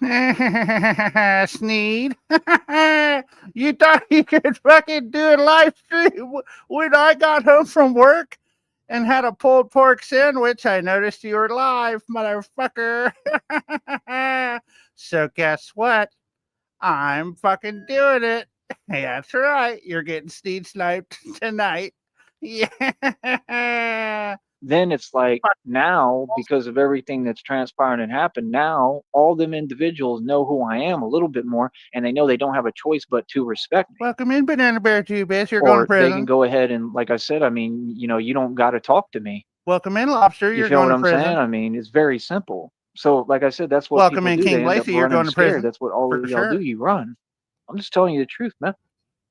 Sneed. You thought you could fucking do a live stream when I got home from work and had a pulled pork sandwich? I noticed you were live, motherfucker. So guess what? I'm fucking doing it. That's right. You're getting Sneed sniped tonight. Yeah. Then it's like now, because of everything that's transpired and happened, now all them individuals know who I am a little bit more, and they know they don't have a choice but to respect me. Welcome in, Banana Bear Tubis. You're going to Or they can prison. go ahead and, like I said, I mean, you don't got to talk to me. Welcome in, Lobster. You You're feel going what to I'm saying? prison. I mean, it's very simple. So, like I said, that's what Welcome people in, do. King They end up Lacey. You're running going to scared. prison That's what all for of y'all do. sure. You run. I'm just telling you the truth, man.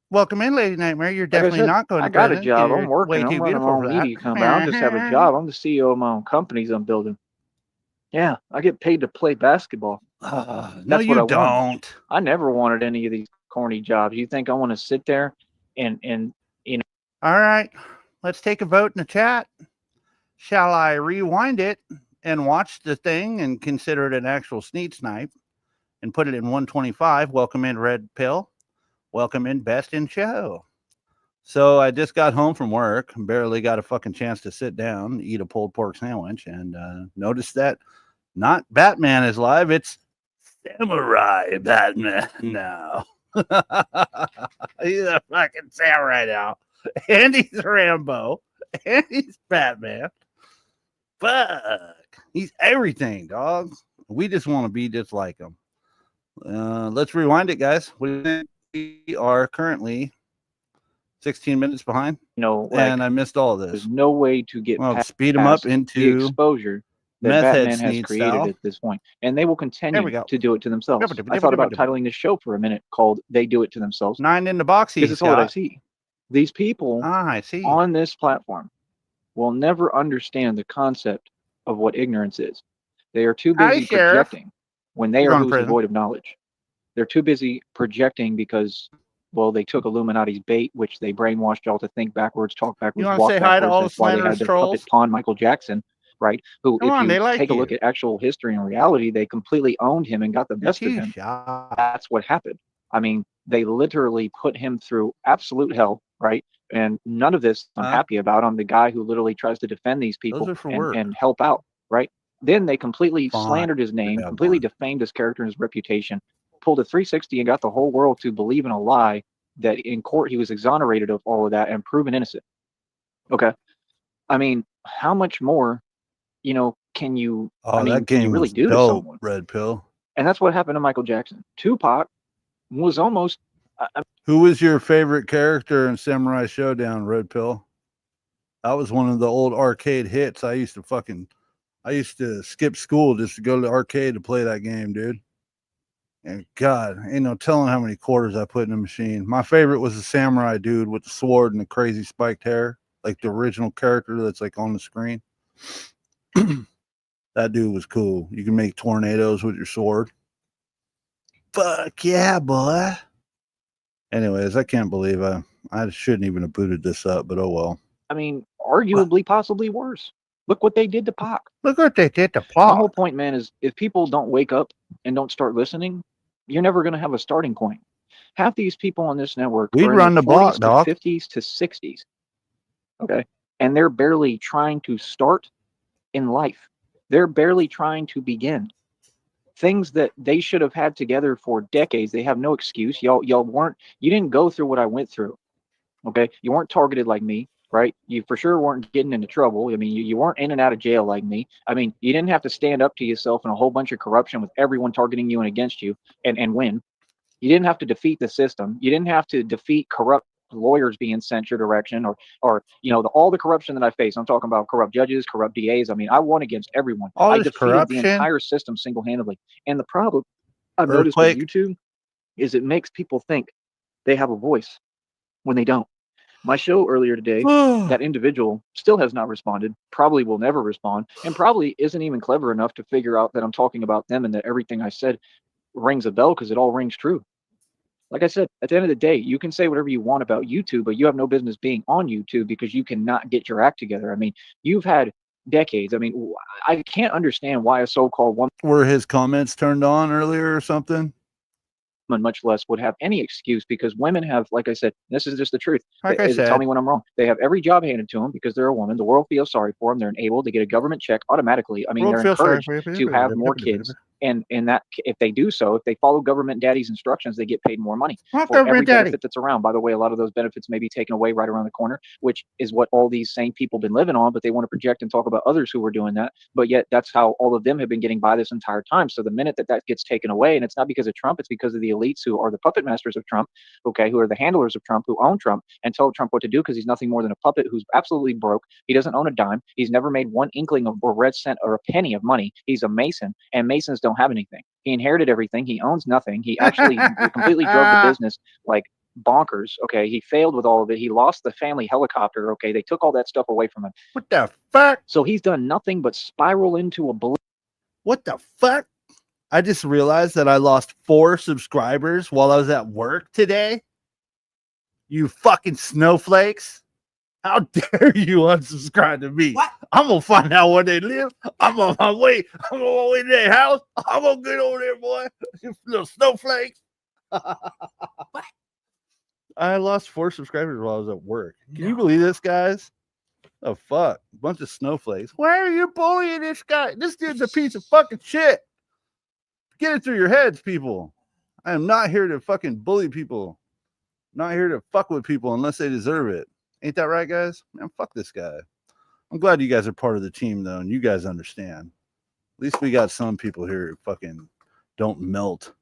Welcome in, Lady Nightmare. You're Like I definitely said, not going I to got a prison. job. I'm You're working. way I'm too running my beautiful own for that. media company. I don't just have a job. I'm the CEO of my own companies I'm building. Yeah, I get paid to play basketball. No, That's what you I want. don't. I never wanted any of these corny jobs. You think I want to sit there and All right. Let's take a vote in the chat. Shall I rewind it and watch the thing and consider it an actual Sneed snipe and put it in 125? Welcome in, Red Pill. Welcome in, Best in Show. So I just got home from work, barely got a fucking chance to sit down, eat a pulled pork sandwich, and noticed that not Batman is live, it's Samurai Batman now. He's a fucking samurai now. And he's Rambo. And he's Batman. Fuck. He's everything, dog. We just want to be just like him. Let's rewind it, guys. What do you think? We are currently 16 minutes behind, like and I missed all of there's this. no way to get Well, speed them up past the into exposure that meth head Batman has Sneed created style. at this point, and they will There we continue go. to do it to themselves. I thought about titling this show for a minute called "They Do It to Themselves" 9 in the box because he's it's all that I got. see. These people Ah, I see. on this platform will never understand the concept of what ignorance is. They are too Hi, busy Sheriff. projecting when they You're are going to who's prison. devoid of knowledge. They're too busy projecting because, well, they took Illuminati's bait, which they brainwashed y'all to think backwards, talk You backwards, want to say walk hi to backwards. all the That's why they had slanderous their puppet trolls? pawn, Michael Jackson, right? Who, Come if on, you they like take a look you. at actual history and reality, they completely owned him and got the You're best of too him. shy. That's what happened. I mean, they literally put him through absolute hell, right? And none of this I'm Huh? happy about. I'm the guy who literally tries to defend these Those people are for and, work. and help out, right? Then they completely Fine. slandered his name, Yeah, completely fine. defamed his character and his reputation, pulled a 360 and got the whole world to believe in a lie that in court he was exonerated of all of that and proven innocent. Okay. I mean, how much more, can you, I Oh, that mean, can you game really was do to dope, someone? Red Pill. And that's what happened to Michael Jackson. Tupac was almost, Who was your favorite character in Samurai Showdown, Red Pill? That was one of the old arcade hits. I used to skip school just to go to the arcade to play that game, dude. And God, ain't no telling how many quarters I put in the machine. My favorite was the samurai dude with the sword and the crazy spiked hair, like the original character that's like on the screen. That dude was cool. You can make tornadoes with your sword. Fuck yeah, boy. Anyways, I can't believe I shouldn't even have booted this up, but oh well. I mean, arguably, possibly worse. Look what they did to Pac. Look what they did to My whole Pac. point, man, is if people don't wake up and don't start listening, you're never going to have a starting point. Half these people on this network We'd are in their run the block, 40s to dog. 50s to 60s. Okay. And they're barely trying to start in life. They're barely trying to begin. Things that they should have had together for decades. They have no excuse. Y'all weren't, you didn't go through what I went through. Okay. You weren't targeted like me, right? You for sure weren't getting into trouble. I mean, you weren't in and out of jail like me. I mean, you didn't have to stand up to yourself in a whole bunch of corruption with everyone targeting you and against you and win. You didn't have to defeat the system. You didn't have to defeat corrupt lawyers being sent your direction or all the corruption that I face. I'm talking about corrupt judges, corrupt DAs. I mean, I won against everyone. All I this defeated the corruption, entire system single-handedly. And the problem I've noticed with earthquake. YouTube is it makes people think they have a voice when they don't. My show earlier today, that individual still has not responded, probably will never respond, and probably isn't even clever enough to figure out that I'm talking about them and that everything I said rings a bell because it all rings true. Like I said, at the end of the day, you can say whatever you want about YouTube, but you have no business being on YouTube because you cannot get your act together. I mean, you've had decades. I mean, I can't understand why a so-called woman, Were his comments turned on earlier or something? much less would have any excuse, because women have, like I said, this is just the truth. Like I Tell said, me when I'm wrong. They have every job handed to them because they're a woman. The world feels sorry for them. They're able to get a government check automatically. I mean, world they're feels sorry encouraged for you. to have more kids. And that, if they do so, if they follow government daddy's instructions, they get paid more money for every benefit that's around. By the way, a lot of those benefits may be taken away right around the corner, which is what all these same people have been living on, but they want to project and talk about others who were doing that. But yet that's how all of them have been getting by this entire time. So the minute that that gets taken away, and it's not because of Trump, it's because of the elites who are the puppet masters of Trump, okay, who are the handlers of Trump, who own Trump and tell Trump what to do, because he's nothing more than a puppet who's absolutely broke. He doesn't own a dime. He's never made one inkling of or red cent or a penny of money. He's a Mason, and Masons don't have anything. He inherited everything. He owns nothing. He actually completely drove the business like bonkers. Okay, he failed with all of it. He lost the family helicopter. Okay, they took all that stuff away from him. What the fuck? So he's done nothing but spiral into a balloon. What the fuck? I just realized that I lost 4 subscribers while I was at work today. You fucking snowflakes. How dare you unsubscribe to me? What? I'm gonna find out where they live. I'm on my way. I'm on my way to their house. I'm gonna get over there, boy. You little snowflakes. What? I lost 4 subscribers while I was at work. Can you believe this, guys? Oh fuck. Bunch of snowflakes. Why are you bullying this guy? This dude's a piece of fucking shit. Get it through your heads, people. I am not here to fucking bully people. Not here to fuck with people unless they deserve it. Ain't that right, guys? Man, fuck this guy. I'm glad you guys are part of the team, though, and you guys understand. At least we got some people here who fucking don't melt.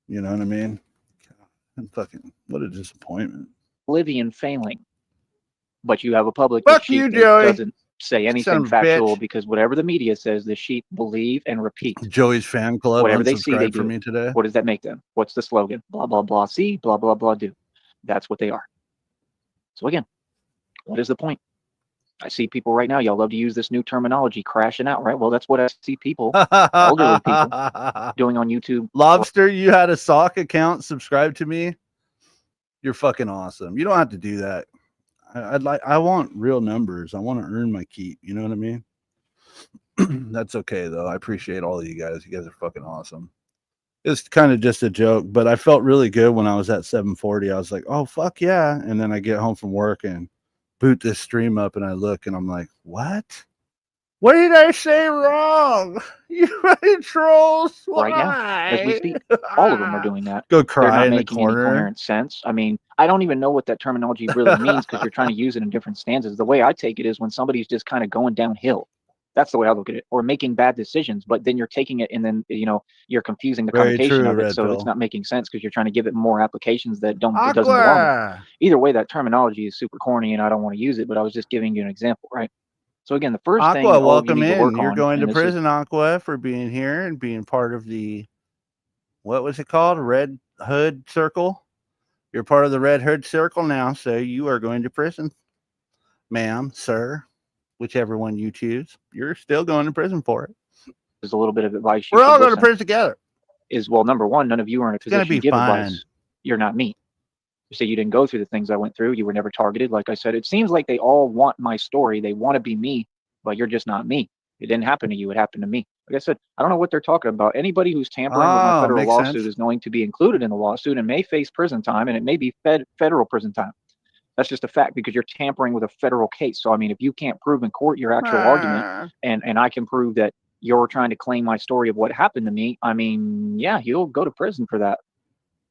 You know what I mean? And fucking, what a disappointment. Oblivion failing. But you have a public Fuck you, that Joey. doesn't say anything Son of a factual, bitch. because whatever the media says, the sheep believe and repeat. Joey's fan club Whatever they see, they unsubscribed for do. me today. What does that make them? What's the slogan? Blah, blah, blah, see, blah, blah, blah, do. That's what they are. So again, what is the point? I see people right now, y'all love to use this new terminology, crashing out, right? Well, that's what I see people, elderly people, doing on YouTube. Lobster, you had a sock account, subscribe to me. You're fucking awesome. You don't have to do that. I want real numbers. I want to earn my keep. You know what I mean? That's okay though. I appreciate all of you guys. You guys are fucking awesome. It's kind of just a joke, but I felt really good when I was at 740. I was like, oh fuck yeah. And then I get home from work and boot this stream up and I look and I'm like, what? What did I say wrong? You fucking trolls. Why? Right now, as we speak, all of them are doing that. Go They're cry not in the making any corner. coherent sense. I mean, I don't even know what that terminology really means, because you're trying to use it in different stanzas. The way I take it is when somebody's just kind of going downhill. That's the way I look at it. Or making bad decisions, but then you're taking it and then, you know, you're confusing the Very connotation true, of it. Red So Pill. it's not making sense, because you're trying to give it more applications that don't, it doesn't belong there. Aqua. Either way, that terminology is super corny and I don't want to use it, but I was just giving you an example, right? So again, the first thing Aqua, all of you welcome need to work in. You're on, going to and this is prison, Aqua, for being here and being part of the, what was it called? Red Hood Circle. You're part of the Red Hood Circle now, so you are going to prison, ma'am, sir, whichever one you choose. You're still going to prison for it. is a little bit of advice you We're all should going to listen. prison together. Is, well, number one, none of you are in a gonna position be to give fine. advice. You're not me. You say you didn't go through the things I went through. You were never targeted. Like I said, it seems like they all want my story. They want to be me, but you're just not me. It didn't happen to you. It happened to me. Like I said, I don't know what they're talking about. Anybody who's tampering with my federal makes lawsuit sense. is going to be included in the lawsuit and may face prison time, and it may be federal prison time. That's just a fact, because you're tampering with a federal case. So, I mean, if you can't prove in court your actual argument, and I can prove that you're trying to claim my story of what happened to me, I mean, yeah, you'll go to prison for that,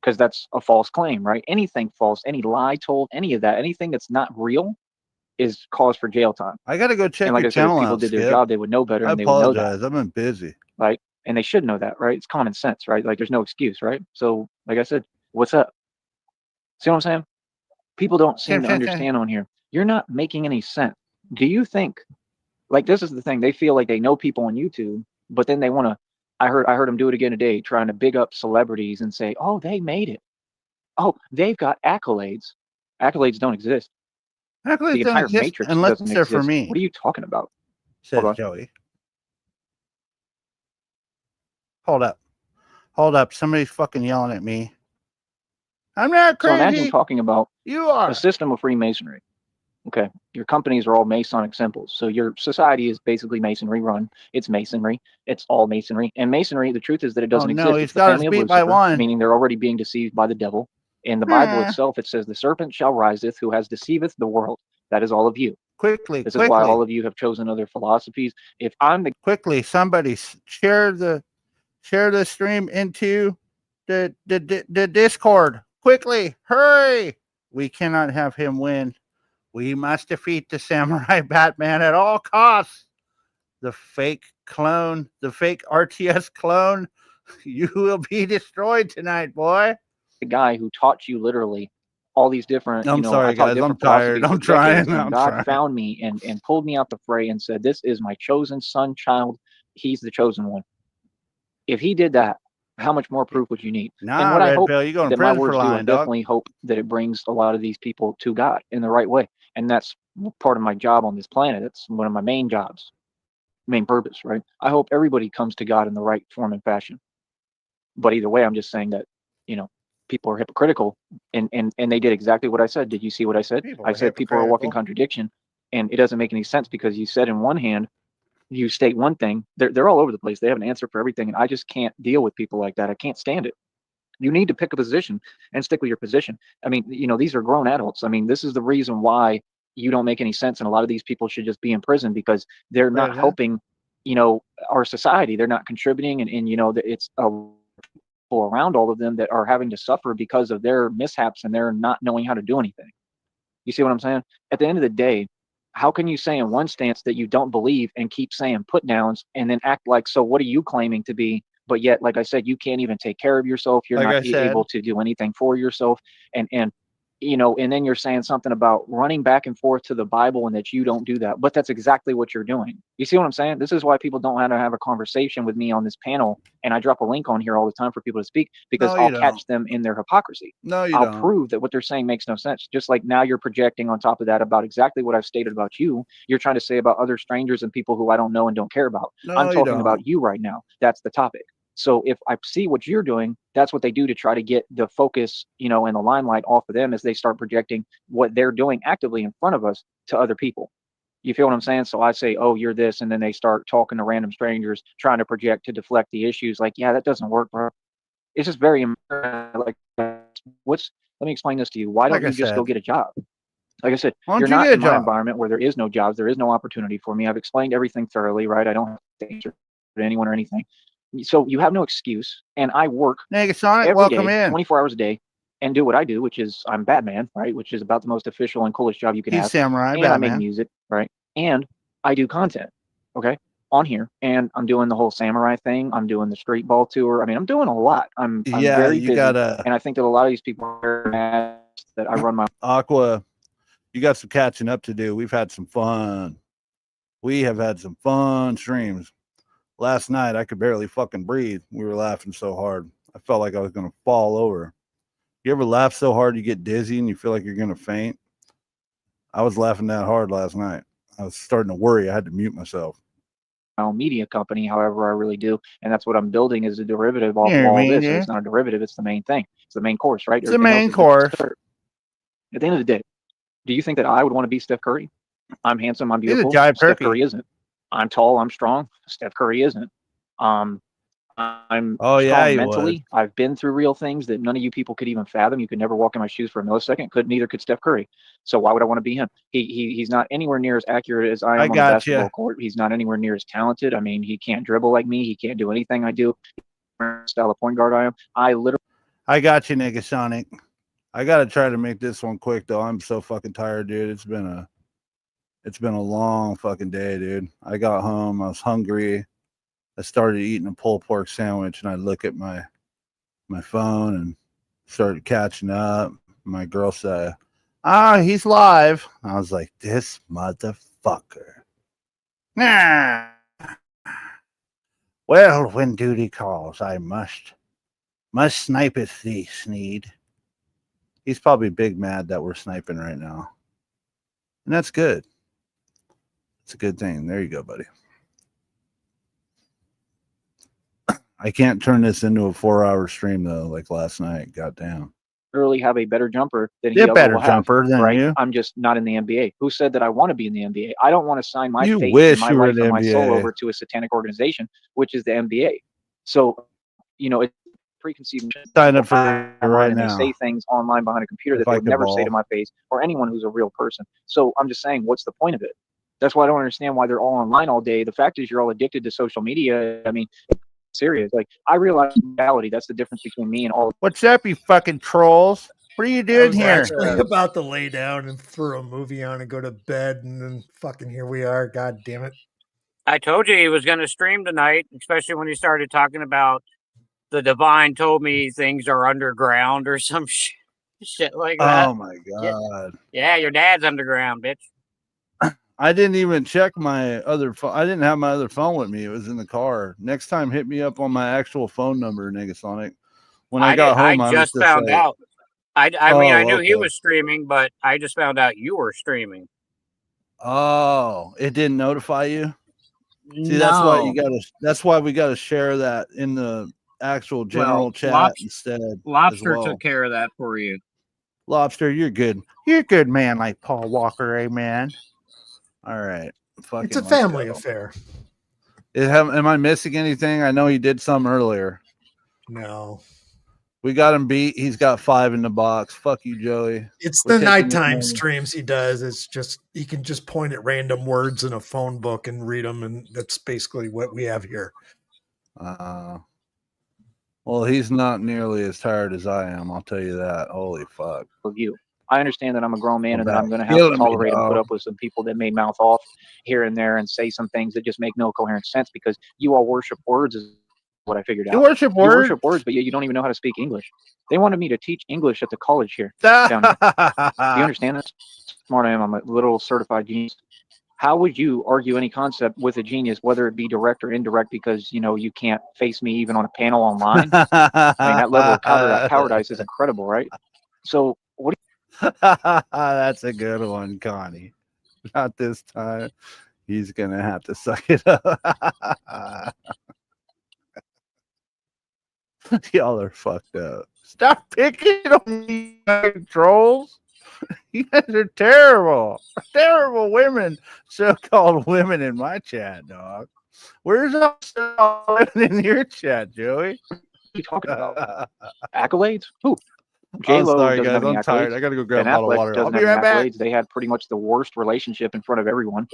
because that's a false claim, right? Anything false, any lie told, any of that, anything that's not real is cause for jail time. I got to go check And like your I said, if channel people out, did their Skip. job, they would know better, I and they would know that, apologize. I've been busy. right? And they should know that, right? It's common sense, right? Like, there's no excuse, right? So, like I said, what's up? See what I'm saying? People don't seem to understand on here. You're not making any sense. Do you think, like, this is the thing, they feel like they know people on YouTube, but then they want to, I heard them do it again today, trying to big up celebrities and say, oh, they made it. Oh, they've got accolades. Accolades don't exist. Accolades The don't entire exist matrix unless doesn't they're exist. for me. What are you talking about? Says Joey. Hold up. Somebody's fucking yelling at me. I'm not crazy. So imagine talking about you are a system of Freemasonry. Okay. Your companies are all Masonic symbols. So your society is basically masonry run. It's masonry. It's all masonry. And masonry, the truth is that it Oh doesn't no, exist. he's It's the got us family of beat by Lucifer, one. meaning they're already being deceived by the devil. In the Bible itself, it says, the serpent shall riseth, who has deceiveth the world. That is all of you. Quickly, This is why all quickly, of you have chosen other philosophies. If I'm the quickly, somebody share the stream into the Discord. Quickly, hurry! We cannot have him win. We must defeat the samurai Batman at all costs. The fake clone, the fake RTS clone, you will be destroyed tonight, boy. guy who taught you literally all these different, I'm I sorry, taught guys. I'm different tired. philosophies for I'm decades, trying. and I'm God trying. found me and pulled me out the fray and said, this is my chosen son, child. He's the chosen one. If he did that, how much more proof would you need? Nah, And what I Red hope Pill, you go in that my prison for words do, I lying, dog. definitely hope that it brings a lot of these people to God in the right way. And that's part of my job on this planet. It's one of my main jobs, main purpose, right? I hope everybody comes to God in the right form and fashion. But either way, I'm just saying that, people are hypocritical, and they did exactly what I said. Did you see what I said? I said people are walking contradiction, and it doesn't make any sense, because you said in one hand, you state one thing, they're all over the place. They have an answer for everything, and I just can't deal with people like that. I can't stand it. You need to pick a position and stick with your position. I mean, these are grown adults. I mean, this is the reason why you don't make any sense, and a lot of these people should just be in prison, because they're not helping, our society. They're not contributing, and it's a people around all of them that are having to suffer because of their mishaps, and they're not knowing how to do anything. You see what I'm saying? At the end of the day, how can you say in one stance that you don't believe and keep saying put downs, and then act like, so what are you claiming to be? But yet, like I said, you can't even take care of yourself. You're Like not I said, able to do anything for yourself. And then you're saying something about running back and forth to the Bible, and that you don't do that. But that's exactly what you're doing. You see what I'm saying? This is why people don't want to have a conversation with me on this panel. And I drop a link on here all the time for people to speak, because No, you I'll don't. catch them in their hypocrisy. No, you I'll don't. prove that what they're saying makes no sense. Just like now you're projecting on top of that about exactly what I've stated about you. You're trying to say about other strangers and people who I don't know and don't care about. No, I'm you talking don't. about you right now. That's the topic. So if I see what you're doing, that's what they do to try to get the focus, and the limelight off of them, as they start projecting what they're doing actively in front of us to other people. You feel what I'm saying? So I say, oh, you're this, and then they start talking to random strangers, trying to project to deflect the issues. Like, yeah, that doesn't work, bro. It's just very like, let me explain this to you. Why don't Like I you just go said, get a job? Like I said, why don't you're you not get a in my job? environment where there is no jobs. There is no opportunity for me. I've explained everything thoroughly, right? I don't have to answer to anyone or anything. So you have no excuse. And I work Negasonic, every welcome day, in. 24 hours a day, and do what I do, which is I'm Batman, right? Which is about the most official and coolest job you can He's have. Samurai And I make Batman. music, right? And I do content, okay, on here. And I'm doing the whole samurai thing. I'm doing the street ball tour. I mean, I'm doing a lot. I'm Yeah, very you busy. gotta And I think that a lot of these people are mad that I run my Aqua. You got some catching up to do. We've had some fun. We have had some fun streams. Last night, I could barely fucking breathe. We were laughing so hard. I felt like I was going to fall over. You ever laugh so hard you get dizzy and you feel like you're going to faint? I was laughing that hard last night. I was starting to worry. I had to mute myself. own media company. However, I really do. And that's what I'm building, is a derivative off of all this. And it's not a derivative. It's the main thing. It's the main course, right? It's the main course. At the end of the day, do you think that I would want to be Steph Curry? I'm handsome. I'm He's a beautiful. jive Steph turkey. Curry isn't. I'm tall. I'm strong. Steph Curry isn't. I'm Oh, yeah, strong he mentally. I've been through real things that none of you people could even fathom. You could never walk in my shoes for a millisecond. Neither could Steph Curry. So why would I want to be him? He's not anywhere near as accurate as I am on the basketball court. He's not anywhere near as talented. I mean, he can't dribble like me. He can't do anything I do. Style of point guard I am. I got you, Negasonic. I gotta try to make this one quick though. I'm so fucking tired, dude. It's been a long fucking day, dude. I got home. I was hungry. I started eating a pulled pork sandwich, and I look at my phone and started catching up. My girl said, he's live. I was like, this motherfucker. Nah. Well, when duty calls, I must snipe at thee, Sneed. He's probably big mad that we're sniping right now. And that's good. It's a good thing. There you go, buddy. I can't turn this into a 4-hour stream though, like last night. Goddamn. literally have a better jumper than You're he a ever better will have. jumper than Right? you. I'm just not in the NBA. Who said that I want to be in the NBA? I don't want to sign my You fate and wish my you were life in and the my soul NBA. over to a satanic organization, which is the NBA. So, it's preconceived Sign up for online, right and they now. say things online behind a computer If that they I would could never say ball. to my face or anyone who's a real person. So I'm just saying, what's the point of it? That's why I don't understand why they're all online all day. The fact is, you're all addicted to social media. I mean, serious. Like, I realize reality. That's the difference between me and all. What's up, you fucking trolls? What are you I doing was here? actually about to lay down and throw a movie on and go to bed, and then fucking here we are. God damn it. I told you he was going to stream tonight, especially when he started talking about the divine told me things are underground or some shit like that. Oh my god. Yeah, your dad's underground, bitch. I didn't even check my other phone. I didn't have my other phone with me. It was in the car. Next time, hit me up on my actual phone number, Negasonic. When I got home, I I just was found like, out. I mean, I knew he okay. was streaming, but I just found out you were streaming. Oh, it didn't notify you? See, no. that's why you gotta. That's why we gotta share that in the actual general chat instead. Lobster as well. took care of that for you. Lobster, you're good. You're a good man, like Paul Walker. Amen. All right. Fucking, It's a family affair. Am I missing anything? I know he did some earlier. No. We got him beat. He's got 5 in the box. Fuck you, Joey. It's We're the taking nighttime this streams he does. It's just, he can just point at random words in a phone book and read them. And that's basically what we have here. Well, he's not nearly as tired as I am. I'll tell you that. Holy fuck. Of you. I understand that I'm a grown man and that I'm going to have Killing to me, tolerate and put dog. up with some people that may mouth off here and there and say some things that just make no coherent sense because you all worship words is what I figured out. You worship You words? worship words, but yet you don't even know how to speak English. They wanted me to teach English at the college here. Down here. Do you understand this? Smart I am. I'm a literal certified genius. How would you argue any concept with a genius, whether it be direct or indirect, because you can't face me even on a panel online? I mean, that level of cowardice is incredible, right? So what do That's a good one, Connie. Not this time. He's gonna have to suck it up. Y'all are fucked up. Stop picking on me, trolls. You guys are terrible. Terrible women. So-called women in my chat, dog. Where's all women in your chat, Joey? What are you talking about? Accolades? Who? I'm J-Lo sorry, doesn't guys. have any I'm accolades. tired. I gotta go grab Ben a bottle of Affleck water. I'll doesn't be have right any back. accolades. They had pretty much the worst relationship in front of everyone.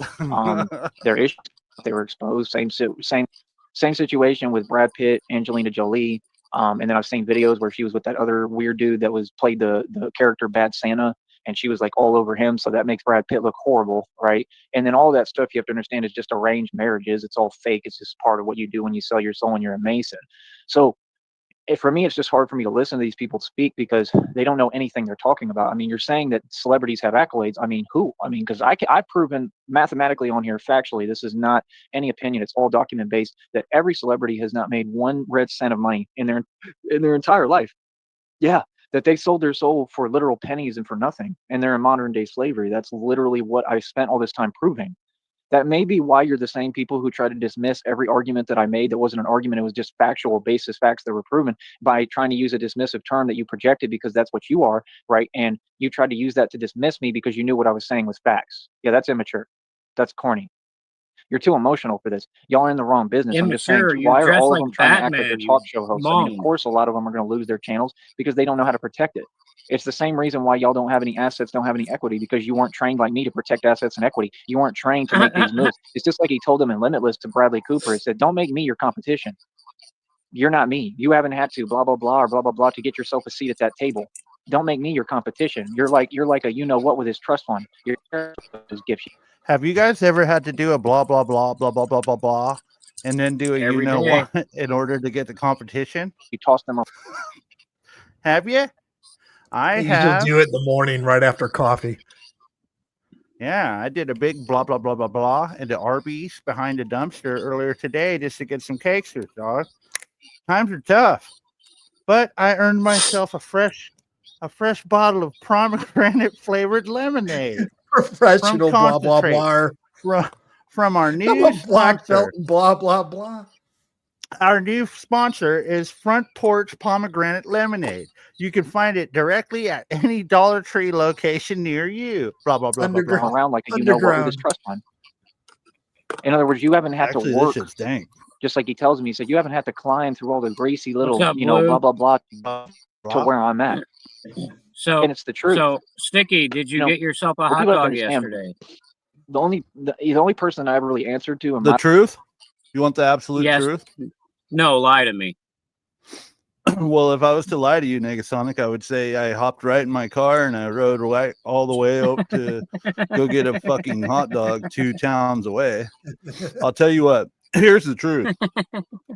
Their issues, they were exposed. Same situation with Brad Pitt, Angelina Jolie. And then I've seen videos where she was with that other weird dude that played the character Bad Santa, and she was like all over him. So that makes Brad Pitt look horrible, right? And then all that stuff you have to understand is just arranged marriages. It's all fake. It's just part of what you do when you sell your soul and you're a Mason. So for me, it's just hard for me to listen to these people speak because they don't know anything they're talking about. I mean, you're saying that celebrities have accolades. I mean, who? I mean, because I've proven mathematically on here, factually, this is not any opinion. It's all document based that every celebrity has not made 1 red cent of money in their entire life. Yeah, that they sold their soul for literal pennies and for nothing, and they're in modern day slavery. That's literally what I spent all this time proving. That may be why you're the same people who try to dismiss every argument that I made that wasn't an argument. It was just factual basis facts that were proven by trying to use a dismissive term that you projected because that's what you are, right? And you tried to use that to dismiss me because you knew what I was saying was facts. Yeah, that's immature. That's corny. You're too emotional for this. Y'all are in the wrong business. I'm just saying, Immature, why you are dress all of like them trying to act like Batman, they're you talk show hosts? I mean, of bum. course, a lot of them are going to lose their channels because they don't know how to protect it. It's the same reason why y'all don't have any assets, don't have any equity, because you weren't trained like me to protect assets and equity. You weren't trained to make these moves. It's just like he told them in Limitless to Bradley Cooper. He said, don't make me your competition. You're not me. You haven't had to blah, blah, blah, or blah, blah, blah to get yourself a seat at that table. Don't make me your competition. You're like a you-know-what with his trust fund. Your gifts. Have you guys ever had to do a blah, blah, blah, blah, blah, blah, blah, blah, and then do a Every day. what in order to get the competition? You toss them. Have you? I You have. just do it in the morning right after coffee. Yeah, I did a big blah, blah, blah, blah, blah into Arby's behind a dumpster earlier today just to get some cakes here, dog. Times are tough. But I earned myself a fresh bottle of pomegranate flavored lemonade. Professional blah, blah, blah. From our new Black belt sponsor. and blah, blah, blah. Our new sponsor is Front Porch Pomegranate Lemonade. You can find it directly at any Dollar Tree location near you. Blah, blah, blah, blah, Underground. blah. Around like a you know what with his trust fund. In other words, you haven't had Actually, to work, this shit's dank. just like he tells me. He said you haven't had to climb through all the greasy little, up, you know, Blue? blah blah blah to where I'm at. So, And it's the truth. so Sticky, did you You know, get yourself a what hot people have to dog understand, yesterday? the only person I ever really answered to in The my truth? You want the absolute Yes. truth? No, lie to me. Well, if I was to lie to you, Negasonic, I would say I hopped right in my car and I rode right all the way up to go get a fucking hot dog 2 towns away. I'll tell you what. Here's the truth.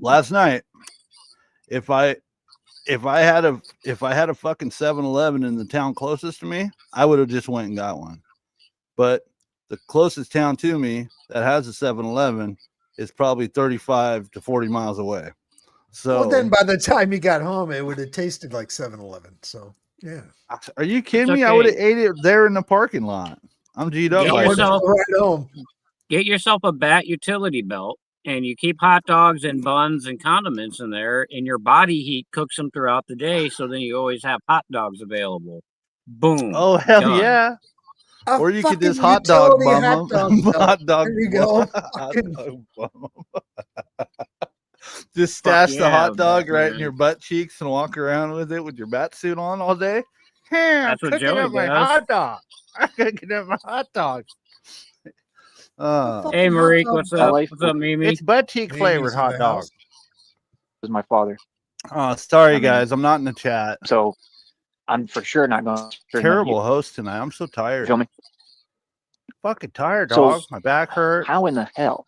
Last night, if I had a fucking 7-Eleven in the town closest to me, I would have just went and got one. But the closest town to me that has a 7-Eleven is probably 35 to 40 miles away. So Well, then by the time you got home, it would have tasted like 7-Eleven. So, yeah. Are you kidding It's me? I would have okay. ate it there in the parking lot. I'm G'd up Get like yourself- that. Right home. Get yourself a bat utility belt, and you keep hot dogs and buns and condiments in there, and your body heat cooks them throughout the day, so then you always have hot dogs available. Boom. Oh, hell Done. yeah. A Or you could just fucking hot dog utility bum hot them. dog belt. Hot dog There you bum- go. hot Fucking- dog bum 'em. Just stash the yeah, hot dog right in Batman. your butt cheeks and walk around with it with your bat suit on all day. Hey, I'm That's what cooking Joey up my does. hot dog. I'm cooking up my hot dogs. Hey, Marique, what's My up? life What's up, Mimi? It's butt cheek Mimi's flavored in hot the dog. house. is my father. Oh, sorry, I mean- guys. I'm not in the chat. So I'm for sure not going to Terrible host tonight. I'm so You tired. feel me? Fucking tired, So, dog. My back hurt. How in the hell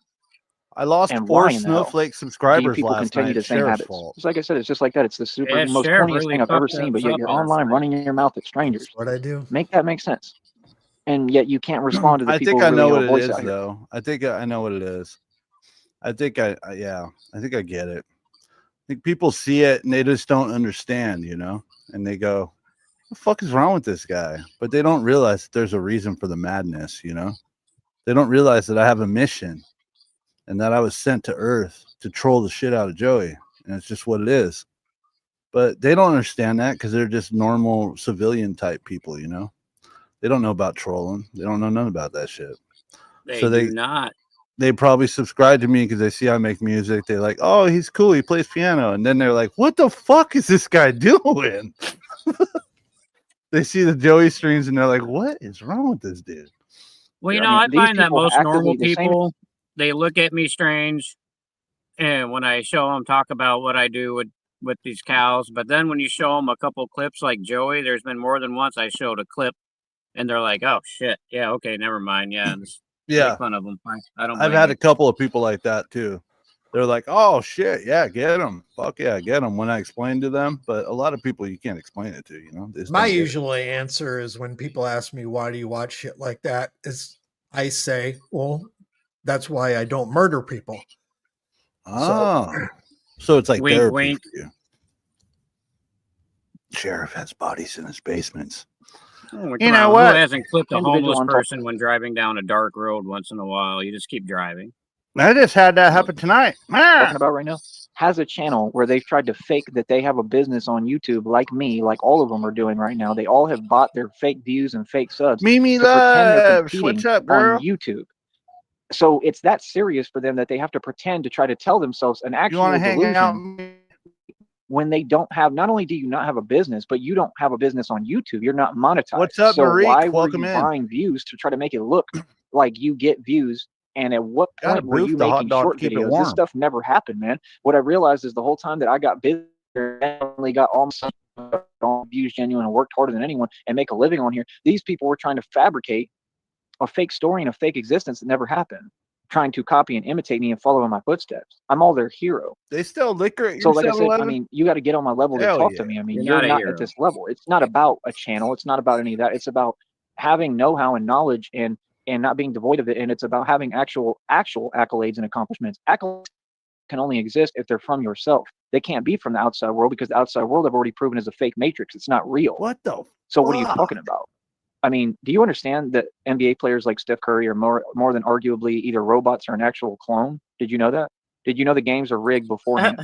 I lost and 4 why in the hell snowflake do you subscribers people last continue night. the same Sheriff's habits? fault. It's like I said, it's just like that. It's the super Yeah, most Sheriff corniest really thing I've ever fucked seen. us But yet up you're last online night. running your mouth at strangers. That's what I do. Make that make sense. And yet you can't respond to the I people think I who know really what have a it voice is, out here. though. I think I know what it is. I think I get it. I think people see it and they just don't understand, you know, and they go, "What the fuck is wrong with this guy?" But they don't realize that there's a reason for the madness, you know. They don't realize that I have a mission and that I was sent to Earth to troll the shit out of Joey, and it's just what it is. But they don't understand that because they're just normal civilian type people, you know. They don't know about trolling. They don't know nothing about that shit. They So do not. They probably subscribe to me because they see I make music. They're like, "Oh, he's cool. He plays piano." And then they're like, "What the fuck is this guy doing?" They see the Joey streams and they're like, "What is wrong with this dude?" Well, you I know, mean, I these find that people most normal actively the same- people, they look at me strange, and when I show them, talk about what I do with these cows. But then when you show them a couple clips like Joey, there's been more than once I showed a clip, and they're like, "Oh shit, yeah, okay, never mind, yeah." And just Yeah, make fun of them. I don't. I've blame had you. a couple of people like that too. They're like, "Oh shit, yeah, get him, fuck yeah, get him." When I explain to them, but a lot of people you can't explain it to, you know. They just My don't get it. usual answer is when people ask me, why do you watch shit like that? Is I say, well, that's why I don't murder people. Oh, so it's like Wink, therapy wink. for you. Sheriff has bodies in his basements. Oh, You come know on, what? Who hasn't clipped a Individual homeless on top. person when driving down a dark road once in a while? You just keep driving. I just had that happen tonight. Ah! talking about right now has a channel where they've tried to fake that they have a business on YouTube, like me, like all of them are doing right now. They all have bought their fake views and fake subs Mimi to pretend they're loves. competing What's up, girl? on YouTube. So it's that serious for them that they have to pretend to try to tell themselves an You actual want to hang out? delusion when they don't have. Not only do you not have a business, but you don't have a business on YouTube. You're not monetized. What's up, so Marique? why Welcome were you in. buying views to try to make it look like you get views? And at what Gotta point were boof you the hot making dog short to keep it videos? warm. This stuff never happened, man. What I realized is the whole time that I got busy, I only got almost all views genuine and worked harder than anyone and make a living on here. These people were trying to fabricate a fake story and a fake existence that never happened, trying to copy and imitate me and follow in my footsteps. I'm all their hero. They still liquor at So your like I said, 7-Eleven? I mean, you got to get on my level to Hell talk yeah. to me. I mean, You're you're not a not hero. at this level. It's not about a channel. It's not about any of that. It's about having know-how and knowledge and not being devoid of it. And it's about having actual accolades and accomplishments. Accolades can only exist if they're from yourself. They can't be from the outside world because the outside world I've already proven is a fake matrix. It's not real. What the? So what are you fuck? talking about? I mean, do you understand that NBA players like Steph Curry are more than arguably either robots or an actual clone? Did you know that? Did you know the games are rigged beforehand?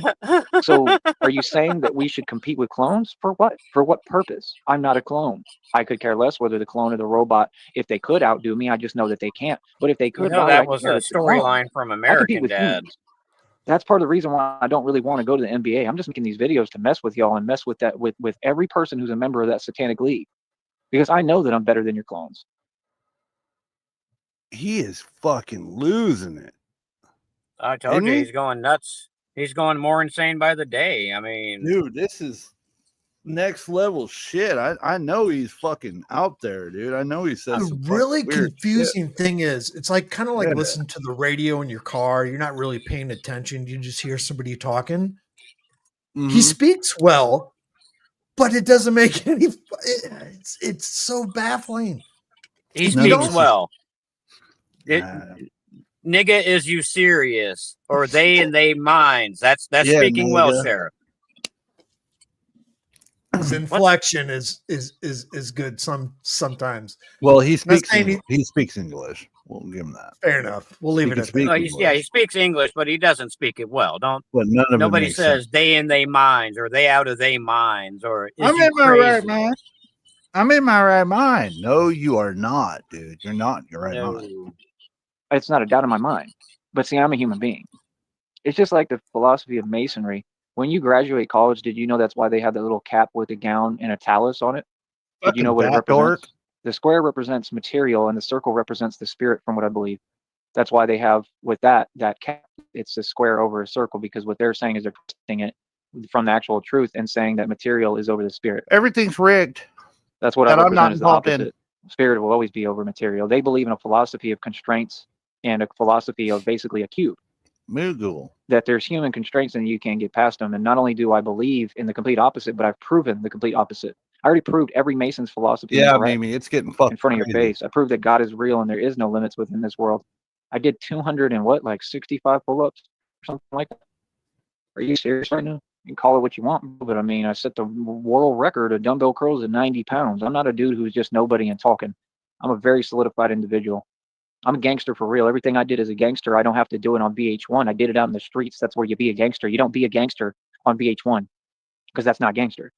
So are you saying that we should compete with clones? For what? For what purpose? I'm not a clone. I could care less whether the clone or the robot, if they could outdo me, I just know that they can't. But if they could, why would that I was care? a It's a clone. storyline from I compete American with Dad. humans. That's part of the reason why I don't really want to go to the NBA. I'm just making these videos to mess with y'all and mess with that with every person who's a member of that satanic league. Because I know that I'm better than your clones. He is fucking losing it. I told Isn't you he? he's going nuts. He's going more insane by the day. I mean, Dude, this is next level shit. I know he's fucking out there, dude. I know he says The some really fucking weird confusing thing is, it's like kind of like Yeah. listening to the radio in your car. You're not really paying attention. You just hear somebody talking. shit. He Mhm. speaks well, but it doesn't make any. It's so baffling. he You speaks don't- well. It, Nah. nigga, is you serious? Or they and they minds. That's Yeah, speaking well, nigga. Sheriff. His inflection is good sometimes. Well, he Not speaks saying he speaks English. We'll give him that. Fair enough. We'll leave He it can at speak that. He English, speaks English, but he doesn't speak it well. Don't but none of nobody it makes says sense. they and they minds or they out of they minds or is I'm you in my crazy? right mind. I'm in my right mind. No, you are not, dude. You're not in your right mind. No. It's not a doubt in my mind. But see, I'm a human being. It's just like the philosophy of masonry. When you graduate college, did you know that's why they have that little cap with a gown and a talus on it? Did you know what it Fucking fat dork. represents? The square represents material and the circle represents the spirit, from what I believe. That's why they have with that cap, it's a square over a circle, because what they're saying is they're twisting it from the actual truth and saying that material is over the spirit. Everything's rigged. That's what That I I'm not represent as the involved in. opposite. Spirit will always be over material. They believe in a philosophy of constraints and a philosophy of basically a cube. Moogle. That there's human constraints and you can't get past them. And not only do I believe in the complete opposite, but I've proven the complete opposite. I already proved every Mason's philosophy Yeah, incorrect Mimi, it's getting fucking in front of your crazy. face. I proved that God is real and there is no limits within this world. I did 200 and what, like 65 pull-ups or something like that. Are you serious right now? You can call it what you want, but I mean, I set the world record of dumbbell curls at 90 pounds. I'm not a dude who's just nobody and talking. I'm a very solidified individual. I'm a gangster for real. Everything I did as a gangster, I don't have to do it on VH1. I did it out in the streets. That's where you be a gangster. You don't be a gangster on VH1 because that's not gangster.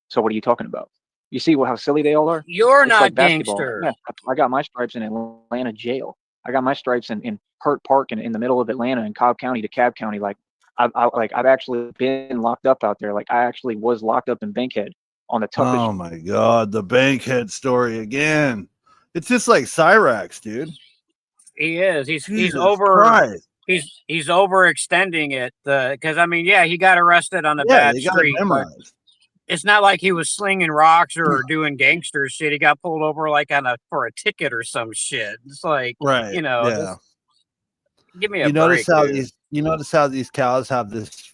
So what are you talking about? You see how silly they all are? You're It's not like basketball. gangster. Yeah, I got my stripes in Atlanta jail. I got my stripes in Hurt Park in the middle of Atlanta in Cobb County to Cab County. Like I've actually been locked up out there. Like I actually was locked up in Bankhead on the toughest. Oh my god, the Bankhead story again. It's just like Cyrax, dude. He is. He's Jesus over. Christ. He's overextending it. Because I mean, yeah, he got arrested on a Yeah, bad they got it street, but memorized. it's not like he was slinging rocks or doing gangster shit. He got pulled over like for a ticket or some shit. It's like, Right. you know, Yeah. give me a You notice break, how dude. these cows have this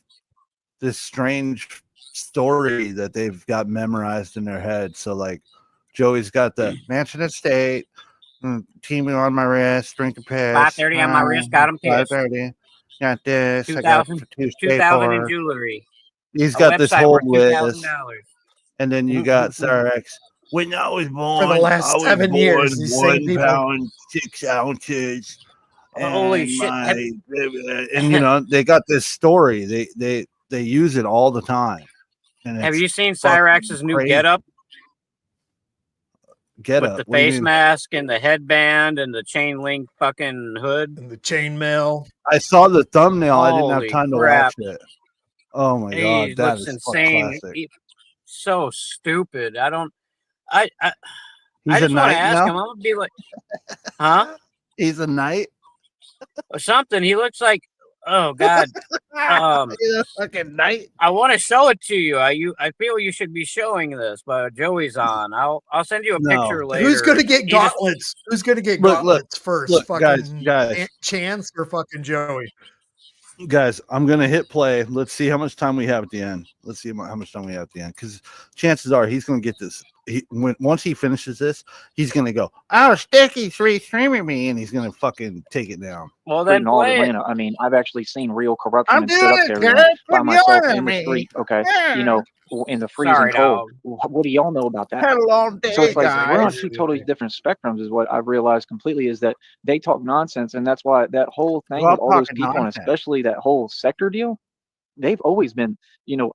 strange story that they've got memorized in their head. So like Joey's got the mansion estate, teaming on my wrist, drinking piss. 5:30 on my wrist, got him pissed. 5:30. Got this. I got 2,000 two 2,000 in skateboards. jewelry. He's A got this website whole worth list. $2,000. And then you got Cyrax. When I was born, For the last I was 7 born years, these same 1 people. pound 6 ounces. Holy And shit. and you know, they got this story. They use it all the time. And Have it's you seen fucking Cyrax's new crazy. getup Get with up. the What do you face mean? mask and the headband and the chain link fucking hood? And the chainmail. I saw the thumbnail. I didn't have Holy time to crap. watch it. Oh my He god, that looks is fucking insane. classic. So stupid. I He's just a want to knight ask now. him. I'm gonna be like, huh? He's a knight. Or something. He looks like, oh god. He's a fucking knight. I want to show it to you. I feel you should be showing this, but Joey's on. I'll send you a No. picture later. Who's going to get He just- gauntlets? Who's going to get Look, gauntlets first? look, fucking guys. Chance or fucking Joey? Guys, I'm gonna hit play. Let's see how much time we have at the end. Let's see how much time we have at the end, because chances are he's gonna get this. Once he finishes this, he's gonna go, "Oh, Sticky's restreaming me," and he's gonna fucking take it down. Well, then in all of play it. Atlanta. I mean, I've actually seen real corruption I'm and stood doing up it, there Garrett. by Quit myself yelling at in the me. street. Okay, Yeah. you know, in the freezing Sorry, cold. dog. What do y'all know about that? Had a long day, So it's like we're on guys. two totally different spectrums. Is what I've realized completely is that they talk nonsense, and that's why that whole thing We're all with all those talking people, and nonsense. especially that whole sector deal, they've always been,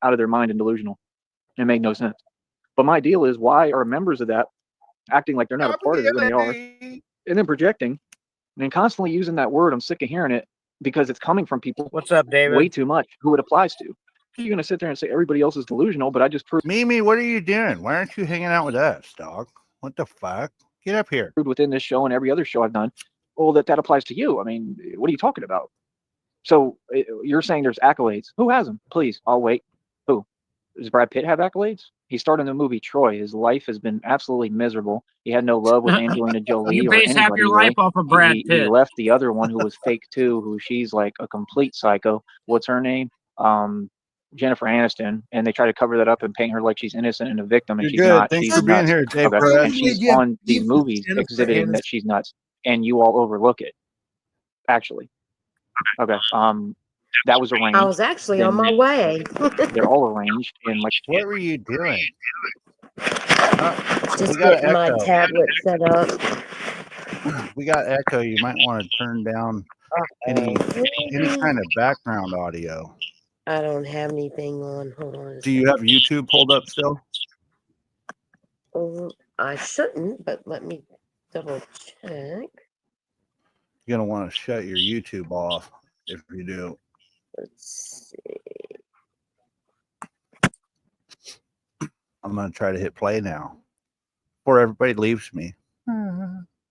out of their mind and delusional. It made no sense. But my deal is, why are members of that acting like they're not a part of it when they are, and then projecting and constantly using that word? I'm sick of hearing it because it's coming from people What's up, David? way too much who it applies to. You're going to sit there and say everybody else is delusional, but I just proved Mimi, what are you doing? Why aren't you hanging out with us, dog? What the fuck? Get up here. within this show and every other show I've done, well, that applies to you. I mean, what are you talking about? So you're saying there's accolades. Who has them? Please, I'll wait. Who? Does Brad Pitt have accolades? He starred in the movie Troy. His life has been absolutely miserable. He had no love with Angelina Jolie You or base half anybody, your really. life off of Brad He Pitt. left the other one who was fake too, who she's like a complete psycho. What's her name? Jennifer Aniston, and they try to cover that up and paint her like she's innocent and a victim, and You're she's good. not. Thanks She's for being nuts. here, Dave. Okay? Perez. And she's Yeah, on these Jennifer movies Aniston. exhibiting that she's nuts, and you all overlook it. Actually, okay. That was arranged. I was actually on my way. They're all arranged, and like What were you doing? Just we got getting my echo. tablet set up. We got echo. You might want to turn down any kind of background audio. I don't have anything on. Hold on. Do you have YouTube pulled up still? I shouldn't, but let me double check. You're gonna want to shut your YouTube off if you do. Let's see. I'm gonna try to hit play now before everybody leaves me.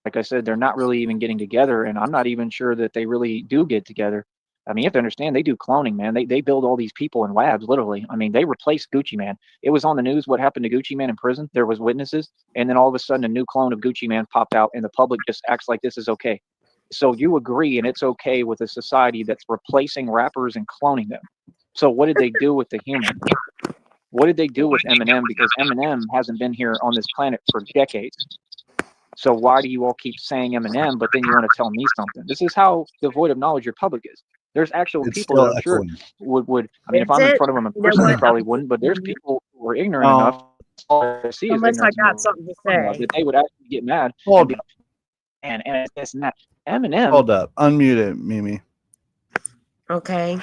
like I said, they're not really even getting together, and I'm not even sure that they really do get together. I mean, you have to understand, they do cloning, man. They build all these people in labs, literally. I mean, they replaced Gucci Man. It was on the news what happened to Gucci Man in prison. There was witnesses, and then all of a sudden a new clone of Gucci Man popped out, and the public just acts like this is okay. So you agree, and it's okay with a society that's replacing rappers and cloning them. So what did they do with the human? What did they do with Eminem? Because Eminem hasn't been here on this planet for decades. So why do you all keep saying Eminem, but then you want to tell me something? This is how devoid of knowledge your public is. There's actual It's people still that I'm sure echoing. would. I mean, if Is I'm in it? front of them in You know person, they what? probably wouldn't. But there's people who are ignorant enough. All I see is Unless I ignorance got something to say. that they would actually get mad and Hold be up. and this and that. Eminem. Hold up. Unmute it, Mimi. Okay.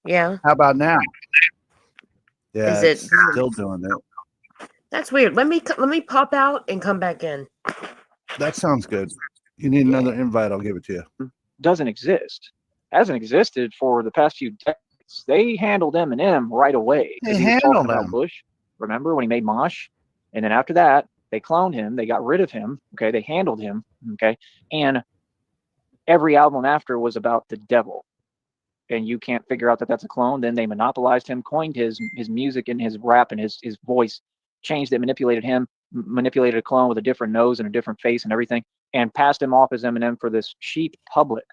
Yeah. How about now? Yeah, Is it's it- still doing it. That's weird. Let me pop out and come back in. That sounds good. You need another invite, I'll give it to you. Doesn't exist. Hasn't existed for the past few decades. They handled Eminem right away They because he was handled talking about him. Bush. Remember when he made Mosh? And then after that, they cloned him. They got rid of him. Okay, they handled him. Okay, and every album after was about the devil. And you can't figure out that that's a clone. Then they monopolized him, coined his music and his rap and his voice, changed it, manipulated him, manipulated a clone with a different nose and a different face and everything, and passed him off as Eminem for this sheep public.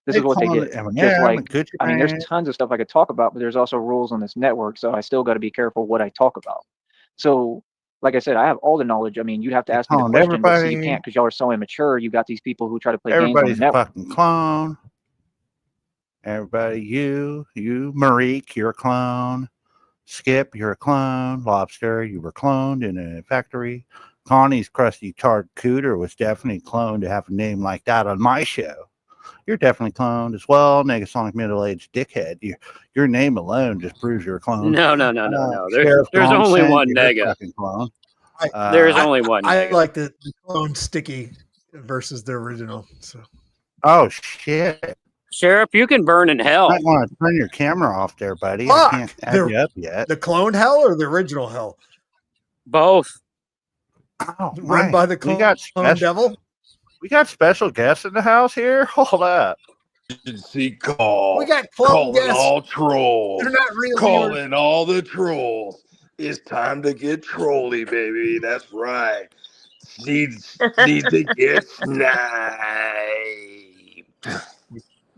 This is what they did. Just like, I mean, there's tons of stuff I could talk about, but there's also rules on this network, so I still got to be careful what I talk about. So, like I said, I have all the knowledge. I mean, you'd have to ask me the question, but see, you can't because y'all are so immature. You got these people who try to play games on the Everybody's a network. fucking clone. Everybody, you, Marique, you're a clone. Skip, you're a clone. Lobster, you were cloned in a factory. Connie's crusty tart cooter was definitely cloned to have a name like that on my show. You're definitely cloned as well. Negasonic middle-aged dickhead. Your name alone just proves you're a clone. No. Sheriff There's only Thompson, one you're a nega. fucking clone. There's only one I nega. like the clone sticky versus the original. So Oh shit! Sheriff, you can burn in hell. You might want to turn your camera off there, buddy. Fuck! I can't add you up yet. the clone hell or the original hell? Both. Oh, Run my. by the clone, devil? We got special guests in the house here. Hold up. Call. We got clone calling guests. all trolls. They're not real. Calling all the trolls. It's time to get trolly, baby. That's right. Needs to get sniped.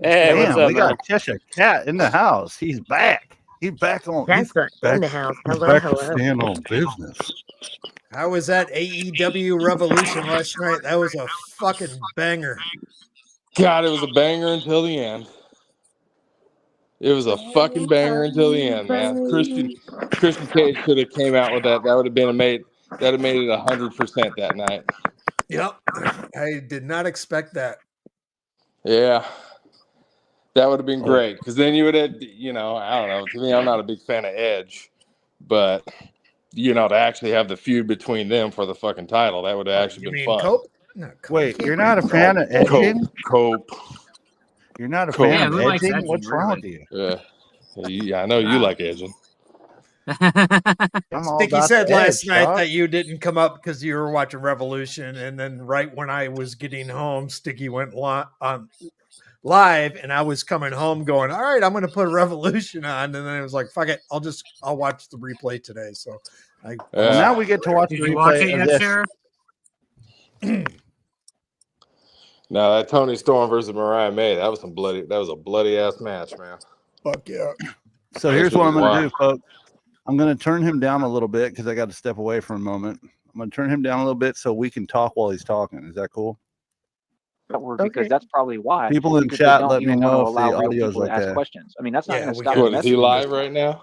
Hey, what's Damn, up, we man? got Cheshire Cat in the house. He's back. He's back on. That's He's in the house. he's Hello, back to hello. stand on business. How was that AEW Revolution last night? That was a fucking banger. God, it was a banger until the end. It was a fucking banger until the end, man. Christian Cage should have came out with that. That would have been made it 100% that night. Yep. I did not expect that. Yeah. That would have been great. Because then you would have, I don't know. To me, I'm not a big fan of Edge. But, to actually have the feud between them for the fucking title, that would have actually been fun. Cope? No, Cope. Wait, you're not a fan of edging? Cope. You're not a Cope. fan Yeah, of who likes edging? edging, What's wrong with you? Yeah, I know you like edging. I'm all Sticky about said the last edge, night dog. that you didn't come up because you were watching Revolution, and then right when I was getting home, Sticky went live, and I was coming home going, all right, I'm going to put Revolution on, and then I was like, fuck it, I'll watch the replay today. So Well, now we get to watch the Did you watch replay it of yet, this. Sheriff? No, that Tony Storm versus Mariah May, that was a bloody ass match, man. fuck yeah. So That here's shit what I'm was going to wild. do, folks. I'm going to turn him down a little bit because I got to step away for a moment. I'm going to turn him down a little bit so we can talk while he's talking. Is that cool? Because that's probably why People in because they chat, don't let me even want know to if the allow real audio's people to ask okay. questions. I mean, that's not Yeah, going to we stop got the What, is he message. live right now?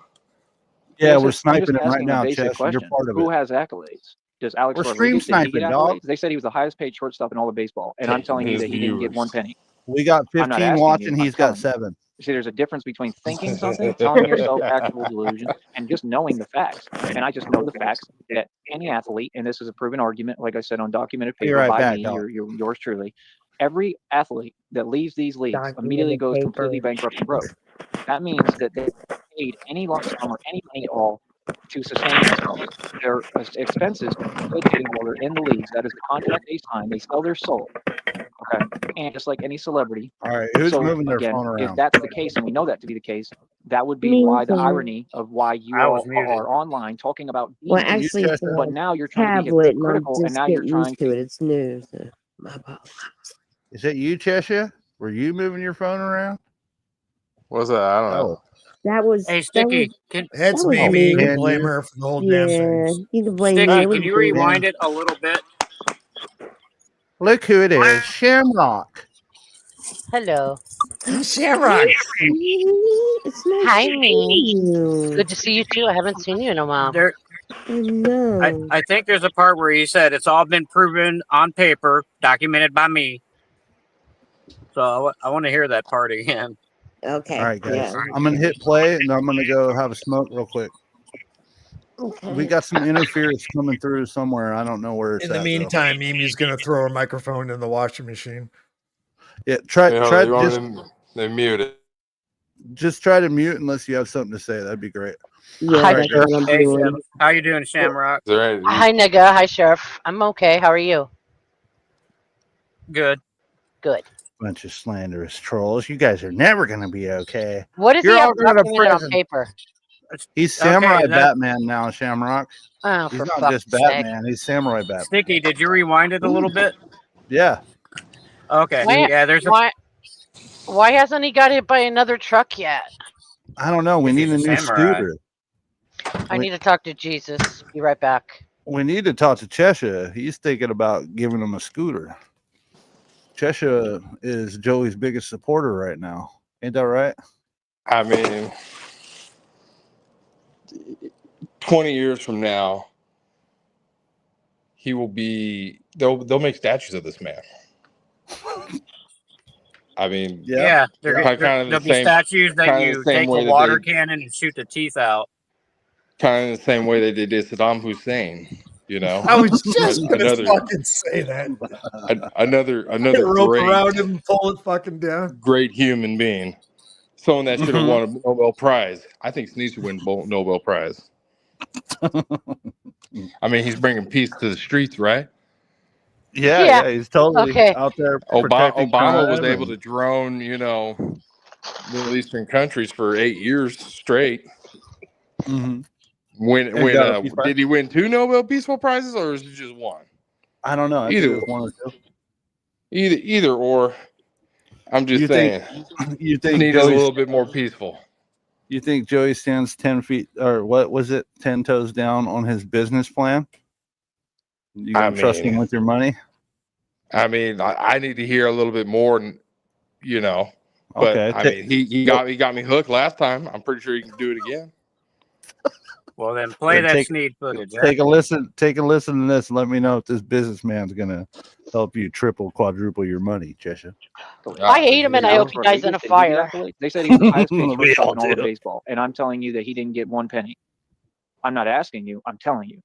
Yeah, I'm we're just sniping him right asking a now, basic Chess. You're question. part of Who it. has accolades? Does Alex We're Rodriguez, stream did he get sniping, accolades? dog. They said he was the highest paid shortstop in all of baseball. And I'm telling you His that he didn't get viewers. one penny. We got I'm not 15 asking watching. you. I'm He's got telling you. 7. You see, there's a difference between thinking something, telling yourself actual delusion, and just knowing the facts. And I just know the facts that any athlete, and this is a proven argument, like I said, on documented Be paper right by back, me, dog. yours truly, every athlete that leaves these leagues immediately Documented goes paper. completely bankrupt and broke. That means that they paid any lump sum or any money at all to sustain themselves. Their expenses are facilitated while they're in the leagues. That is the contract they sign. They sell their soul. Okay. And just like any celebrity. All right, who's So moving their again, phone if around? that's the case, and we know that to be the case, that would be Me why the too. irony of why you I was all muted. are online talking about Well, demons, actually, it's but a now you're trying to be tablet, and I'm hypocritical, and just now you're getting trying used to to. it. It's new. So my apologies. Is it you, Cheshire? Were you moving your phone around? What's that? I don't know. Oh, That was Hey, that Sticky, was It's was Mimi. me. You can man, blame you. her for the whole damn Yeah, thing. you can blame me. Sticky, It was can you me. rewind it a little bit? Look who it is, Shamrock. Hello. Shamrock. It's nice Hi, to me. see you. Good to see you too. I haven't seen you in a while. There, I know. I think there's a part where he said it's all been proven on paper, documented by me. So I want to hear that part again. Okay. All right, guys. Yeah. I'm going to hit play, and I'm going to go have a smoke real quick. Okay. We got some interference coming through somewhere. I don't know where it's In the at, meantime, Mimi's going to throw a microphone in the washing machine. though. Yeah, try You want just, me to mute it. just try to mute unless you have something to say. That'd be great. Yeah, Hi, that's Sheriff. what I'm Hey, doing. Sheriff, how you doing, Shamrock? Is there any, Hi, nigga. Hi, Sheriff. I'm okay. How are you? Good. Good. Bunch of slanderous trolls. You guys are never going to be okay. What does You're he have all going to documented on prison. paper? He's Samurai Okay, Batman now, Shamrock. Oh, He's for not fuck's just sake. Batman. He's Samurai Batman. Sticky, did you rewind it a little bit? Yeah. Okay. Why, Yeah, there's a. why hasn't he got hit by another truck yet? I don't know. We He's need a a new samurai. scooter. I need to talk to Jesus. Be right back. We need to talk to Cheshire. He's thinking about giving him a scooter. Cheshire is Joey's biggest supporter right now. Ain't that right? I mean, 20 years from now, he will be. They'll make statues of this man. I mean, Yeah, kind of there'll the be same, statues that kind of you the same take way a that water they, cannon and shoot the teeth out. kind of the same way that they did Saddam Hussein. You know, I was just going to another fucking say that. another Get a rope great, around him and pull it fucking down. great human being. Someone that should have won a Nobel Prize. I think Sneed should win a Nobel Prize. I mean, he's bringing peace to the streets, right? Yeah, he's totally Okay. out there. Obama was able to drone, Middle Eastern countries for 8 years straight. Mm-hmm. Did he win 2 Nobel Peaceful Prizes, or is it just one? I don't know. I think it was one or two. Either or. I'm just saying. You think Sneed is a little bit more peaceful. You think Joey stands 10 feet or what was it? 10 toes down on his business plan? You gonna trust him with your money? I mean, I need to hear a little bit more, But Okay. I mean, he got me hooked last time. I'm pretty sure he can do it again. Well, then play that Take- Sneed footage. Take a listen to this and let me know if this businessman's gonna help you triple, quadruple your money, Cheshire. I hate him and I hope he dies in a fire. They said he was the highest paid We shortstop all in all of do. baseball, and I'm telling you that he didn't get one penny. I'm not asking you. I'm telling you.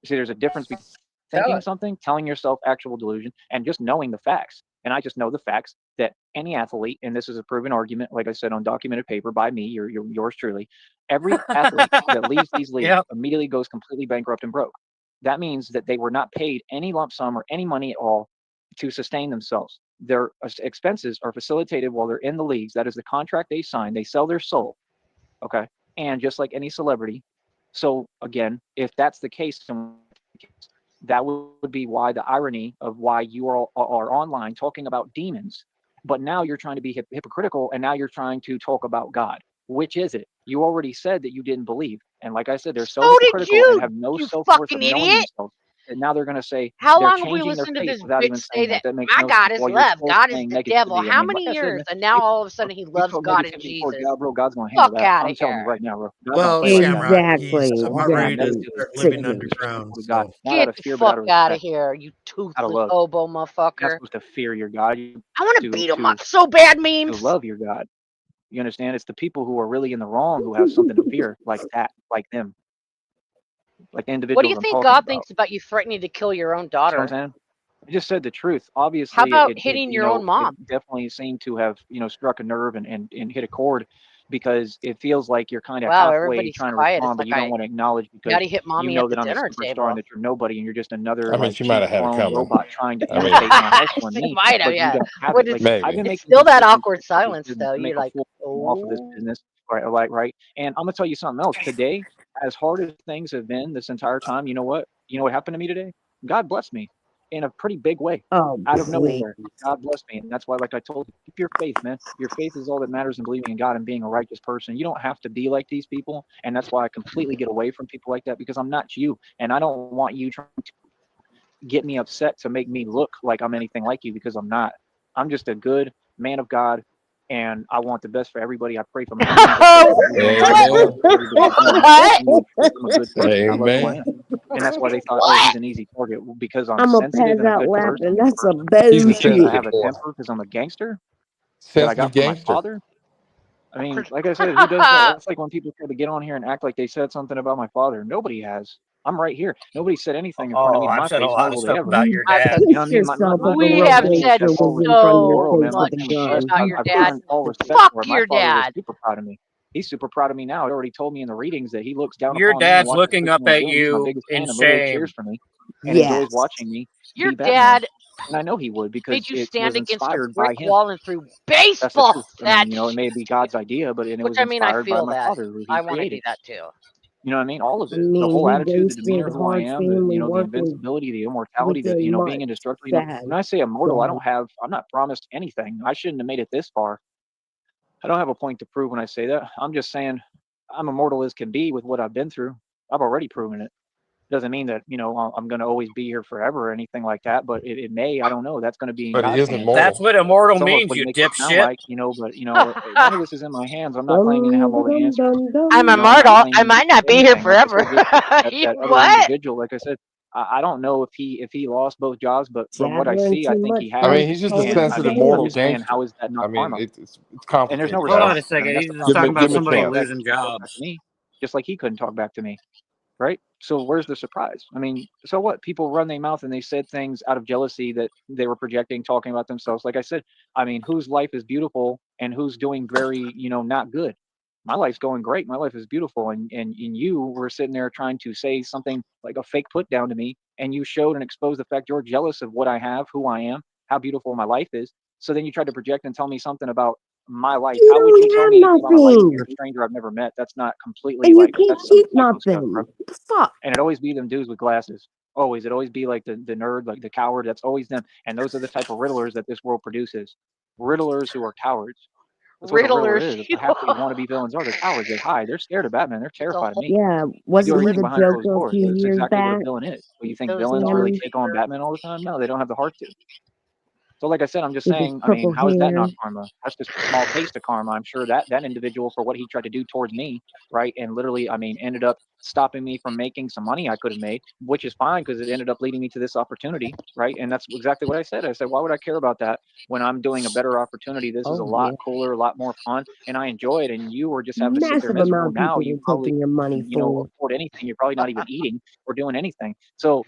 See, there's a difference between thinking something, telling yourself actual delusion, and just knowing the facts. And I just know the facts that any athlete, and this is a proven argument, like I said, on documented paper by me, yours truly, every athlete that leaves these leagues immediately goes completely bankrupt and broke. That means that they were not paid any lump sum or any money at all to sustain themselves. Their expenses are facilitated while they're in the leagues. That is the contract they sign. They sell their soul. Okay. And just like any celebrity. So again, if that's the case, that would be why the irony of why you are online talking about demons, but now you're trying to be hypocritical, and now you're trying to talk about God. Which is it? You already said that you didn't believe, and like I said, they're so hypocritical and have no self-worth of knowing themselves. And now they're going to say How they're long have we changing their listened to faith this without bitch even say saying that that. That makes my no God sense. is While you're love, still God is saying the devil? negativity. I How mean, many like I said, years? man, And now all of a sudden he you loves throw God and negativity toward Jesus. God, bro. God's going to handle Fuck that. out I'm of telling you here. right now, bro. God don't Well, play like that. Shamrock, he's Exactly, That's afraid to dude. start That's living dude. underground. With God. So Not out Get of the fear, but out fuck of out of respect. here, you Out of toothless love. hobo You're not motherfucker. supposed to fear your God. I want to To beat him to up so bad, to memes. love your God. You understand? It's the people who are really in the wrong who have something to fear, like that, like them, like the What do individuals you I'm think talking God about. thinks about you threatening to kill your own You know what I'm daughter? saying? I just said the truth. How Obviously, about it hitting you your own know, mom? it definitely seemed to have, you know, struck a nerve and hit a chord, because it feels like you're kind of Wow, halfway everybody's trying to quiet. It's respond, but like you don't I want to acknowledge because daddy hit you mommy know at the that I'm the dinner superstar and table. that you're nobody and you're just another I mean, like she might cheap have had it clone coming. robot trying to I mean, imitate my hustle and She me, might have, but you yeah. don't have What it. is Like maybe. I've been it's making still that decisions awkward about this silence business though. to You're make a like, full off of this oh, business, right? And I'm gonna tell you something else. Today, as hard as things have been this entire time, you know what? You know what happened to me today? God blessed me in a pretty big way. Oh, Out of please. nowhere, God blessed me, and that's why, like I told you, keep your faith, man. Your faith is all that matters in believing in God and being a righteous person. You don't have to be like these people, and that's why I completely get away from people like that, because I'm not you, and I don't want you trying to get me upset to make me look like I'm anything like you, because I'm not. I'm just a good man of God, and I want the best for everybody. I pray for my enemies. I pray for everybody. I Amen. pray for everybody around me. what? I'm a good person. I love who I Amen. am. And that's why they thought, oh, What? he's an easy target because I'm I'm a sensitive pass and a out good laughing. person. That's a He's a Because I sensitive have a boy. temper because I'm a gangster that I Sensitive got from my gangster. father. I mean, like I said, who does that? That's like when people try to get on here and act like they said something about my father. Nobody has. I'm right here. Nobody said anything in front of me Oh, to I've my said a face, nor lot of will they stuff ever. about your I've dad. said You know what I mean? Yourself if My we a have family is said gangster got all was in front of respect in the your so world, face man. My with much a family's shit gun. blessed. about your I've dad. earned all respect Fuck for it. My your father is dad. super proud of me. He's super proud of me now. He already told me in the readings that he looks down Your upon me and dad's watches looking up everything I'm at doing. He's my you biggest in fan and literally cheers shame. for me and enjoys Yes. watching me Your be Batman. dad And I know he would made because you it stand was against a inspired by brick him. wall and threw That's the baseball truth. I mean, you know, it may statues. be God's idea, but it Which was I mean, I inspired by feel my that. father, who he I want to do created. that too. You know what I mean? All of I it. The mean, whole he attitude, the wasted demeanor, who I hard am, family the working invincibility, the immortality, within being months. indestructible. Sad. When I say immortal, Sad. I'm not promised anything. I shouldn't have made it this far. I don't have a point to prove when I say that. I'm just saying I'm immortal as can be with what I've been through. I've already proven it. Doesn't mean that, you know, I'm going to always be here forever or anything like that, but it may. I don't know. That's going to be in But he God's isn't hands. That's mortal. what immortal It's almost means, what he you makes it sound dipshit. like, you know, but, you know, none of this is in my hands. I'm not claiming to have all the Dum, answers. dum, dum, I'm You know, I'm not immortal. I claiming might not be here anything. Like I forever. said, just that other What? individual, like I said, I don't know if he lost both jobs, but from what I Jabbering see, I too think much he I has. mean, he's just a goes And I sensitive mean, I'm mortal down. just saying, gangster. how is that I not mean, karma? it's And there's no complicated, Hold guys. on a respect. I second. mean, that's He's the just Give problem. me talking about give He him a couldn't somebody talk chance. back losing to me, talk back jobs. to me, just like he couldn't talk back to me. Right? So where's the surprise? I mean, so what? People run their mouth and they said things out of jealousy that they were projecting, talking about themselves. Like I said, I mean, whose life is beautiful and who's doing very, you know, not good? My life's going great. My life is beautiful. And you were sitting there trying to say something like a fake put down to me, and you showed and exposed the fact you're jealous of what I have, who I am, how beautiful my life is. So then you tried to project and tell me something about my life. You How would you don't tell have me anything about my life if you're nothing. a stranger I've never met? That's not completely And you like, can't that's some keep psycho stuff, bro. nothing. Fuck. And it always be them dudes with glasses. Always. It always be like the nerd, like the coward. That's always them. And those are the type of riddlers that this world produces. Riddlers who are cowards. That's what a riddler Riddlers. is. That's what half these wannabe villains are. They're cowards. They hide. They're scared of Batman. They're It's a terrified of whole me. Yeah, They do wasn't he everything the behind closed Joker a doors. few That's years exactly what a back? villain is. But you think those villains little really Sammy? take on Batman all the time? No, they don't have the heart to. So like I said, I'm just With his saying, I mean, purple how is that not hair. karma? That's just a small taste of karma. I'm sure that that individual, for what he tried to do towards me, right, and literally, I mean, ended up stopping me from making some money I could have made, which is fine because it ended up leading me to this opportunity, right? And that's exactly what I said. I said, why would I care about that when I'm doing a better opportunity? This is a Oh, lot yeah. cooler, a lot more fun, and I enjoy it. And you were just having to sit there Massive miserable. amount of Now people you are probably, taking your money you know, for. afford anything. You're probably not even eating or doing anything. So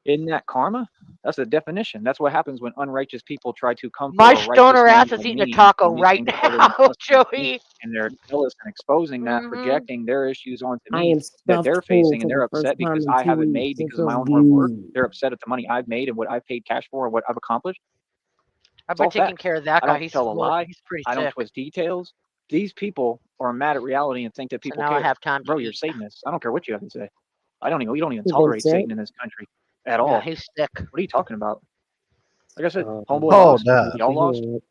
isn't that karma? That's the definition. That's what happens when unrighteous people try to come My for a righteous stoner man ass is like eating a me taco and right making it better than now, us, Joey. and they're jealous and exposing that, Mhm. projecting their issues onto I me am that stuffed they're full facing, and for they're the first upset time because in I 2 haven't weeks. made It because of my feels own hard work. good. They're upset at the money I've made and what I've paid cash for and what I've accomplished. I've It's all been taking facts. care of that I guy. don't He's tell a lie. he's pretty I don't sick. twist details. These people are mad at reality and think that So people now I care. have time to Bro, you're eat. Satanists. I don't care what you have to say. I don't even. We don't even You been tolerate sick? Satan in this country at Yeah, all. he's sick. What are you talking about? Like I said, Oh, homeboy Hold lost. up. Y'all lost. Sorry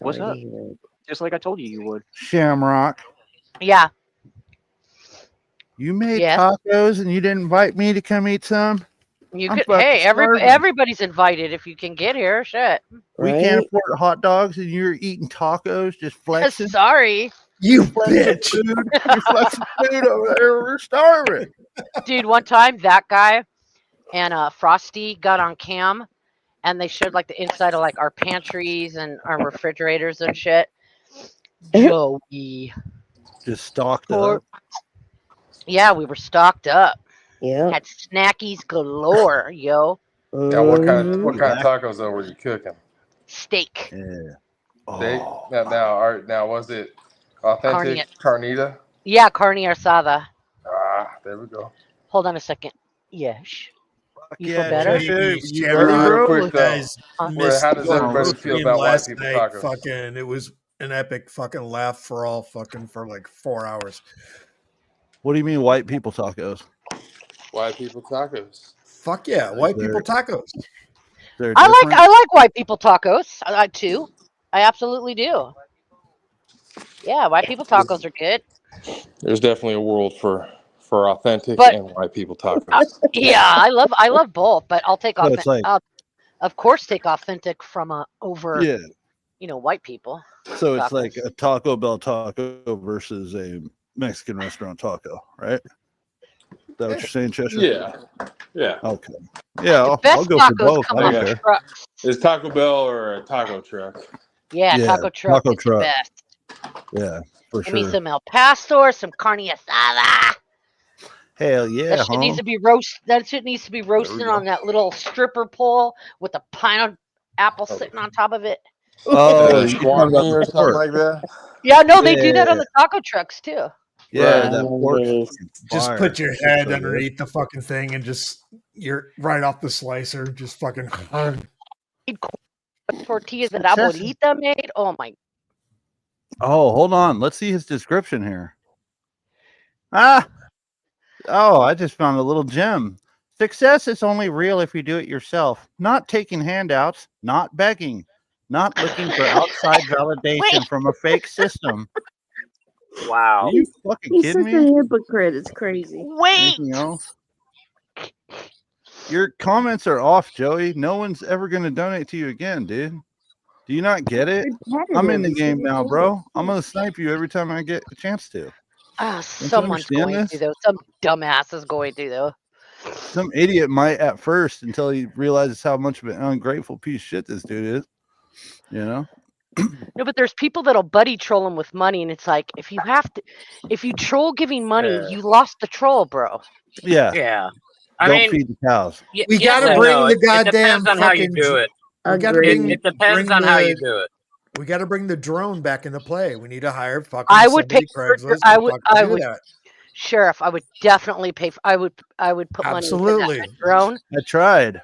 What's to up? hear it. Just like I told you you would. Shamrock, Yeah. you made Yes. tacos and you didn't invite me to come eat some? You I'm could. fucking Hey, starving. everybody's invited if you can get here. Shit. We can't Right? afford hot dogs and you're eating tacos, just flexing. Sorry, You Flexing bitch. food. You're flexing food over there. We're starving. dude. One time, that guy and Frosty got on cam, and they showed like the inside of like our pantries and our refrigerators and shit. Joey. Just stocked Poor. up. Yeah, we were stocked up. Yeah. Had snackies galore, yo. Yeah, what kind Mhm. of tacos though were you cooking? Steak. Yeah. They Oh. now was it authentic carnita? Yeah, carne asada. Ah, there we go. Hold on a second. Yes. Fuck You feel yeah, better? Cheshire. Jeez, You ready, Shamrock. Real bro? quick though, Huh? how Missed does Going on everybody road feel trip. about white last people night. tacos? Fucking, it was an epic fucking laugh for all fucking for like 4 hours. What do you mean white people tacos? White people tacos. Fuck yeah, white people tacos. They're I different. like white people tacos. I too. I absolutely do. Yeah, white people tacos are good. There's definitely a world for authentic But and white people tacos. yeah, I love both. But I'll take So it's like, of course, take authentic from over yeah. white people. So it's Tacos. like a Taco Bell taco versus a Mexican restaurant taco, right? Is that what you're saying, Cheshire? Yeah. Okay. Yeah, The I'll best go for tacos both. come I don't off care. trucks. Is Taco Bell or a taco truck? Yeah, Yeah, taco truck taco is truck. the best. Yeah, for Give me sure. some El Pastor, some carne asada. Hell yeah, That shit needs to be That shit needs to be roasted go. on that little stripper pole with a pineapple sitting on top of it. Oh, you talking Squan about me the or something pork? like that? Yeah, no, they do that on Yeah. the taco trucks too. Yeah, Right. that pork's Nice. fucking Just fire. put your It's head so underneath the fucking thing and just you're right off the slicer, just fucking. Tortillas that Success. abuelita made. Oh my! Oh, hold on. Let's see his description here. Ah. Oh, I just found a little gem. Success is only real if you do it yourself, not taking handouts, not begging, not looking for outside validation from a fake system. Wow. Are you fucking He's kidding such a me? hypocrite. It's crazy. Wait. Anything else? Your comments are off, Joey. No one's ever going to donate to you again, dude. Do you not get it? I'm in the game now, bro. I'm going to snipe you every time I get a chance to. Someone's understand going this? to though. Some dumbass is going to though. Some idiot might at first until he realizes how much of an ungrateful piece of shit this dude is. You know? No, but there's people that'll buddy troll him with money, and it's like if you troll giving money, Yeah. you lost the troll, bro. Yeah. Yeah. I Don't mean, feed the cows. We yes gotta and bring no. the It goddamn depends on how you fucking. do it. We gotta Agreed. It depends on how you do it. We got to bring the drone back into play. We need to hire fucking. I would pay somebody for. Craigslist I and would. fucking I do would. that. Sheriff, I would definitely pay. I would put money into Absolutely. that drone. I tried.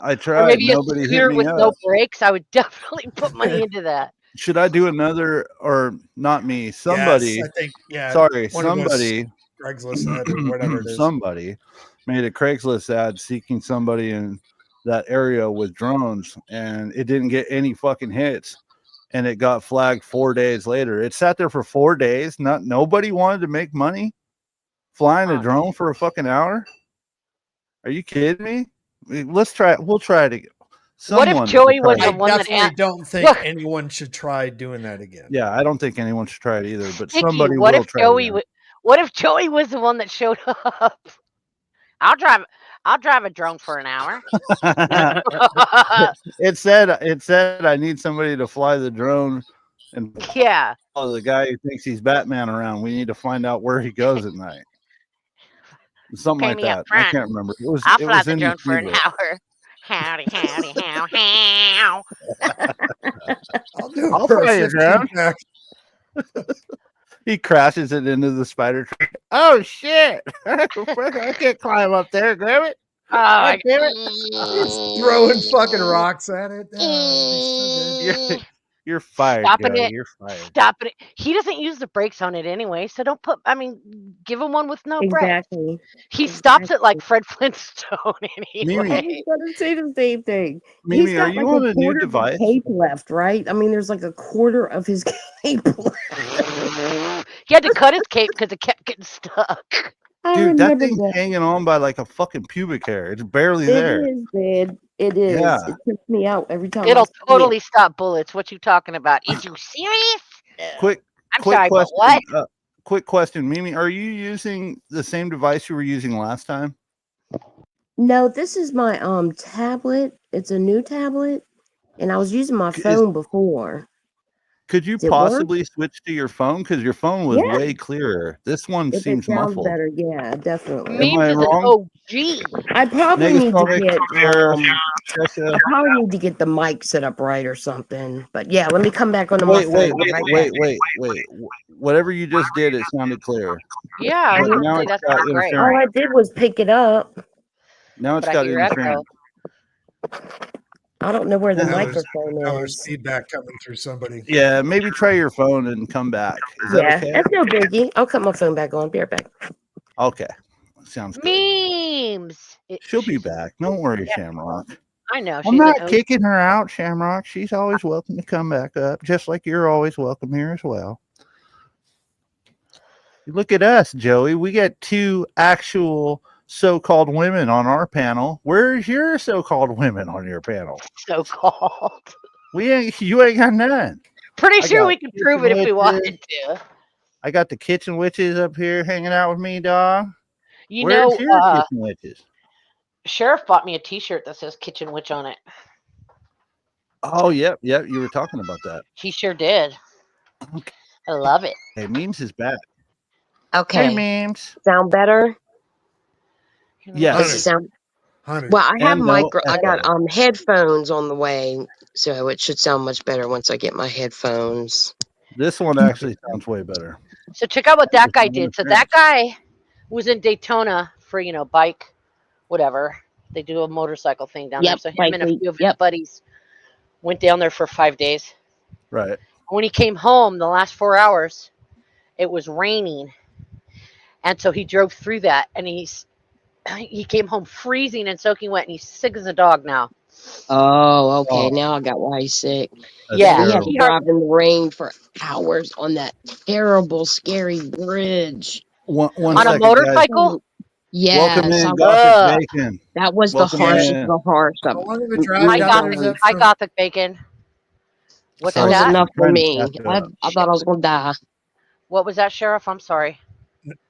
Or maybe Nobody a hit scooter me with up. no brakes. I would definitely put money into that. Should I do another, or not me? Somebody. Yes, I think. Yeah. Sorry, one of us, somebody. Craigslist ad or whatever it is. Somebody made a Craigslist ad seeking somebody in that area with drones, and it didn't get any fucking hits, and it got flagged 4 days later. It sat there for 4 days. Nobody wanted to make money flying a drone for a fucking hour. Are you kidding me? Let's try it. We'll try it again. What if Someone Joey should was try the I it. one that definitely don't think Look. anyone should try doing that again. Yeah, I don't think anyone should try it either, but Sticky? somebody What will if try it Joey? again. What if Joey was the one that showed up? I'll drive. I'll drive a drone for an hour. It said I need somebody to fly the drone and Yeah. follow the guy who thinks he's Batman around. We need to find out where he goes at night. Something Pay like me up that. I front. can't remember. I'll It fly was the in the drone for an ebook. hour. Howdy, howdy, how. I'll do it I'll for a fly your 15 drone. pack. He crashes it into the spider tree. Oh shit! I can't climb up there. Grab it. God damn it! Throwing fucking rocks at it. Oh, that'd be so good. You're fired, Stopping Joey. it. You're fired. Stopping it. He doesn't use the brakes on it anyway, so don't put. I mean, give him one with no brakes. Exactly. He stops it like Fred Flintstone Mimi. I anyway. was gonna say the same thing. Mimi, He's are got you like on a a new quarter of his device? cape left, right? I mean, there's like a quarter of his cape left. He had to cut his cape because it kept getting stuck. I Dude, that remember thing's that. hanging on by like a fucking pubic hair. It's barely It there. is, man. It is. Yeah. It trips me out every time. It'll I see totally stop bullets. What you talking about? Is you serious? No. Quick I'm sorry, but question. what? Quick question, Mimi. Are you using the same device you were using last time? it. No, this is my tablet. It's a new tablet, and I was using my phone before. Could you Does it work? possibly switch to your phone? Because your phone was Yeah. way clearer. This one If it seems sounds muffled. better, yeah, definitely. Am Memes I is wrong? an OG. I probably need to Negasonic, get Sheriff, I probably need to get the mic set up right or something. But yeah, let me come back onto my Wait, phone. wait. Whatever you just did, it sounded clear. Yeah, I But was gonna now say it's that got sounds great. All interference. I did was pick it up. Now it's But I got hear interference. echo. I don't know where the Yeah. microphone That was is. feedback coming through somebody. Yeah, maybe try your phone and come back. Is that Yeah, okay? that's no biggie. I'll cut my phone back on. Be right back. Okay. Sounds good. Memes. She'll be back. Don't worry, Shamrock. I know. I'm She's not an OG. kicking her out, Shamrock. She's always welcome to come back up, just like you're always welcome here as well. Look at us, Joey. We got two actual so-called women on our panel. Where's your so-called women on your panel? So called. You ain't got none. Pretty I sure got we could prove it if we witches. wanted to. I got the kitchen witches up here hanging out with me, dog. You Where's know, your kitchen witches? Sheriff bought me a T-shirt that says "Kitchen Witch" on it. Oh, yep. You were talking about that. He sure did. Okay. I love it. Hey, Memes is back. Okay. Hey, Memes. Sound better? Yes. Does it sound? 100. Well, I have And no I got echo. headphones on the way, so it should sound much better once I get my headphones. This one actually sounds way better. So check out what that guy There's no did. So that guy was in Daytona for bike, whatever. They do a motorcycle thing down there. Yep, So him bike and a week. few of his Yep. buddies went down there for 5 days. Right. When he came home, the last 4 hours, it was raining, and so he drove through that, and he came home freezing and soaking wet, and he's sick as a dog now. Oh, okay. Oh. Now I got why he's sick. That's Yeah. We had terrible. to drive in the rain for hours on that terrible, scary One On a second, guys. motorcycle? Welcome Yes, in, Ugh. Gothic Bacon. that was Welcome the harshest in. of the harsh. How long of a drive Hi, down there is Gothic. that Hi, from? Gothic Bacon. What's That was Sorry, that? enough for trying to me. catch it I up. thought I was gonna die. What was that, Sheriff? I'm sorry.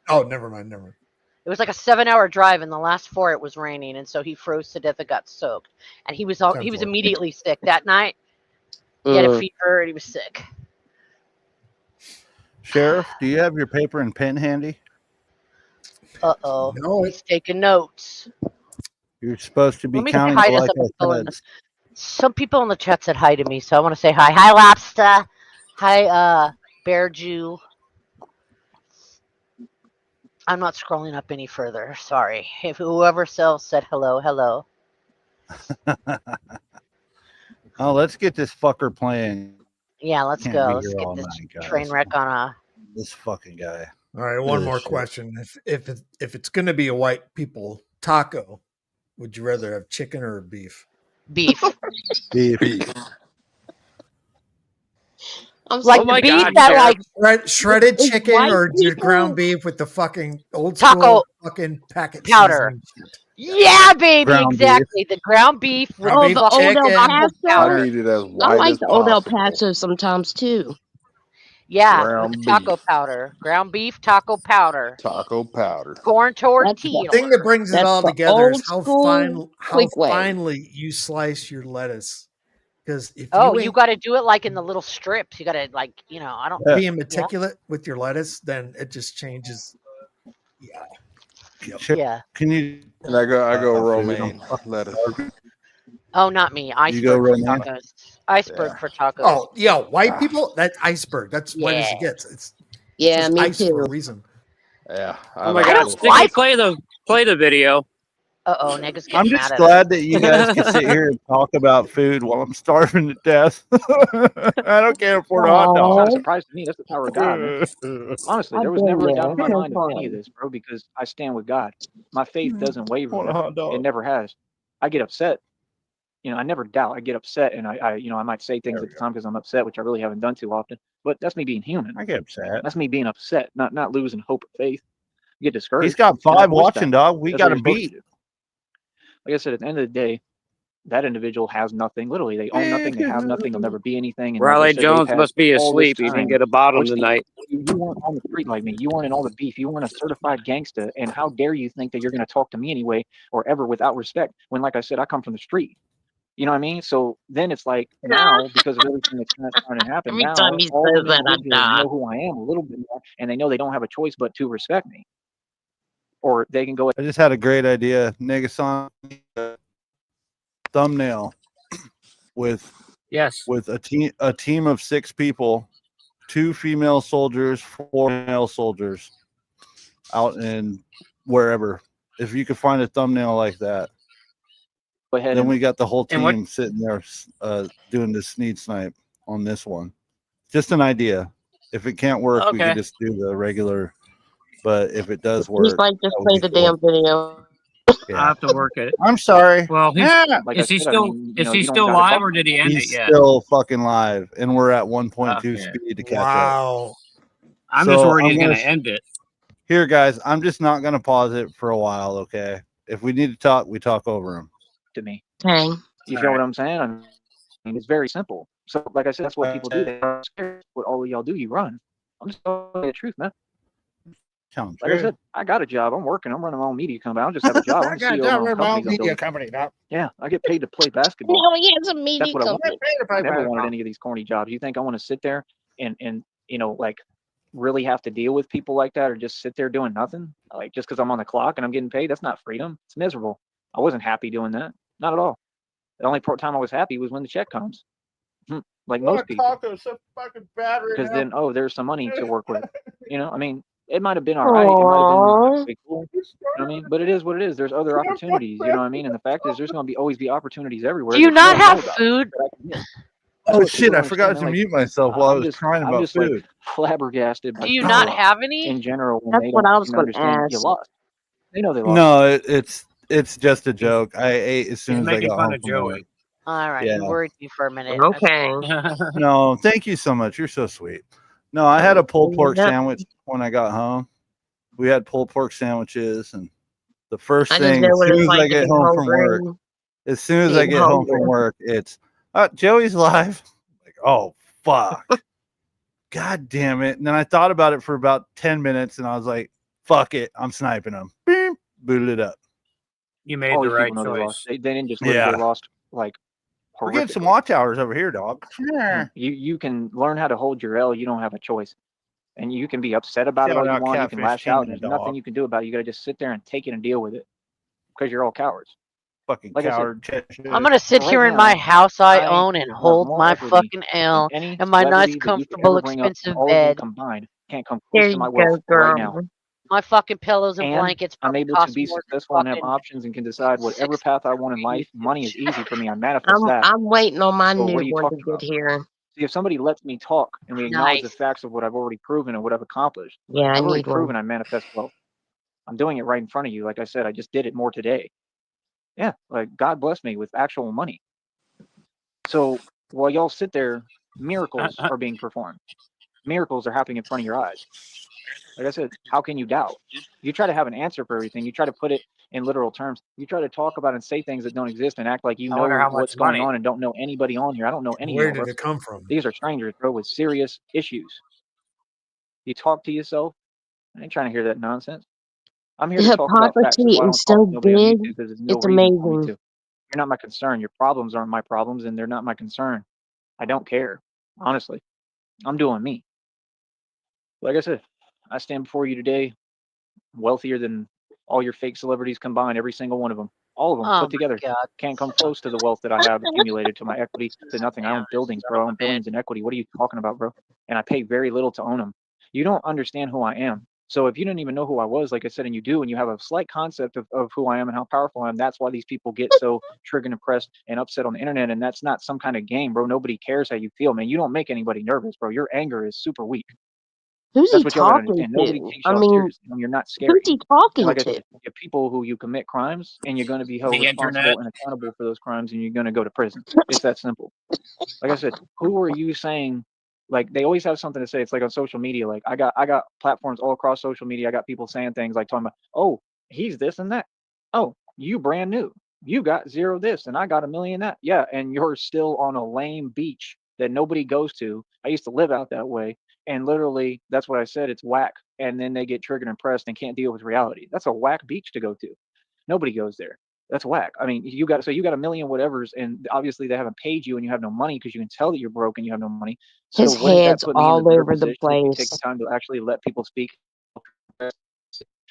Oh, never mind. It was like a 7-hour drive, and the last 4 it was raining, and so he froze to death and got soaked. And he was 10-4. immediately sick that night. He had a Mm. fever, and he was sick. Sheriff, do you have your paper and pen handy? Uh-oh. No, He's taking notes. You're supposed to be Want me to say counting hi to to like some people our in the- heads. Some people in the chat said hi to me, so I want to say hi. Hi, Lobster. Hi, Bear Jew. I'm not scrolling up any further. Sorry. If whoever else said hello. Oh, let's get this fucker playing. Yeah, let's Can't go. be Let's here get all this night, guys. train wreck on a. This fucking guy. All right, one Ugh, more shit. question. If it's going to be a white people taco, would you rather have chicken or beef? Beef. Beef. I'm Like so the beef God, that Sheriff. like Shredded chicken white or people- ground beef with the fucking old Taco school fucking packet powder. seasoning shit? Yeah, baby, Ground beef. exactly. The ground beef with Ground beef, the old El chicken. taco Paso. I powder. need it as I white like as the old El possible. Paso sometimes too. Yeah, with Ground the taco beef, powder. Ground beef, taco powder. taco powder. Corn That's the tortilla. Thing that brings it all the together is old school how quick way. finely you slice your lettuce. Because if Oh, you you ain't got to do it like in the little strips. You got to like, I don't. Yeah. being meticulous with your lettuce, then it just changes. Yeah. Yep. Yeah. Can you And I go food? I'm romaine fucking lettuce. starving. Oh, not me. You go Iceberg for romaine? tacos. Iceberg Yeah. for tacos. Oh, yeah, white Ah, people, that iceberg. That's white as it Yeah. gets. It's Yeah, just me ice for a too. reason. yeah. Oh my I God, don't Sticky, like. play the video. Uh-oh, Nega's I'm getting mad just at us. glad that you guys can sit here and talk about food while I'm starving to death. I can't afford a hot It's not a dog. Oh, surprise to me. That's the power of God, man. Honestly, I've there was been never a doubt there. in my No mind of any of fun. this, bro, because I stand with God. My faith doesn't waver, Want a man. hot It dog? never has. I get upset. I never doubt. I get upset, and I might say things There at we the go. time because I'm upset, which I really haven't done too often. But that's me being human. I get upset. That's me being upset, not losing hope or faith. You get He's discouraged, got and I 5 push watching, back. dog. We That's got what you're him supposed to beat. do. Like I said, at the end of the day, that individual has nothing. Literally, they own nothing. They have nothing. They'll never be anything. And like I Riley said, they've Jones had must be all this asleep. He didn't time get a bottom wasted. tonight. You weren't on the street like me. You weren't in all the beef. You weren't a certified gangsta. And how dare you think that you're going to talk to me anyway or ever without respect when, like I said, I come from the street. You know what I mean? So then it's like now, because of everything that's trying to happen, Every time now he all says those that, I individuals die. know who I am a little bit more, and they know they don't have a choice but to respect me. Or they can go, I just had a great idea. Negasan thumbnail with Yes. a team of 6 people, 2 female soldiers, 4 male soldiers out in wherever. If you could find a thumbnail like that, go ahead then and we got the whole And what? team sitting there doing the Sneed Snipe on this one. Just an idea. If it can't work, we Okay. could just do the regular. But if it does He's work, like, just that would play be the cool. damn video. I Yeah. have to work it. I'm sorry. Well, he's Yeah. like I is he said, I still mean, is he you don't still got to live talk. or did he end it He's yet? still fucking live, and we're at 1.2 Okay. speed to catch up. Wow. I'm just So worried I'm he's gonna gonna end it. here, guys. I'm just not gonna pause it for a while. Okay. If we need to talk, we talk over him. To me. Dang. You All feel right. what I'm saying? I mean, it's very simple. So, like I said, that's what people do. They're scared. What all of y'all do, you run. I'm just telling you the truth, man. Sounds Like I true. said, I got a job. I'm working. I'm running my own media company. I don't just have a job. I'm the CEO of my own companies I'm building. company. Yeah, I get paid to play basketball. No, he has a media That's what I want. company. I never wanted any of these corny jobs. You think I want to sit there and like really have to deal with people like that, or just sit there doing nothing? Like just because I'm on the clock and I'm getting paid, that's not freedom. It's miserable. I wasn't happy doing that. Not at all. The only time I was happy was when the check comes. Like most people. Taco's so fucking bad right Because now. then, oh, there's some money to work with. I mean, it might have been all right. It might have been Aww. actually cool. You know what I mean? But it is what it is. There's other opportunities. You know what I mean? And the fact is, there's going to always be opportunities everywhere. Do you that not don't know have about food? that I can get. Oh That's what shit! people I don't forgot understand. to They're like, mute myself while I was crying I'm about just like food. flabbergasted by Do you people not have any? in general when That's they what don't I was going to understand you ask. lost. They know they lost. No, it's just a joke. I ate as soon He's as I making got fun home of from work. Joey. All right, Yeah. you worried me for a minute. Okay. No, thank you so much. You're so sweet. No, I had a pulled pork Yep. sandwich when I got home. We had pulled pork sandwiches, and the first I just thing, know as what soon it's as like I to get be home from work, hungry. as soon as I Being get home from hungry. work, it's Joey's live. Like, oh fuck, god damn it! And then I thought about it for about 10 minutes, and I was like, fuck it, I'm sniping him. Beep, booted it up. You made All the these right people know they lost. choice. They didn't just lose. They Yeah, lost like we're getting some horrifically. watch hours over here, dog. Yeah. You can learn how to hold your L. You don't have a choice. And you can be upset about it Shout all you out want. You can Catfish lash King out, and and the there's nothing dog. you can do about it. You got to just sit there and take it and deal with it because you're all cowards. Fucking Like I said, coward. I'm gonna sit right here in my now, house I I own and have hold more my equity fucking than L any and my nice, celebrity that you could comfortable, ever bring up. expensive All of them bed. combined can't come There close to you my go, wealth right now. girl. My fucking pillows and And blankets I'm probably able to cost be more than successful and have fucking options and can decide whatever six path I want in life. Airbnbs and Money is shit. easy for me. I manifest that. I'm waiting on my So what are you newborn to talking get about? here. See, if somebody lets me talk and we acknowledge the Nice. facts of what I've already proven and what I've accomplished, Yeah, I I've already need one. proven I manifest wealth. I'm doing it right in front of you. Like I said, I just did it more today. Yeah, like God bless me with actual money. So while y'all sit there, miracles are being performed. Miracles are happening in front of your eyes. Like I said, how can you doubt? You try to have an answer for everything. You try to put it in literal terms. You try to talk about and say things that don't exist and act like you I wonder know how what's much going money. on and don't know anybody on here. I don't know any of Where y'all, bro. did it come from? These are strangers, bro, with serious issues. You talk to yourself. I ain't trying to hear that nonsense. I'm here The to talk about facts. That's hypocrisy why I don't is talk so to nobody on big. YouTube, because there's no It's reason for me amazing. to. You're not my concern. Your problems aren't my problems, and they're not my concern. I don't care. Honestly, I'm doing me. Like I said, I stand before you today wealthier than all your fake celebrities combined, every single one of them. All of them Oh put my together. god. Can't come close to the wealth that I have accumulated, to my equity, to nothing. I Damn, own buildings, son bro. of I a own bitch. billions in equity. What are you talking about, bro? And I pay very little to own them. You don't understand who I am. So if you didn't even know who I was, like I said, and you do, and you have a slight concept of who I am and how powerful I am, that's why these people get so triggered and pressed and upset on the internet. And that's not some kind of game, bro. Nobody cares how you feel, man. You don't make anybody nervous, bro. Your anger is super weak. Who's That's he what y'all gotta talking understand. Nobody to? takes I y'all mean, seriously. You're not who's scary. he And talking like I to? said, you're people who you commit crimes, and you're going to be held The internet. responsible and accountable for those crimes, and you're going to go to prison. It's that simple. Like I said, who are you saying? Like, they always have something to say. It's like on social media. Like, I got platforms all across social media. I got people saying things like talking about, oh, he's this and that. Oh, you brand new. You got zero this, and I got a million that. Yeah, and you're still on a lame beach that nobody goes to. I used to live out that way, and literally, that's what I said. It's whack. And then they get triggered and pressed and can't deal with reality. That's a whack beach to go to. Nobody goes there. That's whack. I mean, you got a million whatevers, and obviously they haven't paid you, and you have no money because you can tell that you're broke and you have no money. So His wouldn't that head's put me in a all better over the position if you take the place. time to actually let people speak?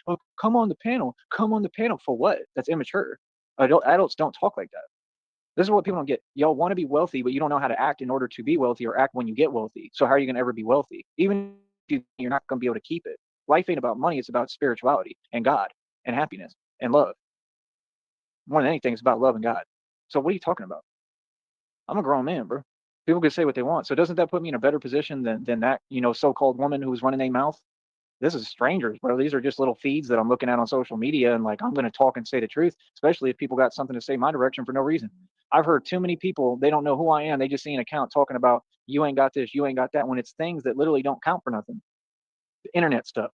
Oh, come on the panel. Come on the panel for what? That's immature. Adults don't talk like that. This is what people don't get. Y'all want to be wealthy, but you don't know how to act in order to be wealthy or act when you get wealthy. So how are you going to ever be wealthy? Even if you're not going to be able to keep it. Life ain't about money. It's about spirituality and God and happiness and love. More than anything, it's about love and God. So what are you talking about? I'm a grown man, bro. People can say what they want. So doesn't that put me in a better position than that, so-called woman who's running their mouth? This is strangers, bro. These are just little feeds that I'm looking at on social media, and like I'm going to talk and say the truth, especially if people got something to say my direction for no reason. I've heard too many people, they don't know who I am. They just see an account talking about you ain't got this, you ain't got that, when it's things that literally don't count for nothing. The internet stuff.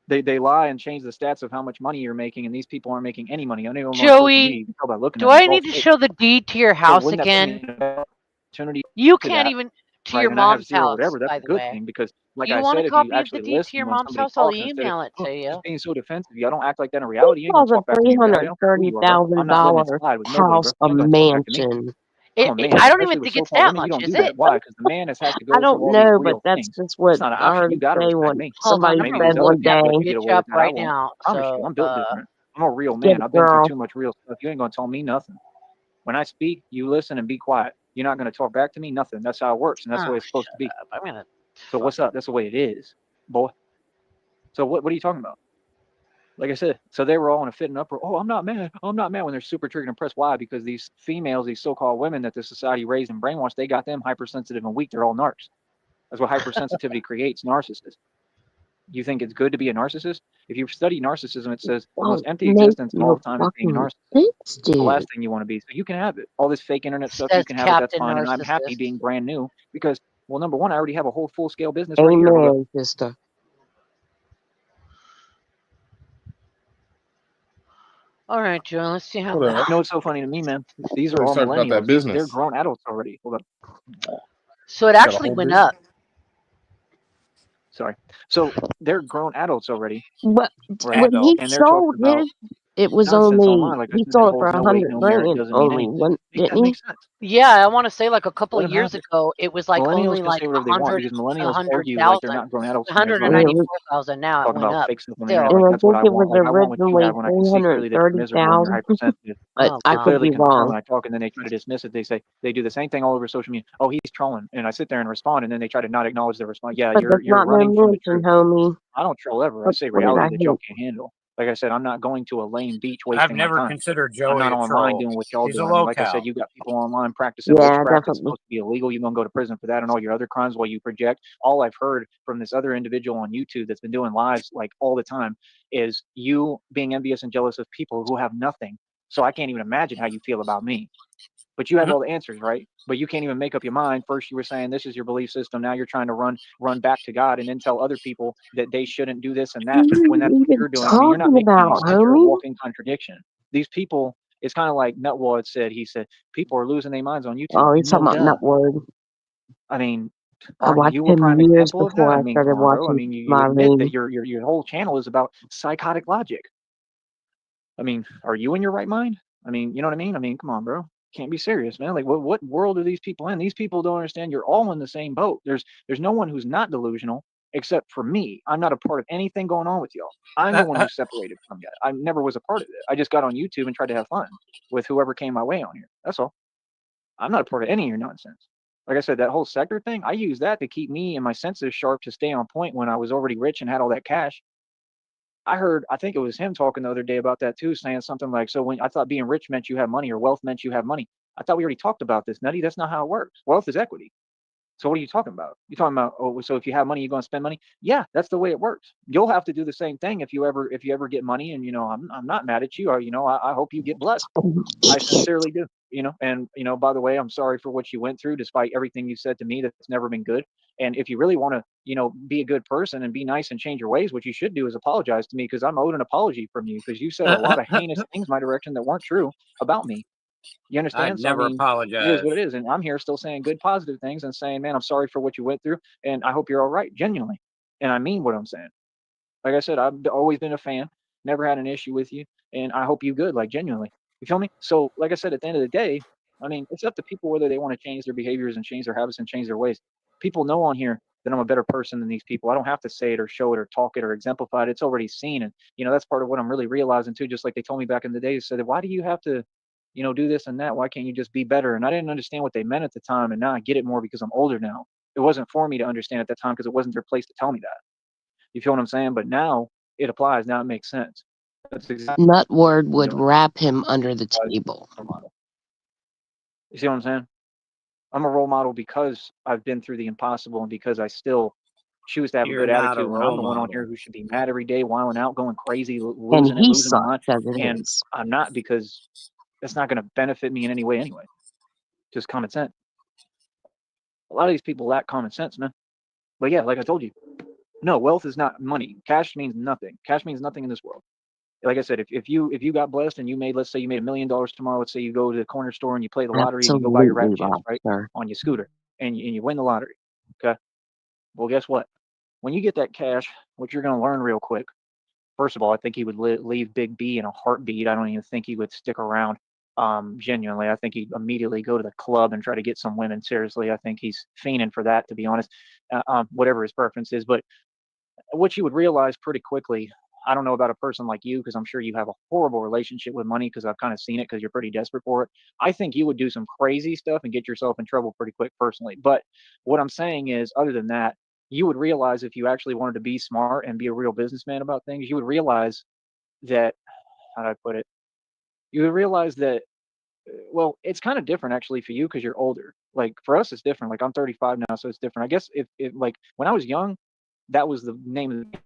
They lie and change the stats of how much money you're making, and these people aren't making any money. I don't even on social media. Joey, You can tell by looking do at them. I It's all need to fake. show the deed to your So house wouldn't that put me again? in a better opportunity You to can't that? even to Right, your and I have mom's zero house, whatever. That's by a the good way. thing, because, like You I want a said, if you copy of the actually deed to your listen when mom's somebody house? I'll talks instead of email it to just you. being so defensive, y'all don't act like that in Who reality. You ain't gonna calls a talk back to three me in reality. I hundred don't care who thirty you are, bro. thousand I'm not letting it dollar slide with nobody, bro. house a You ain't gonna talk back to me. mansion? I'm a man, I don't especially even with think it's so-called that women. You much, don't is do it? that. Why? Because the man has had to I go through don't all these know, but real that's things. just It's what not an I option. heard You him gotta say respect one. me. Hold on, Somebody I'm Maybe gonna said these pull other one up that people day. can get bitch away with up that. I right won't. now. I promise you, So I'm built different. I'm a real Get man. it, I've been through girl. too much real stuff. You ain't gonna tell me nothing. When I speak, you listen and be quiet. You're not gonna talk back to me. Nothing. That's how it works, and that's the oh way it's supposed to shut be. up. I'm gonna So what's up? That's the way it is, boy. So what are you talking about? Like I said, so they were all in a fit and uproar. Oh, I'm not mad. I'm not mad, when they're super triggered and pressed. Why? Because these females, these so-called women that the society raised and brainwashed, they got them hypersensitive and weak. They're all narcs. That's what hypersensitivity creates, narcissists. You think it's good to be a narcissist? If you study narcissism, it says the most Well, empty make existence of all no the time is being a fucking narcissist. sense, It's the last dude. thing you want to be. So you can have it. All this fake internet stuff, you says can have it. That's Captain fine. And I'm happy Narcissist. being brand new because, well, number one, I already have a whole full-scale business right here. Hold up. Amen, sister. All right, Joe. Let's see how. Hold on. You know what's so funny to me, man? These are Let's all talk about that millennials. They're business. grown adults already. Hold up. So it Got a actually whole went business. up. Sorry. So they're grown adults already, But right? when he And they're talking sold about his, it was nonsense only online. Like I he said, that sold it whole for no weight, 100 no merit grand doesn't mean only, anything. Make that didn't make he? sense. Yeah, I want to say like a couple Let of them have years it. ago, it was like Millennials only can like say whatever they want because a millennials hundred argue like they're thousand, not grown adults a when they're hundred and grown And it adults. was, 94,000. Now it Talking went about up. fake stuff on the internet Still, like and I that's what think I it want. was Like I want what you originally have when I can see clearly that you're miserable and you're 330,000, hypersensitive. but oh I You're could god. clearly be concerned wrong. when I talk, and then they try to dismiss it. They do the same thing all over social media. Oh, he's trolling, and I sit there and respond, and then they try to not acknowledge the response. Yeah, But that's you're not no running from the mention, truth. homie. I don't troll ever. I say What did reality I that hit? y'all can't handle. Like I said, I'm not going to a lame beach I've wasting my never time. considered I'm Joey not a online troll. doing what y'all He's a doing. And like I said, locale. you got people online practicing Yeah, witchcraft that's definitely. supposed to be illegal. You're going to go to prison for that and all your other crimes while you project. All I've heard from this other individual on YouTube that's been doing lives like all the time is you being envious and jealous of people who have nothing. So I can't even imagine how you feel about me. but you have all the answers, right? But you can't even make up your mind. First you were saying this is your belief system. Now you're trying to run back to God and then tell other people that they shouldn't do this and that What are when that's you what even you're doing. I mean, you're not talking making any about, sense. You're a homie? walking contradiction. These people, it's kind of like Nutwad said. He said people are losing their minds on YouTube. Oh, he's talking No about duh. Nutword. I mean, I aren't watched you a him prime years example of that? before I I mean, started come on, bro. I watching mean, you admit that Marlene. your whole channel is about psychotic logic. I mean, are you in your right mind? I mean, you know what I mean? I mean, come on, bro. Can't be serious, man. Like, what world are these people in? These people don't understand. You're all in the same boat. There's no one who's not delusional except for me. I'm not a part of anything going on with y'all. I'm the one who's separated from you. I never was a part of it. I just got on YouTube and tried to have fun with whoever came my way on here. That's all. I'm not a part of any of your nonsense. Like I said, that whole sector thing, I use that to keep me and my senses sharp to stay on point when I was already rich and had all that cash. I think it was him talking the other day about that too, saying something like, so when I thought being rich meant you have money or wealth meant you have money. I thought we already talked about this, Nutty. That's not how it works. Wealth is equity. So what are you talking about? You're talking about, oh, so if you have money, you're going to spend money. Yeah, that's the way it works. You'll have to do the same thing if you ever get money. And I'm not mad at you. Or I hope you get blessed. I sincerely do. And by the way, I'm sorry for what you went through, despite everything you said to me. That's never been good. And if you really want to, be a good person and be nice and change your ways, what you should do is apologize to me, because I'm owed an apology from you, because you said a lot of heinous things my direction that weren't true about me. You I'd understand? So I never mean, it is apologize. what it is, and I'm here still saying good, positive things and saying, man, I'm sorry for what you went through, and I hope you're all right, genuinely, and I mean what I'm saying. Like I said, I've always been a fan, never had an issue with you, and I hope you good, like genuinely. You feel me? So, like I said, at the end of the day, I mean, it's up to people whether they want to change their behaviors and change their habits and change their ways. People know on here that I'm a better person than these people. I don't have to say it or show it or talk it or exemplify it. It's already seen, and that's part of what I'm really realizing too. Just like they told me back in the day, they said, why do you have to do this and that? Why can't you just be better? And I didn't understand what they meant at the time, and now I get it more because I'm older now. It wasn't for me to understand at that time because it wasn't their place to tell me that. You feel what I'm saying? But now it applies. Now it makes sense. That's exactly Nutword what I'm would doing. wrap him under the table. You see what I'm saying? I'm a role model because I've been through the impossible and because I still choose to have a You're good not a attitude when I'm role the one on here model. who should be mad every day, wilding out, going crazy, And losing he my mind. sucks as it And is. I'm not, because that's not going to benefit me in any way anyway. Just common sense. A lot of these people lack common sense, man. But yeah, like I told you, no, wealth is not money. Cash means nothing. Cash means nothing in this world. Like I said, if you got blessed and let's say you made $1 million tomorrow, let's say you go to the corner store and you play the lottery and you go buy your rap Absolutely, chips, right, Lobster. on your scooter, and you win the lottery. Okay. Well, guess what? When you get that cash, what you're going to learn real quick. First of all, I think he would leave Big B in a heartbeat. I don't even think he would stick around. Genuinely, I think he'd immediately go to the club and try to get some women. Seriously, I think he's fiending for that, to be honest. Whatever his preference is, but what you would realize pretty quickly, I don't know about a person like you, because I'm sure you have a horrible relationship with money, because I've kind of seen it, because you're pretty desperate for it. I think you would do some crazy stuff and get yourself in trouble pretty quick personally. But what I'm saying is, other than that, you would realize, if you actually wanted to be smart and be a real businessman about things, you would realize that, how do I put it? You would realize that, well, it's kind of different actually for you because you're older. Like for us, it's different. Like I'm 35 now, so it's different. I guess if like when I was young, that was the name of the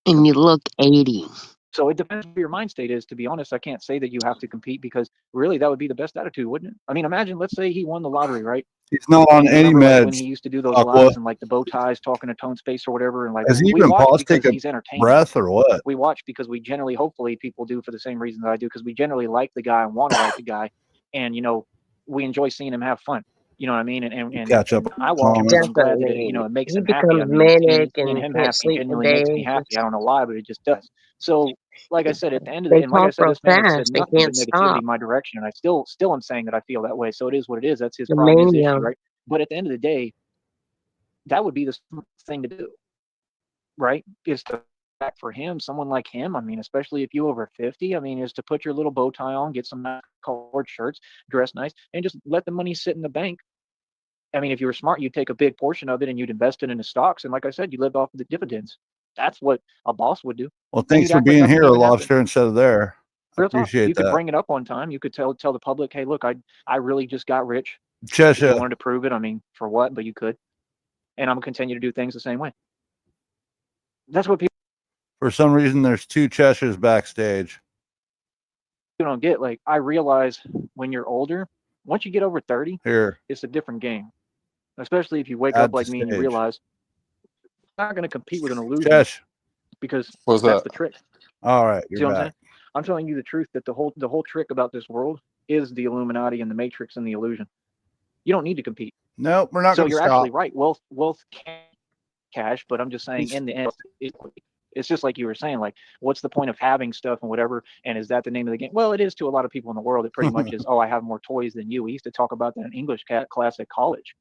And you look 80. So it depends where your mind state is, to be honest. I can't say that you have to compete, because really that would be the best attitude, wouldn't it? I mean, imagine, let's say he won the lottery, right? He's not on And you any remember like when meds. he used to do those Aqua. lives and like the bow ties, talking to Tone Space or whatever, and like Has he we even watch paused, because take a he's entertaining. breath or what? We watch because we generally, hopefully people do for the same reasons I do, because we generally like the guy and want to like the guy, and we enjoy seeing him have fun. You know what I mean? And Catch up I watch him because I'm glad that Definitely. it makes He him happy. I becomes mean, manic seeing and him can't happy sleep for genuinely makes me days. happy. I don't know why, but it just does. So, like I said, at the end of They and like I talk said, real this man has said fast. They nothing but can't negativity stop. in my direction, and I still am saying that I feel that way. So it is what it is. That's his The problem, his mania. issue, right? But at the end of the day, that would be the thing to do, right? Is to back for him, someone like him. I mean, especially if you over 50, I mean, is to put your little bow tie on, get some colored shirts, dress nice, and just let the money sit in the bank. I mean, if you were smart, you'd take a big portion of it and you'd invest it into stocks. And like I said, you live off the dividends. That's what a boss would do. Well, And thanks you'd for act like being nothing here, even happened. Lobster, instead of there. I Real talk. appreciate You could that. bring it up on time. You could tell the public, hey, look, I really just got rich. If Cheshire. you wanted to prove it, I mean, for what? But you could. And I'm gonna continue to do things the same way. That's what people For some reason, there's two Cheshires backstage. don't get. Like, I realize when you're older, Once you get over 30, Here, it's a different game. Especially if you wake add up to like me and you stage. realize you're not going to compete with an illusion Shush. because What's that's that? the trick. All right, See you're what I'm back. saying? I'm telling you the truth that the whole trick about this world is the Illuminati and the Matrix and the illusion. You don't need to compete. Nope, we're not So going to you're stop. actually right. Wealth can cash, but I'm just saying in the end, it's just like you were saying, like, what's the point of having stuff and whatever? And is that the name of the game? Well, it is to a lot of people in the world. It pretty much is, oh, I have more toys than you. We used to talk about that in English class at college.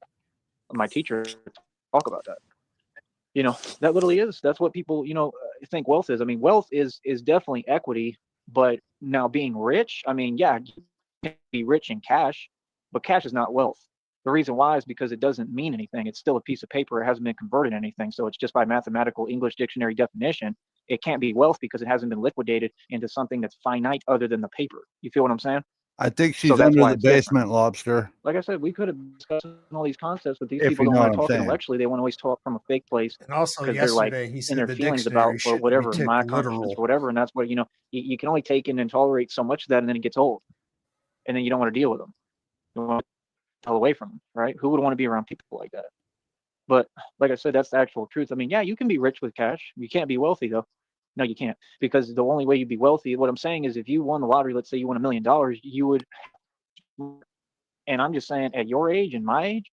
My teacher talk about that. You know, that literally is. That's what people, think wealth is. I mean, wealth is definitely equity, but now being rich, I mean, yeah, you can be rich in cash, but cash is not wealth. The reason why is because it doesn't mean anything. It's still a piece of paper. It hasn't been converted to anything. So it's just by mathematical English dictionary definition, it can't be wealth because it hasn't been liquidated into something that's finite other than the paper. You feel what I'm saying? I think she's So that's under why the it's different. basement, Lobster. Like I said, we could have discussed all these concepts, but these If people you don't know want what to I'm talk saying. intellectually. They want to always talk from a fake place And also because they're like yesterday he in said their the feelings dictionary about or shouldn't be whatever taken my accomplishments literal. or whatever, and that's what you can only take in and tolerate so much of that, and then it gets old, and then you don't want to deal with them. You want to pull away from them, right? Who would want to be around people like that? But like I said, that's the actual truth. I mean, yeah, you can be rich with cash. You can't be wealthy though. No, you can't, because the only way you'd be wealthy. What I'm saying is, if you won the lottery, let's say you won $1 million, you would. And I'm just saying, at your age and my age,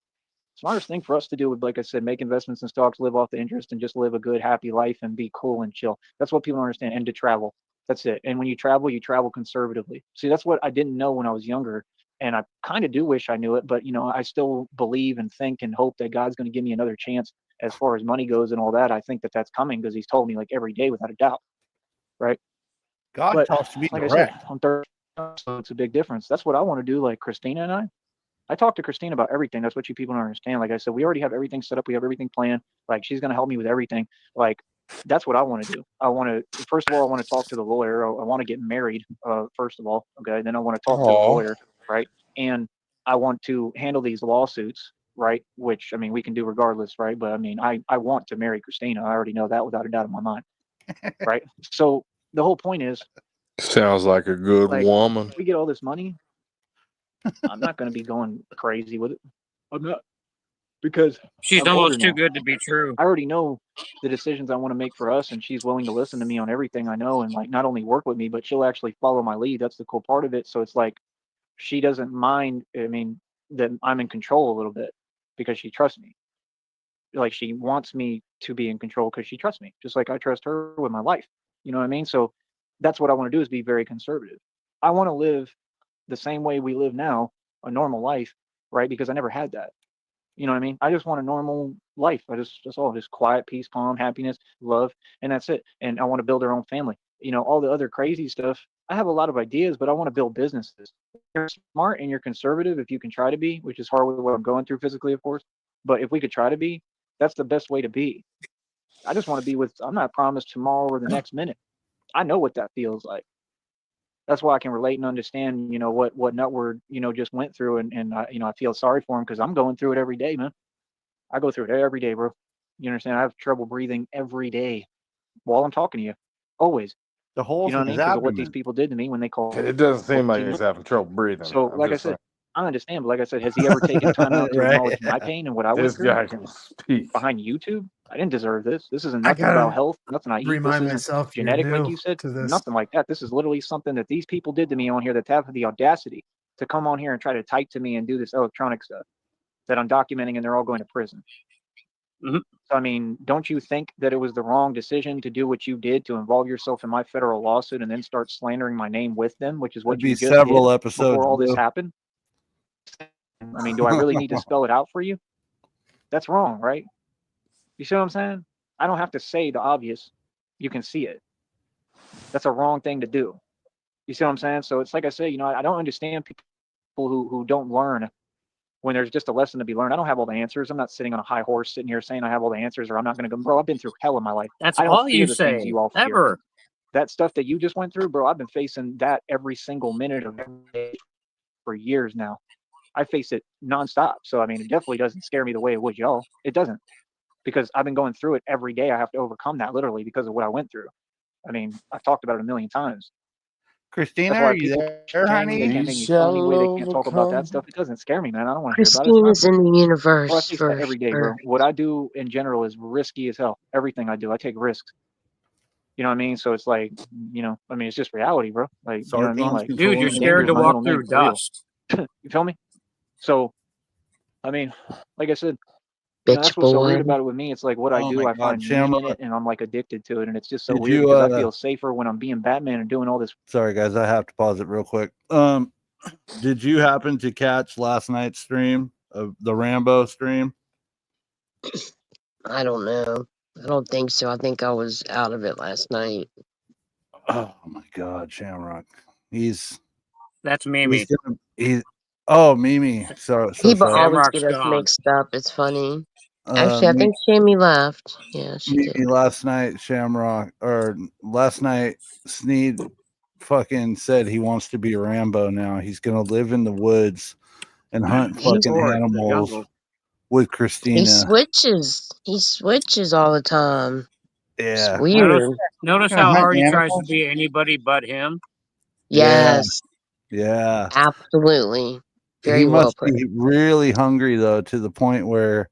smartest thing for us to do would, like I said, make investments in stocks, live off the interest, and just live a good, happy life and be cool and chill. That's what people don't understand. And to travel. That's it. And when you travel conservatively. See, that's what I didn't know when I was younger. And I kind of do wish I knew it, but I still believe and think and hope that God's going to give me another chance as far as money goes and all that. I think that that's coming because He's told me like every day without a doubt, right? God But talks to me like I said, direct. on third, so it's a big difference. That's what I want to do. Like Christina and I talk to Christine about everything. That's what you people don't understand. Like I said, we already have everything set up. We have everything planned. Like she's going to help me with everything. Like that's what I want to do. I want to, first of all, I want to talk to the lawyer. I want to get married, first of all. Okay. Then I want to talk to the Oh, lawyer. Right. And I want to handle these lawsuits. Right. Which, I mean, we can do regardless. Right. But I mean, I want to marry Christina. I already know that without a doubt in my mind. Right. So the whole point is, sounds like a good like, woman. we get all this money. I'm not going to be going crazy with it. I'm not, because She's I'm older almost too now. good to be true. I already know the decisions I want to make for us, and she's willing to listen to me on everything I know, and like not only work with me, but she'll actually follow my lead. That's the cool part of it. So it's like she doesn't mind. I mean, that I'm in control a little bit because she trusts me. Like she wants me to be in control because she trusts me, just like I trust her with my life. You know what I mean? So that's what I want to do, is be very conservative. I want to live the same way we live now, a normal life, right? Because I never had that. You know what I mean? I just want a normal life. Just all just quiet, peace, calm, happiness, love, and that's it. And I want to build our own family. All the other crazy stuff. I have a lot of ideas, but I want to build businesses. You're smart and you're conservative if you can try to be, which is hard with what I'm going through physically, of course. But if we could try to be, that's the best way to be. I just want to be with. I'm not promised tomorrow or the next minute. I know what that feels like. That's why I can relate and understand, what Nutward, just went through, and I feel sorry for him because I'm going through it every day, man. I go through it every day, bro. You understand? I have trouble breathing every day while I'm talking to you, always. The holes You know what in I mean? his Because of what these abdomen. people did to me when they called. It doesn't seem like he's having trouble breathing. So, I'm like I just said, saying, I understand, but like I said, has he ever taken time out to Right. acknowledge my pain and what I went this through guy can speak. behind YouTube? I didn't deserve this. This isn't I nothing about gotta health, nothing I eat. This remind isn't myself you're genetic, like new you said. to this. Nothing like that. This is literally something that these people did to me on here that have the audacity to come on here and try to type to me and do this electronic stuff that I'm documenting, and they're all going to prison. Mhm. So, I mean, don't you think that it was the wrong decision to do what you did, to involve yourself in my federal lawsuit and then start slandering my name with them, which is what It'd be you just did several episodes. before all this Blue. happened? I mean, do I really need to spell it out for you? That's wrong, right? You see what I'm saying? I don't have to say the obvious. You can see it. That's a wrong thing to do. You see what I'm saying? So it's like I say, I don't understand people who don't learn when there's just a lesson to be learned. I don't have all the answers. I'm not sitting on a high horse sitting here saying I have all the answers or I'm not going to go. Bro, I've been through hell in my life. That's I don't all fear you the things say you all fear. ever. That stuff that you just went through, bro, I've been facing that every single minute of every day for years now. I face it nonstop. So, I mean, it definitely doesn't scare me the way it would y'all. It doesn't, because I've been going through it every day. I have to overcome that literally because of what I went through. I mean, I've talked about it a million times. Christina, That's why are you people there, shame me. They honey? can't make me fun of me. They can't talk about that stuff. It doesn't scare me, man. I don't want to hear about it. It's Christina's nonsense. in the Bro, I universe face that every day, bro. for What I do in general is risky as hell. Everything I do, I take risks. You know what I mean? So it's like, I mean, it's just reality, bro. Like, you know what I mean? Sartron's Like, Dude, you're controlling danger scared is to my walk middle through name for real. dust. You feel me? So, I mean, like I said, bitch that's what's so weird boy. about it with me. It's like what I Oh do, my I God, find meaning in Shamrock. it, and I'm like addicted to it. And it's just so Did weird you? because I feel safer when I'm being Batman and doing all this. Sorry, guys, I have to pause it real quick. Did you happen to catch last night's stream of the Rambo stream? I don't know. I don't think so. I think I was out of it last night. Oh my God, Shamrock. He's That's Mimi. oh Mimi. So People sorry. always Shamrock's get us gone. mixed up. It's funny. Actually, I Me, think Shammy left. Yeah, she Mimi did. last night, Shamrock, or last night, Sneed fucking said he wants to be Rambo now. He's gonna live in the woods and hunt He's fucking The animals jungle. with He Christina. switches. He switches all the time. It's Yeah. weird. Notice Gonna how hunt hard he tries to animals? be anybody but him. Yes, Yeah. absolutely. He Very well must put. be really hungry though, to the point where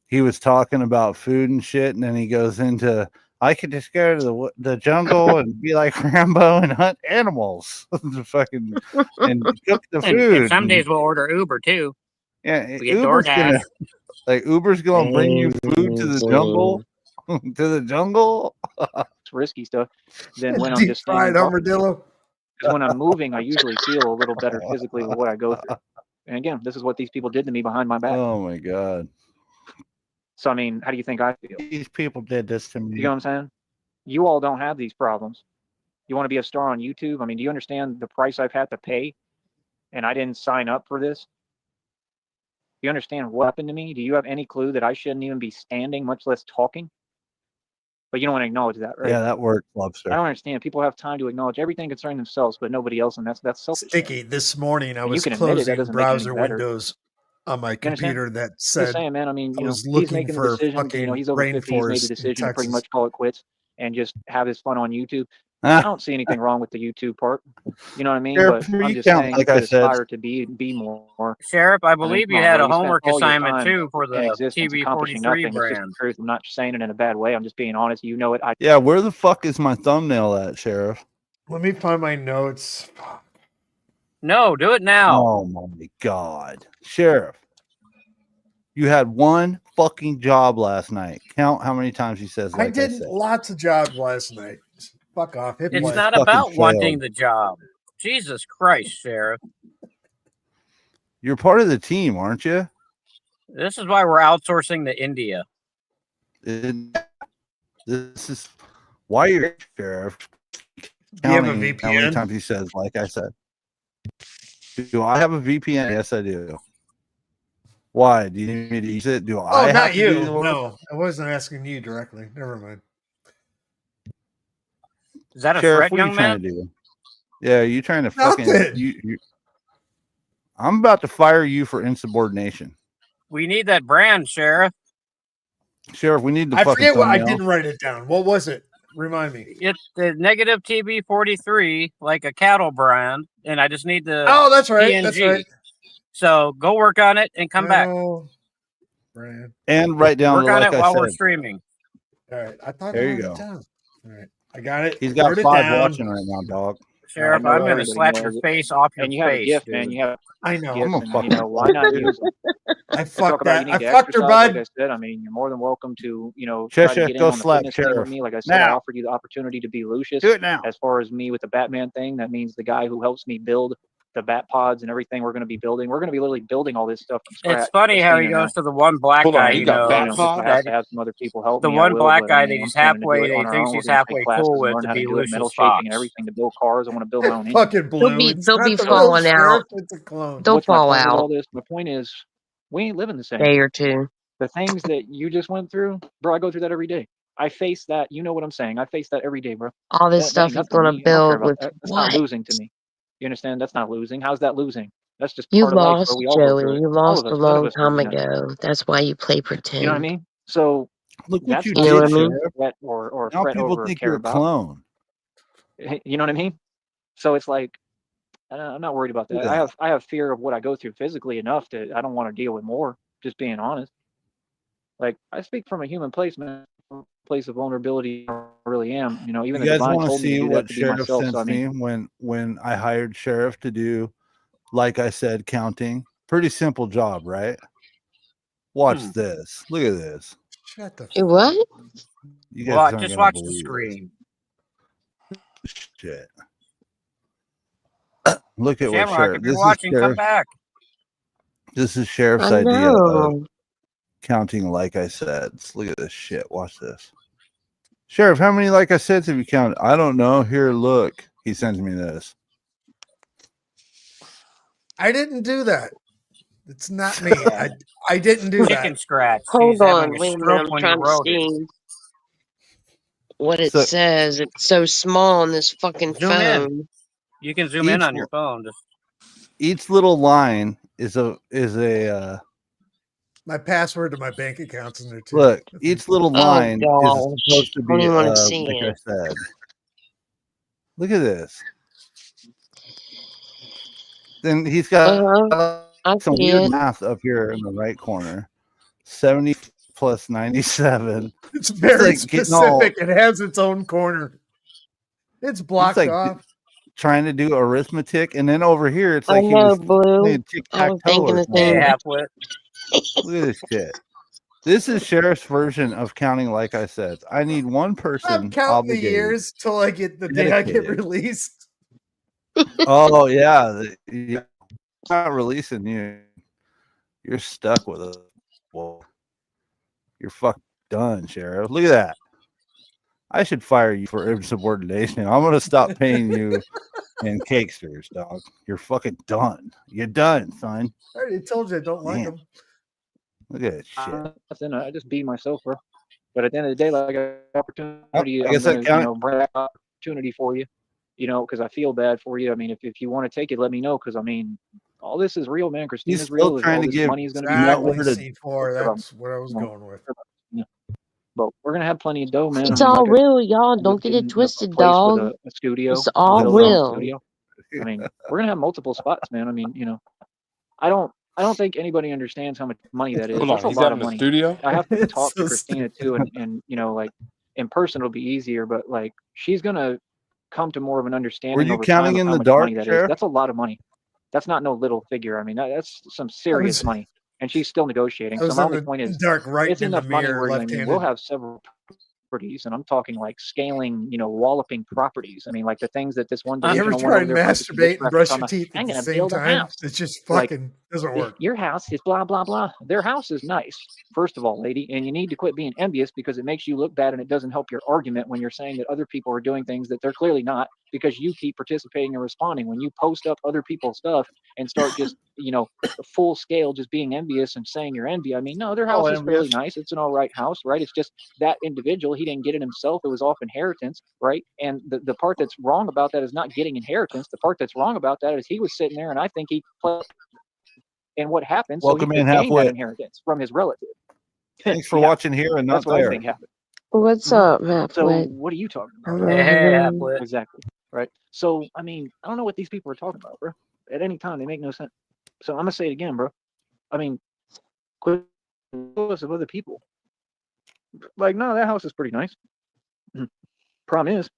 he was talking about food and shit, and then he goes into, I could just go to the jungle and be like Rambo and hunt animals, fucking, and cook the And food. some days we'll order Uber too. Yeah, We get Uber's DoorDash. Uber's gonna bring you food to the jungle, Amazing. to the jungle. It's risky stuff than when I'm Deep just standing fried talking to you. armadillo. Because when I'm moving, I usually feel a little better physically with what I go through. And again, this is what these people did to me behind my back. Oh my God, So I mean, how do you think I feel? these people did this to You me. know what I'm saying? You all don't have these problems. You want to be a star on YouTube? I mean, do you understand the price I've had to pay? And I didn't sign up for this. Do you understand what happened to me? Do you have any clue that I shouldn't even be standing, much less talking? But you don't want to acknowledge that, right? Yeah, that worked, I Lobster. don't understand. People have time to acknowledge everything concerning themselves, but nobody else, and that's selfish. Sticky. This morning I And you was can admit it. That closing doesn't make it any browser better. windows on my You understand? computer that I'm just said saying, man. I mean, I was he's looking making a for decision. fucking He's over 50. He's made the rainforest in decision to pretty Texas. much call it quits and just have his fun on YouTube. I don't see anything wrong with the YouTube part. You know what I mean? Sheriff, But I'm you just count, saying, like you I could said. aspire to be more. Sheriff, I I mean, believe come you on, had bro. a You spent homework all your assignment time too for in the existence accomplishing TB43 nothing. It's just brand. the truth. I'm not saying it in a bad way. I'm just being honest. You know it. Yeah, where the fuck is my thumbnail at, Sheriff? Let me find my notes. No, do it now. Oh my God, Sheriff, you had one fucking job last night. Count how many times he says, I like did said. lots of jobs last night. Fuck off. Hit It's play. not fucking about wanting failed. the job. Jesus Christ, Sheriff. You're part of the team, aren't you? This is why we're outsourcing to India. This is why you're Sheriff. Do you have a Counting how many VPN? times he says, like I said. Do I have a VPN? Yes, I do. Why? Do you need me to use it? Do I Oh, have not to do you. the work? No, I wasn't asking you directly. Never mind. Is that a Sheriff, threat, what are young you trying man? to do? Yeah, you trying to fucking Nothing. you I'm about to fire you for insubordination. We need that brand, Sheriff. Sheriff, we need the I fucking forget what I thumbnail. didn't write it down. What was it? Remind me. It's the negative TB43, like a cattle brand, and I just need the Oh, that's right. PNG. That's right. So go work on it and come back. Cattle brand. And write down Work the on like it I while we're said. streaming. All right. I thought There I you wrote go. it down. All right. I got it. He's got Wrote it 5 down. watching right now, dog. Sheriff, know I'm going to everybody slap knows your it. face off your And you have a face, gift, dude. man. You have I know. gifts, I'm gonna and fucking why not use them? I And talk fucked about you that. need I to fucked her, exercise, like bud. I said. I mean, you're more than welcome to, try to Chesha, get in go on the slap fitness thing Sheriff. with me. Like I said, I Now. offered you the opportunity to be Lucius. Do it now. As far as me with the Batman thing, that means the guy who helps me build the bat pods and everything we're going to be building. We're going to be literally building all this stuff from scratch. It's funny how he Christina and I. goes to the one black Hold on, guy, you you got know, bat If I have pods? that to have some other people help the me, I one will. black But guy I that mean, I'm he's planning to do halfway, it that on he our thinks own. We're he's going to take halfway classes cool and with learn to how to be do it, metal Lucius shaping and Fox. everything to build cars. I want to build my own engine. Fucking blue. They'll It's be not the falling real sheriff. out. It's a clone. They'll What's my fall point with all out this? My point is, we ain't living the same. day or two. The things that you just went through, bro, I go through that every day. I face that. You know what I'm saying? I face that every day, bro. All this That ain't stuff he's nothing to gonna me. I don't care build about with that. That's not what? losing to me. You understand? That's not losing. How's that losing? That's just You part of life, bro. lost, We all go through Joey. it. You All of lost a us. None of long us live time in nothing. ago. That's why you play You know what I pretend. mean? So Look what that's you not You know what did, I something mean? to sweat or Now fret people over or think care you're a about. clone. You know what I mean? So it's like, I'm not worried about that. Yeah. I have fear of what I go through physically enough that I don't want to deal with more. Just being honest. Like, I speak from a human place, man, from a place of vulnerability. I really am. You know, even You the guys divine want to told me to see do that what to be Sheriff myself. So I sends me mean, when I hired Sheriff to do, like I said, counting? Pretty simple job, right? Watch this. Look at this. Shut the Eh, fuck what? up. You guys Well, aren't just gonna watch the believe screen. this shit. Look at what Shamrock, Sheriff. if you're watching, come back. This is Sheriff's I idea of know. counting. Like I said, look at this shit. Watch this. Sheriff, how many like I said have you counted? I don't know. Here, look. He sends me this. I didn't do that. It's not me. I didn't do that. Chicken scratch. Hold He's having on, a wait a minute. stroke I'm when he trying to wrote it. see what it So says. It's so small on this fucking Zoom in. phone. You can zoom in on your phone. Just each little line is a My password to my bank account's in there too. look. Each little Oh line is gosh, supposed to I don't be even want to see like I it. said. Look at this. Then he's got I some see weird it. math up here in the right corner. 70 plus 97. It's very like getting all- specific. It has its own corner. It's blocked like off. trying to do arithmetic, and then over here it's I like he know, was Blue. playing I was tic-tac-toe thinking or the same. something. halfwit. Look at this shit. This is Sheriff's version of counting. Like I said, I need one person I'm counting the obligated. years till I get the day I get Dedicated. released. Oh yeah, you're not releasing you. You're stuck with it. Well, you're fucking done, Sheriff. Look at that. I should fire you for insubordination. I'm gonna stop paying you in cakesters, dog. You're fucking done. You're done, son. I already told you I don't like Man. them. Look at that shit. Nothing. I just be myself, bro. But at the end of the day, like opportunity, I I'm guess that gonna, count- bring that opportunity for you. Because I feel bad for you. I mean, if you want to take it, let me know. Because I mean, all this is real, man. Christina's He's real. still trying All to this give money is going to be nowhere Exactly, to- C4. That's what I was going with. But we're gonna have plenty of dough, man. It's I mean, all like real, y'all. Don't get it a twisted, place with dog. a studio. It's all build our own real. studio. I mean, we're gonna have multiple spots, man. I mean, I don't think anybody understands how much money that is. Hold That's on, a he's lot having of a money. studio. I have to It's talk so to Christina too, and like in person it'll be easier. But like she's gonna come to more of an understanding you over counting time of in how the much dark, money that is. Sheriff? That's a lot of money. That's not no little figure. I mean, that's some serious money, and she's still negotiating. I So was my in only the point is, dark, right it's in the enough money mirror, where I mean, left-handed. we'll have several properties, and I'm talking like scaling, walloping properties. I mean, like the things that this one You ever dimensional one try over and there places masturbate and brush on your the, teeth I'm at the gonna same build a time? house. It just Like, fucking doesn't work. Your house is blah blah blah. Their house is nice, first of all, lady, and you need to quit being envious because it makes you look bad and it doesn't help your argument when you're saying that other people are doing things that they're clearly not because you keep participating and responding. When you post up other people's stuff and start just full scale just being envious and saying you're envy. I mean, no, their house is fairly nice. It's an all right house, right? It's just that individual, he didn't get it himself. It was off inheritance, right? And the part that's wrong about that is not getting inheritance. The part that's wrong about that is he was sitting there and I think he played. And what happened? Welcome so he in, could gain that Halfwit. inheritance from his relative. Thanks for Yeah, watching here and not that's what I there. think happened. What's up, Halfwit? So what are you talking about? Hey, halfwit. Exactly. Right. So I mean, I don't know what these people are talking about, bro. At any time, they make no sense. So I'm gonna say it again, bro. I mean, quit of other people. Like, no, that house is pretty nice. Problem is,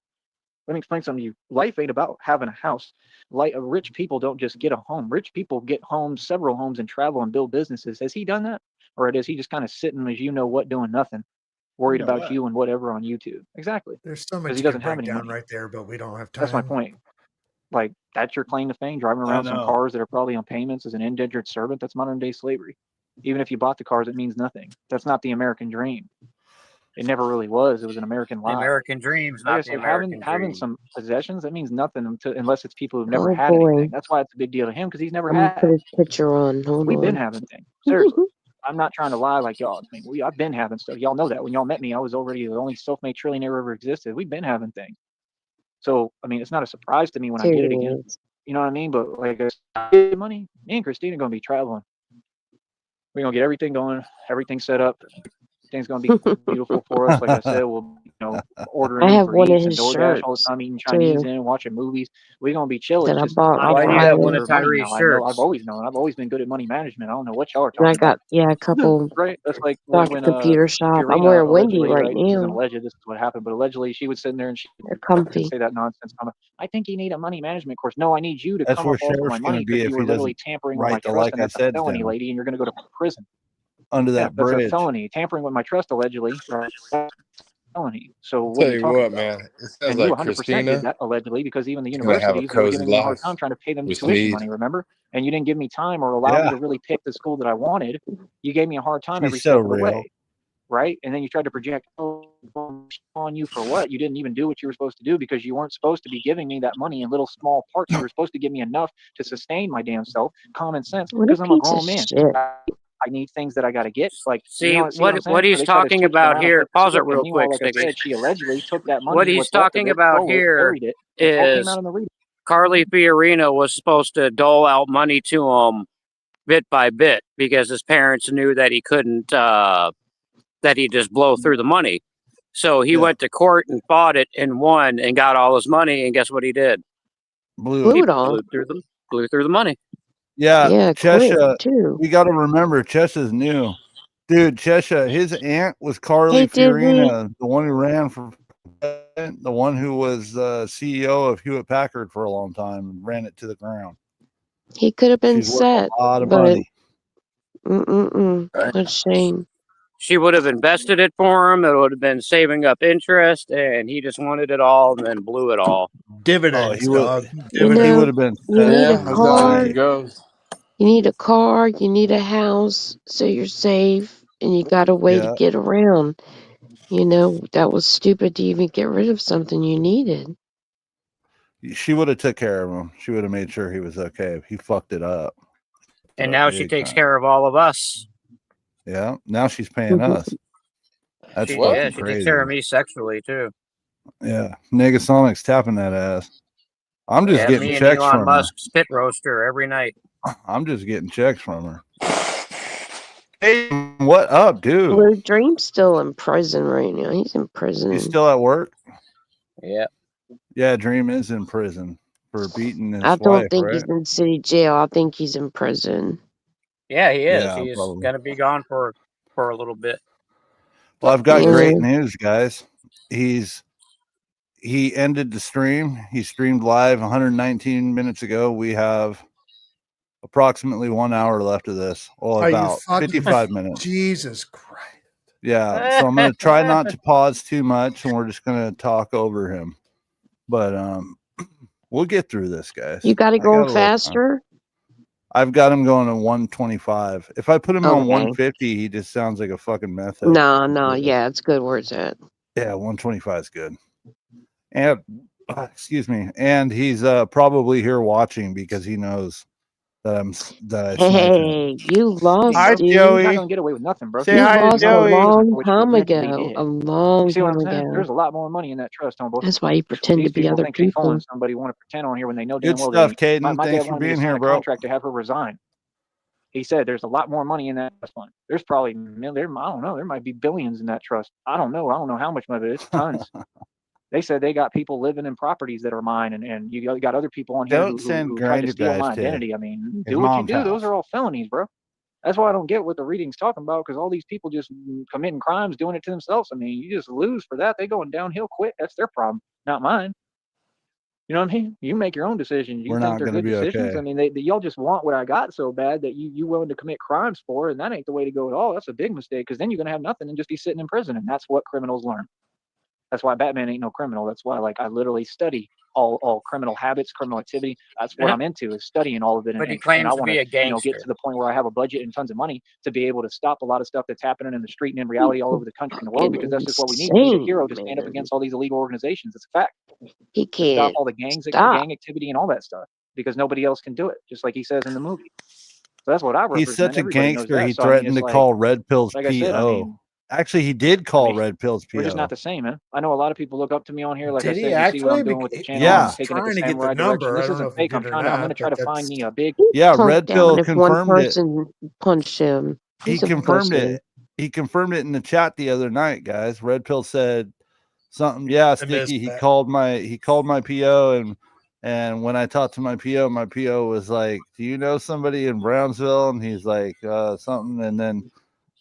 let me explain something to you. Life ain't about having a house. Like, rich people don't just get a home. Rich people get homes, several homes, and travel and build businesses. Has he done that, or is he just kind of sitting as doing nothing, worried about you and whatever on YouTube? Exactly. There's so much Because he you doesn't can have break any down money. right there, but we don't have time. That's my point. Like, that's your claim to fame, driving around some know. cars that are probably on payments as an indentured servant. That's modern day slavery. Even if you bought the cars, it means nothing. That's not the American dream. It never really was. It was an American The lie. American dream's Like I not the said, American having dream. some possessions, that means nothing unless it's people who've never Oh, had boy. anything. That's why it's a big deal to him because he's never I'm gonna had. put his picture on. Hold We've been on. having things. Seriously. I'm not trying to lie like y'all. I mean, I've been having stuff. Y'all know that. When y'all met me, I was already the only self-made trillionaire ever existed. We've been having things. So, I mean, it's not a surprise to me when I get it again. Serious. You know what I mean? But like, I get money, me and Christina going to be traveling. We're going to get everything going, everything set up. Things going to be beautiful for us. Like I said, we'll be ordering I have Uber one of Eats and his DoorDash all the shirts time, eating Chinese too and watching movies. We're gonna be chill. that It's I just bought I off Why do you have have to one Friday. of conserve money Tyree's now. I know. I've shirts? always known. I've always been good at money management. I don't know what y'all are And I talking about. got a couple Right? That's like like a when computer shop. I'm Purina wearing Wendy allegedly, right right? This isn't now. alleged. This is what happened. But allegedly, she was sitting there and she They're would comfy. say that nonsense comment. I think you need a money management course. No, I need you to That's come where up off of my Sheriff's going money to be because if you he were literally doesn't tampering with my write the trust, like and I that's a said felony, down lady, and you're going to go to prison. under Yeah, that that's a bridge. felony. Tampering with my trust, allegedly. Right? That's a felony. So what are Tell you you talking what, about? man, it sounds And you like 100% did Christina that allegedly because even the is gonna have a universities were cozy giving me a hard life time trying to pay them with tuition Sneed. money, remember? And you didn't give me time or allow me Yeah, to really pick the school that I wanted. You gave me a hard time every she's so step of the real. way, right? And then you tried to project on you for what? You didn't even do what you were supposed to do because you weren't supposed to be giving me that money in little small parts. You were supposed to give me enough to sustain my damn self, common sense, What a because I'm a piece of grown man. shit. I need things that I got to get. Like, See see what I'm saying? what So he's they try to talking switch it about around and here. flip the Pause it script. And real meanwhile, quick, like I Sticky. said, she allegedly took that What money, he's what's left of talking it, about stole it, here buried it, and it all came out is in the reading. Carly Fiorina was supposed to dole out money to him bit by bit because his parents knew that he couldn't, that he'd just blow through the money. So he Yeah, went to court and fought it and won and got all his money. And guess what he did? blew Blew it. He it all. blew through the money. Yeah, Yeah, quick, Chesha. too. We got to remember Chesha's new. Dude, Chesha, his aunt was Carly Hey, Disney. Fiorina, the one who ran for president, the one who was CEO of Hewlett Packard for a long time and ran it to the ground. He could have been She's worth set, a lot of but money. what a shame. She would have invested it for him. It would have been saving up interest, and he just wanted it all and then blew it all. Dividends, he would. dog. He Dividends. would have been You set. need a Yeah, that's how car. it goes. You need a car. You need a house so you're safe, and you got a way to Yeah, get around. That was stupid to even get rid of something you needed. she would have took care of him. She would have made sure he was okay. He fucked it up. And now she Big takes time. care of all of us. Yeah, now she's paying us. That's She fucking takes crazy. care of me sexually too. Yeah, Negasonic's tapping that ass. I'm just Yeah, getting me and checks Elon from her. Musk spit roaster every night. I'm just getting checks from her. Hey, what up, dude? Blue Dream's still in prison right now. He's in prison. He's still at work? Yeah. Yeah, Dream is in prison for beating his I don't wife, think right? he's in city jail. I think he's in prison. Yeah, he is. Yeah, He's probably. gonna be gone for a little bit. Well, I've got Yeah. great news, guys. He ended the stream. He streamed live 119 minutes ago. We have approximately 1 hour left of this. Well, Are you about fucking 55 minutes. Jesus Christ. Yeah, so I'm gonna try not to pause too much, and we're just gonna talk over him. But we'll get through this, guys. You got it I going got a little time. faster? I've got him going to 125. If I put him on Okay. 150, he just sounds like a fucking meth head. No. Yeah, it's good where it's at. Yeah, 125 is good. And excuse me, and he's probably here watching because he knows that I sniped him. Hey, you lost, Hi, dude. You're not Joey. gonna get away with nothing, bro. Say You hi to lost a Joey. long Which was time meant to be ago. did. A long You see what time I'm saying? ago. There's a lot more money in that trust, homeboy. That's why you pretend These to be people other think they fooling people. somebody, want to pretend on here when they know damn Good well stuff, they ain't. Caden. My Thanks dad for wanted me to being sign here, a bro. contract to have her resign. He said there's a lot more money in that trust fund. There's probably I don't know, there might be billions in that trust. I don't know how much of it. It's tons. They said they got people living in properties that are mine, and you got other people on here Don't who send tried to grinder steal guys my to identity. I mean, his do what you mom's do. Those house. are all felonies, bro. That's why I don't get what the reading's talking about, because all these people just committing crimes, doing it to themselves. I mean, you just lose for that. They going downhill quick. That's their problem, not mine. You know what I mean? You make your own decisions. You We're think not they're gonna good be decisions. okay. I mean, y'all just want what I got so bad that you willing to commit crimes for, and that ain't the way to go at all. That's a big mistake, because then you're gonna have nothing and just be sitting in prison, and that's what criminals learn. That's why Batman ain't no criminal. That's why, like, I literally study all criminal habits, criminal activity. That's what I'm into, is studying all of it. But he And claims I to want be a to, get gangster. to the point where I have a budget and tons of money to be able to stop a lot of stuff that's happening in the street and in reality all over the country and the world, because that's just what we need. We need a hero to stand up against all these illegal organizations. It's a fact. He To stop can't all the gangs, stop. gang activity and all that stuff, because nobody else can do it, just like he says in the movie. So that's what I represent. He's such a Everybody knows gangster. that. He So I mean, threatened it's to like, call Red Pills like I said, I PO. mean, Actually, he did call Red Pills PO. we're just not the same, man. I know a lot of people look up to me on here. Like I Did he said, you see what actually? I'm doing with the channel. Yeah. I'm taking it the Trying to get the samurai direction. number. I This don't know isn't if he fake. I'm did or going to not, try but to find that's me a big. Yeah, Punked Red down Pill if one confirmed it. person punched him. He He's a confirmed pussy. it. He confirmed it in the chat the other night, guys. Red Pill said Something, yeah, I Sticky. missed He that. called my PO, and when I talked to my PO was like, "Do you know somebody in Brownsville?" And he's like, "Something." And then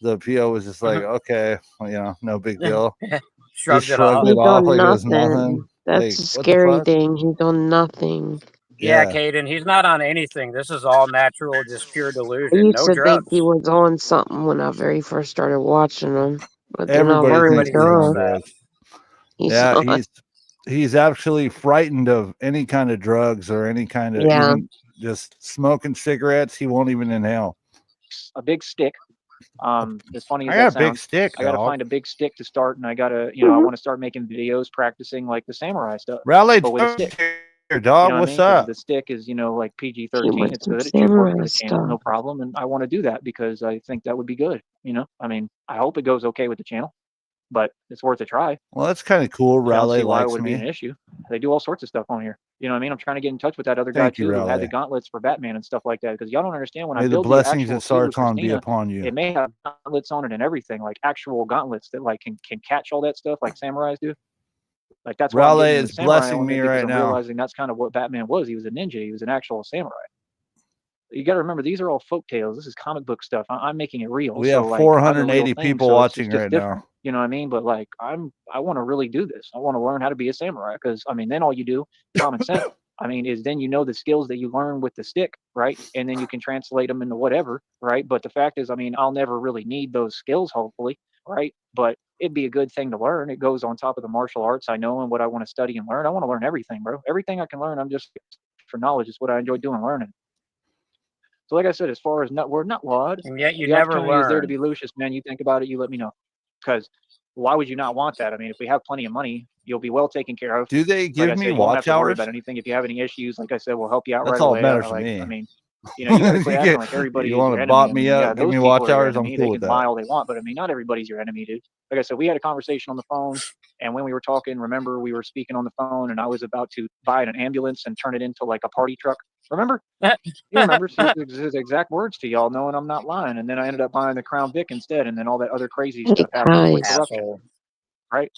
the PO was just like, "Okay, well, no big deal." Shrugged Just it off. shrugged it He's off on like it was nothing. nothing. That's Like, a what the scary fuck? thing. He's on nothing. Yeah, Yeah. Caden, he's not on anything. This is all natural, just pure I delusion. used No to think he drugs. was on something when I very first started watching him, but then I Everybody learned thinks he's he's Everybody thinks on not. that. drugs. He's Yeah, not. he's actually frightened of any kind of drugs or any kind of Yeah. even just smoking cigarettes. He won't even inhale. A big stick. As funny I as got that a big sounds, stick, I got to dog. find a big stick to start, and I got to, I Mhm. want to start making videos practicing like the samurai stuff, Rally but with a stick. here, dog. You know what I What's mean? Because up? the stick is, like He PG-13. wants It's some good. It should work for samurai the channel, stuff. no problem. And I want to do that because I think that would be good. I mean, I hope it goes okay with the channel, but it's worth a try. Well, that's kind of cool. I don't Raleigh see why it likes would be an me. issue. They do all sorts of stuff on here. You know what I mean? I'm trying to get in touch with that other guy Thank you, too who had the Raleigh. gauntlets for Batman and stuff like that. Because y'all don't understand when I May the build the blessings actual of suit with Sarton be Christina, upon you. it may have gauntlets on it and everything, like actual gauntlets that like can catch all that stuff like samurais do. Like that's why I'm Raleigh getting the is samurai blessing element me because right I'm now. realizing that's kind of what Batman was. He was a ninja. He was an actual samurai. You got to remember, these are all folk tales. This is comic book stuff. I'm making it real. We So have like, I'm the real 480 thing. people So it's watching just right different. now. You know what I mean? But like, I want to really do this. I want to learn how to be a samurai because I mean, then all you do, common sense. I mean, is then the skills that you learn with the stick, right? And then you can translate them into whatever, right? But the fact is, I mean, I'll never really need those skills, hopefully, right? But it'd be a good thing to learn. It goes on top of the martial arts I know and what I want to study and learn. I want to learn everything, bro. Everything I can learn, I'm just for knowledge is what I enjoy doing, learning. So like I said, as far as we're not wad, And yet you the never opportunity is there to learn. be Lucius, man. You think about it, you let me know. Because why would you not want that? I mean, if we have plenty of money, you'll be well taken care of. Do they Like give I me said, you won't have watch to worry hours? about anything. If you have any issues, like I said, we'll help you out That's right all that away. matters to I me. mean, you got to quit acting like everybody You is want your to enemy. bop I me mean, yeah, up, give those me people watch are your hours. I'm enemy. They cool with can that. lie all they want, but I mean, not everybody's your enemy, dude. Like I said, we had a conversation on the phone, and when we were talking, remember we were speaking on the phone, and I was about to buy an ambulance and turn it into like a party truck. Remember? He remembers his exact words to y'all, knowing I'm not lying. And then I ended up buying the Crown Vic instead, and then all that other crazy Hey stuff happened with guys, corruption, Asshole. right?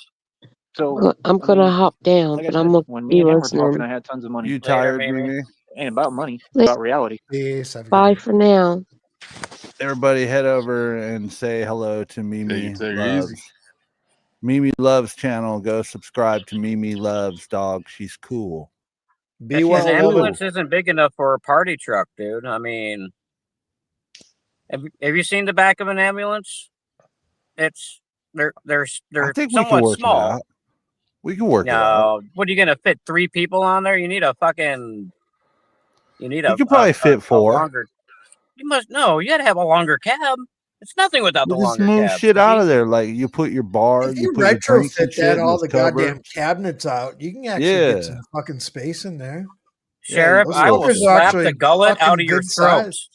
So, I'm I gonna mean, hop down, like I but I'm said, gonna when me be and him were talking, listening. I had tons of money. You Later, tired, Mimi. Mimi? It ain't about money, it's Listen, about reality. Peace. Have a good bye night. for now. Everybody head over and say hello to Mimi Take it Loves. easy. Mimi Loves channel. Go subscribe to Mimi Loves, dog. She's cool. Be An well, woman. ambulance isn't big enough for a party truck, dude. I mean, have you seen the back of an ambulance? It's they're I think we can somewhat work it small. out. We can work it out. No, what are you gonna fit 3 people on there? You need a fucking. You need You could probably fit 4. longer. You must no. You got to have a longer cab. It's nothing without the You just longer move cab. shit out of there. Like you put your bar, If you you put your drinks and retrofit shit that, in all this the cover. goddamn cabinets out, you can actually Yeah. get some fucking space in there. Sheriff, you Those I will fuckers are slap actually the gullet fucking out of your good throat. size.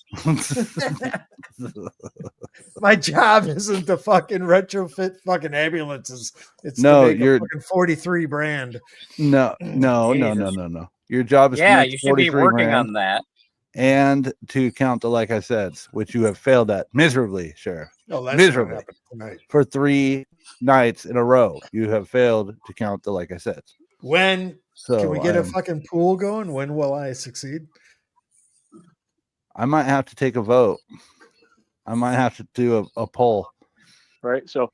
My job isn't to fucking retrofit fucking ambulances. It's No, to make a you're fucking 43 brand. no. Jesus. Your job is to Yeah, make you should be 43 working grand on that. and to count the like I said, which you have failed at miserably, Sheriff. Oh, that's Miserably. not happening tonight. For 3 nights in a row, you have failed to count the like I said. When So can we get a fucking pool going? When will I succeed? I might have to take a vote. I might have to do a poll. Right. So,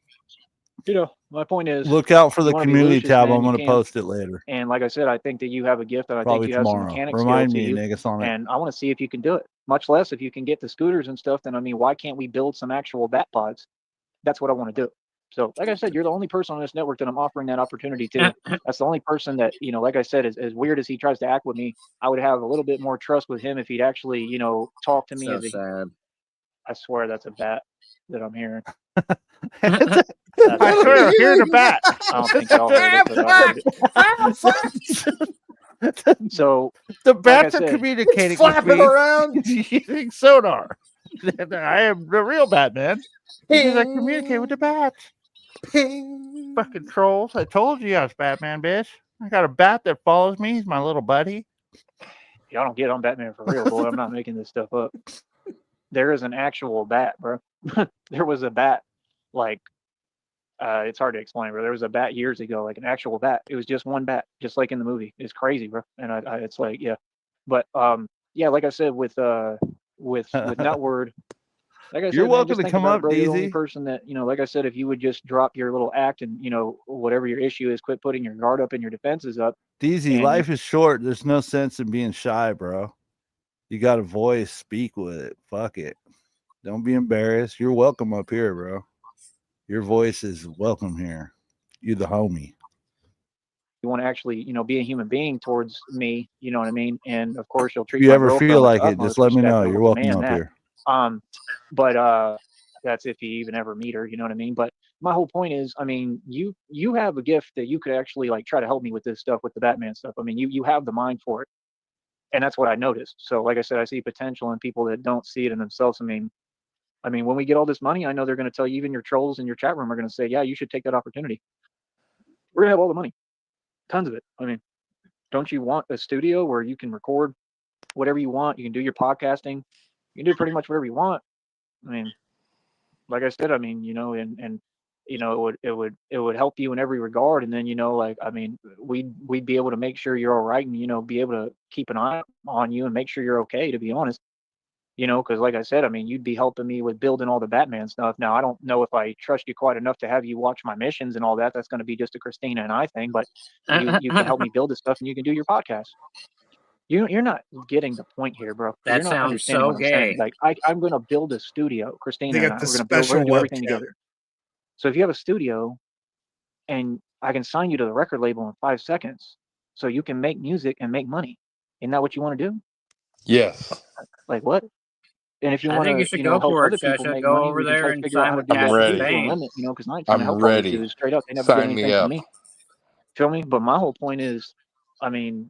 my point is, Look out for you the want to be community Lucius, tab. man, I'm you going to can. post it later. And like I said, I think that you have a gift, and I Probably think you have some tomorrow. mechanic skill Remind to me, you. niggas, on it. And I want to see if you can do it. Much less if you can get the scooters and stuff. Then I mean, why can't we build some actual bat pods? That's what I want to do. So, like I said, you're the only person on this network that I'm offering that opportunity to. That's the only person that, like I said, as weird as he tries to act with me, I would have a little bit more trust with him if he'd actually, talk to me So as a. sad. I swear that's a bat that I'm hearing. I swear, here's a bat. I don't think y'all heard it, but I heard it. So The like bats I are said, communicating with Flapping me around. using sonar. I am the real Batman because I communicate with the bats. Ping. Fucking trolls! I told you I was Batman, bitch. I got a bat that follows me. He's my little buddy. y'all don't get on Batman for real, boy. I'm not making this stuff up. There is an actual bat, bro. There was a bat like it's hard to explain, bro. There was a bat years ago, like an actual bat. It was just one bat, just like in the movie. It's crazy, bro. And it's like, yeah, but yeah, like I said, with Nutword, like I You're said, man, welcome just to think come about it, up, bro. You're the only DZ. person that, like I said, if you would just drop your little act and, whatever your issue is, quit putting your guard up and your defenses up. DZ, And life is short. There's no sense in being shy, bro. You got a voice, speak with it. Fuck it. Don't be embarrassed. You're welcome up here, bro. Your voice is welcome here. You're the homie. you want to actually, be a human being towards me, you know what I mean? And of course, you'll If treat you my ever girlfriend feel with like the it, utmost just let me respect. know. I You're will welcome demand up that. here. But that's if you even ever meet her, you know what I mean? But my whole point is, I mean, you have a gift that you could actually like try to help me with this stuff, with the Batman stuff. I mean, you have the mind for it, and that's what I noticed. So, like I said, I see potential in people that don't see it in themselves. I mean, when we get all this money, I know they're going to tell you, even your trolls in your chat room are going to say, yeah, you should take that opportunity. We're going to have all the money, tons of it. I mean, don't you want a studio where you can record whatever you want? You can do your podcasting. You can do pretty much whatever you want. I mean, like I said, I mean, and it would help you in every regard. And then, like, I mean, we'd be able to make sure you're all right, and, be able to keep an eye on you and make sure you're okay, to be honest. Because like I said, I mean, you'd be helping me with building all the Batman stuff. Now, I don't know if I trust you quite enough to have you watch my missions and all that. That's going to be just a Christina and I thing, but you can help me build this stuff, and you can do your podcast. You're not getting the point here, bro. You're That not sounds understanding so what I'm saying. gay. like I'm going to build a studio. Christina They and got I, the we're going special to do everything webcam. together. So if you have a studio and I can sign you to the record label in 5 seconds, so you can make music and make money, isn't that what you want to do? Yes. Like what? And if you I want think you to, should go help for it, other people Sasha. make Go money, over we can try there to and figure out sign how to with do I'm that. But Cassius there's ready. no Payne. limit, because I ain't trying to I'm help all these ready. dudes straight up. They never get Sign me anything from up. me. Feel me? But my whole point is, I mean,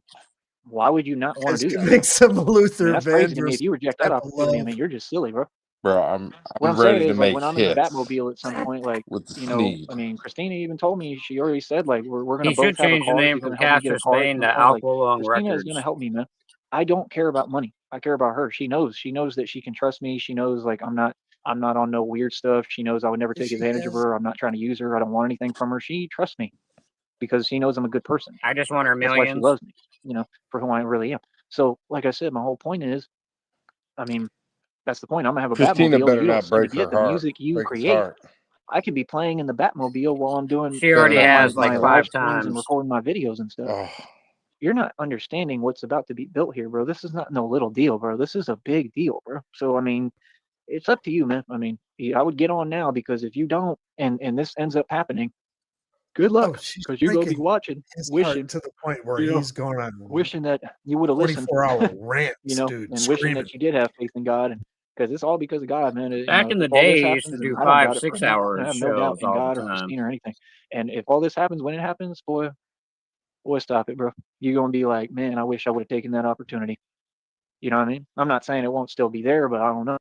why would you not want Guys to do can that, bro? make some I mean, Luther that's crazy to me. Vandross If you reject that type of opportunity, I love. mean, you're just silly, bro. Bro, What I'm I'm saying ready to is, like, make when I'm in the hits Batmobile at some point, like, with the I Sneed. mean, Christina even told me, she already said, like, we're gonna He should both have a change the car. name She's from gonna help me get a Cassius car at Payne some to point. Like, Alpalong Christina is gonna Records. help me, man. I don't care about money. I care about her. She knows. She knows that she can trust me. She knows, like, I'm not on no weird stuff. She knows I would never Yes, take she advantage of is. her. I'm not trying to use her. I don't want anything from her. She trusts me because she knows I'm a good person. I just want her That's why she millions. loves me, for who I really am. So, like I said, my whole point is, I mean, that's the point. I'm gonna have a Christina Batmobile that better you don't not seem to break her get. The heart. music you Break his create, heart. I could be playing in the Batmobile while I'm doing She Better already not my has break his like my live heart. 5 streams and times. recording my videos and stuff. Oh, You're not understanding what's about to be built here, bro. This is not no little deal, bro. This is a big deal, bro. So I mean, it's up to you, man. I mean, I would get on now, because if you don't, and this ends up happening, good Oh, luck, she's because you're gonna be breaking watching, his wishing, heart to the point where you know, he's going on wishing that you would have listened, 24-hour rants, dude, and wishing screaming. that you did have faith in God, and because it's all because of God, man. Back in the If all day, this he used to happens, and do I don't five, doubt it for a six minute, I hour have no doubt shows in all the God or time. Christine or anything. And if all this happens, when it happens, boy, stop it, bro. You're gonna be like, man, I wish I would have taken that opportunity. You know what I mean? I'm not saying it won't still be there, but I don't know.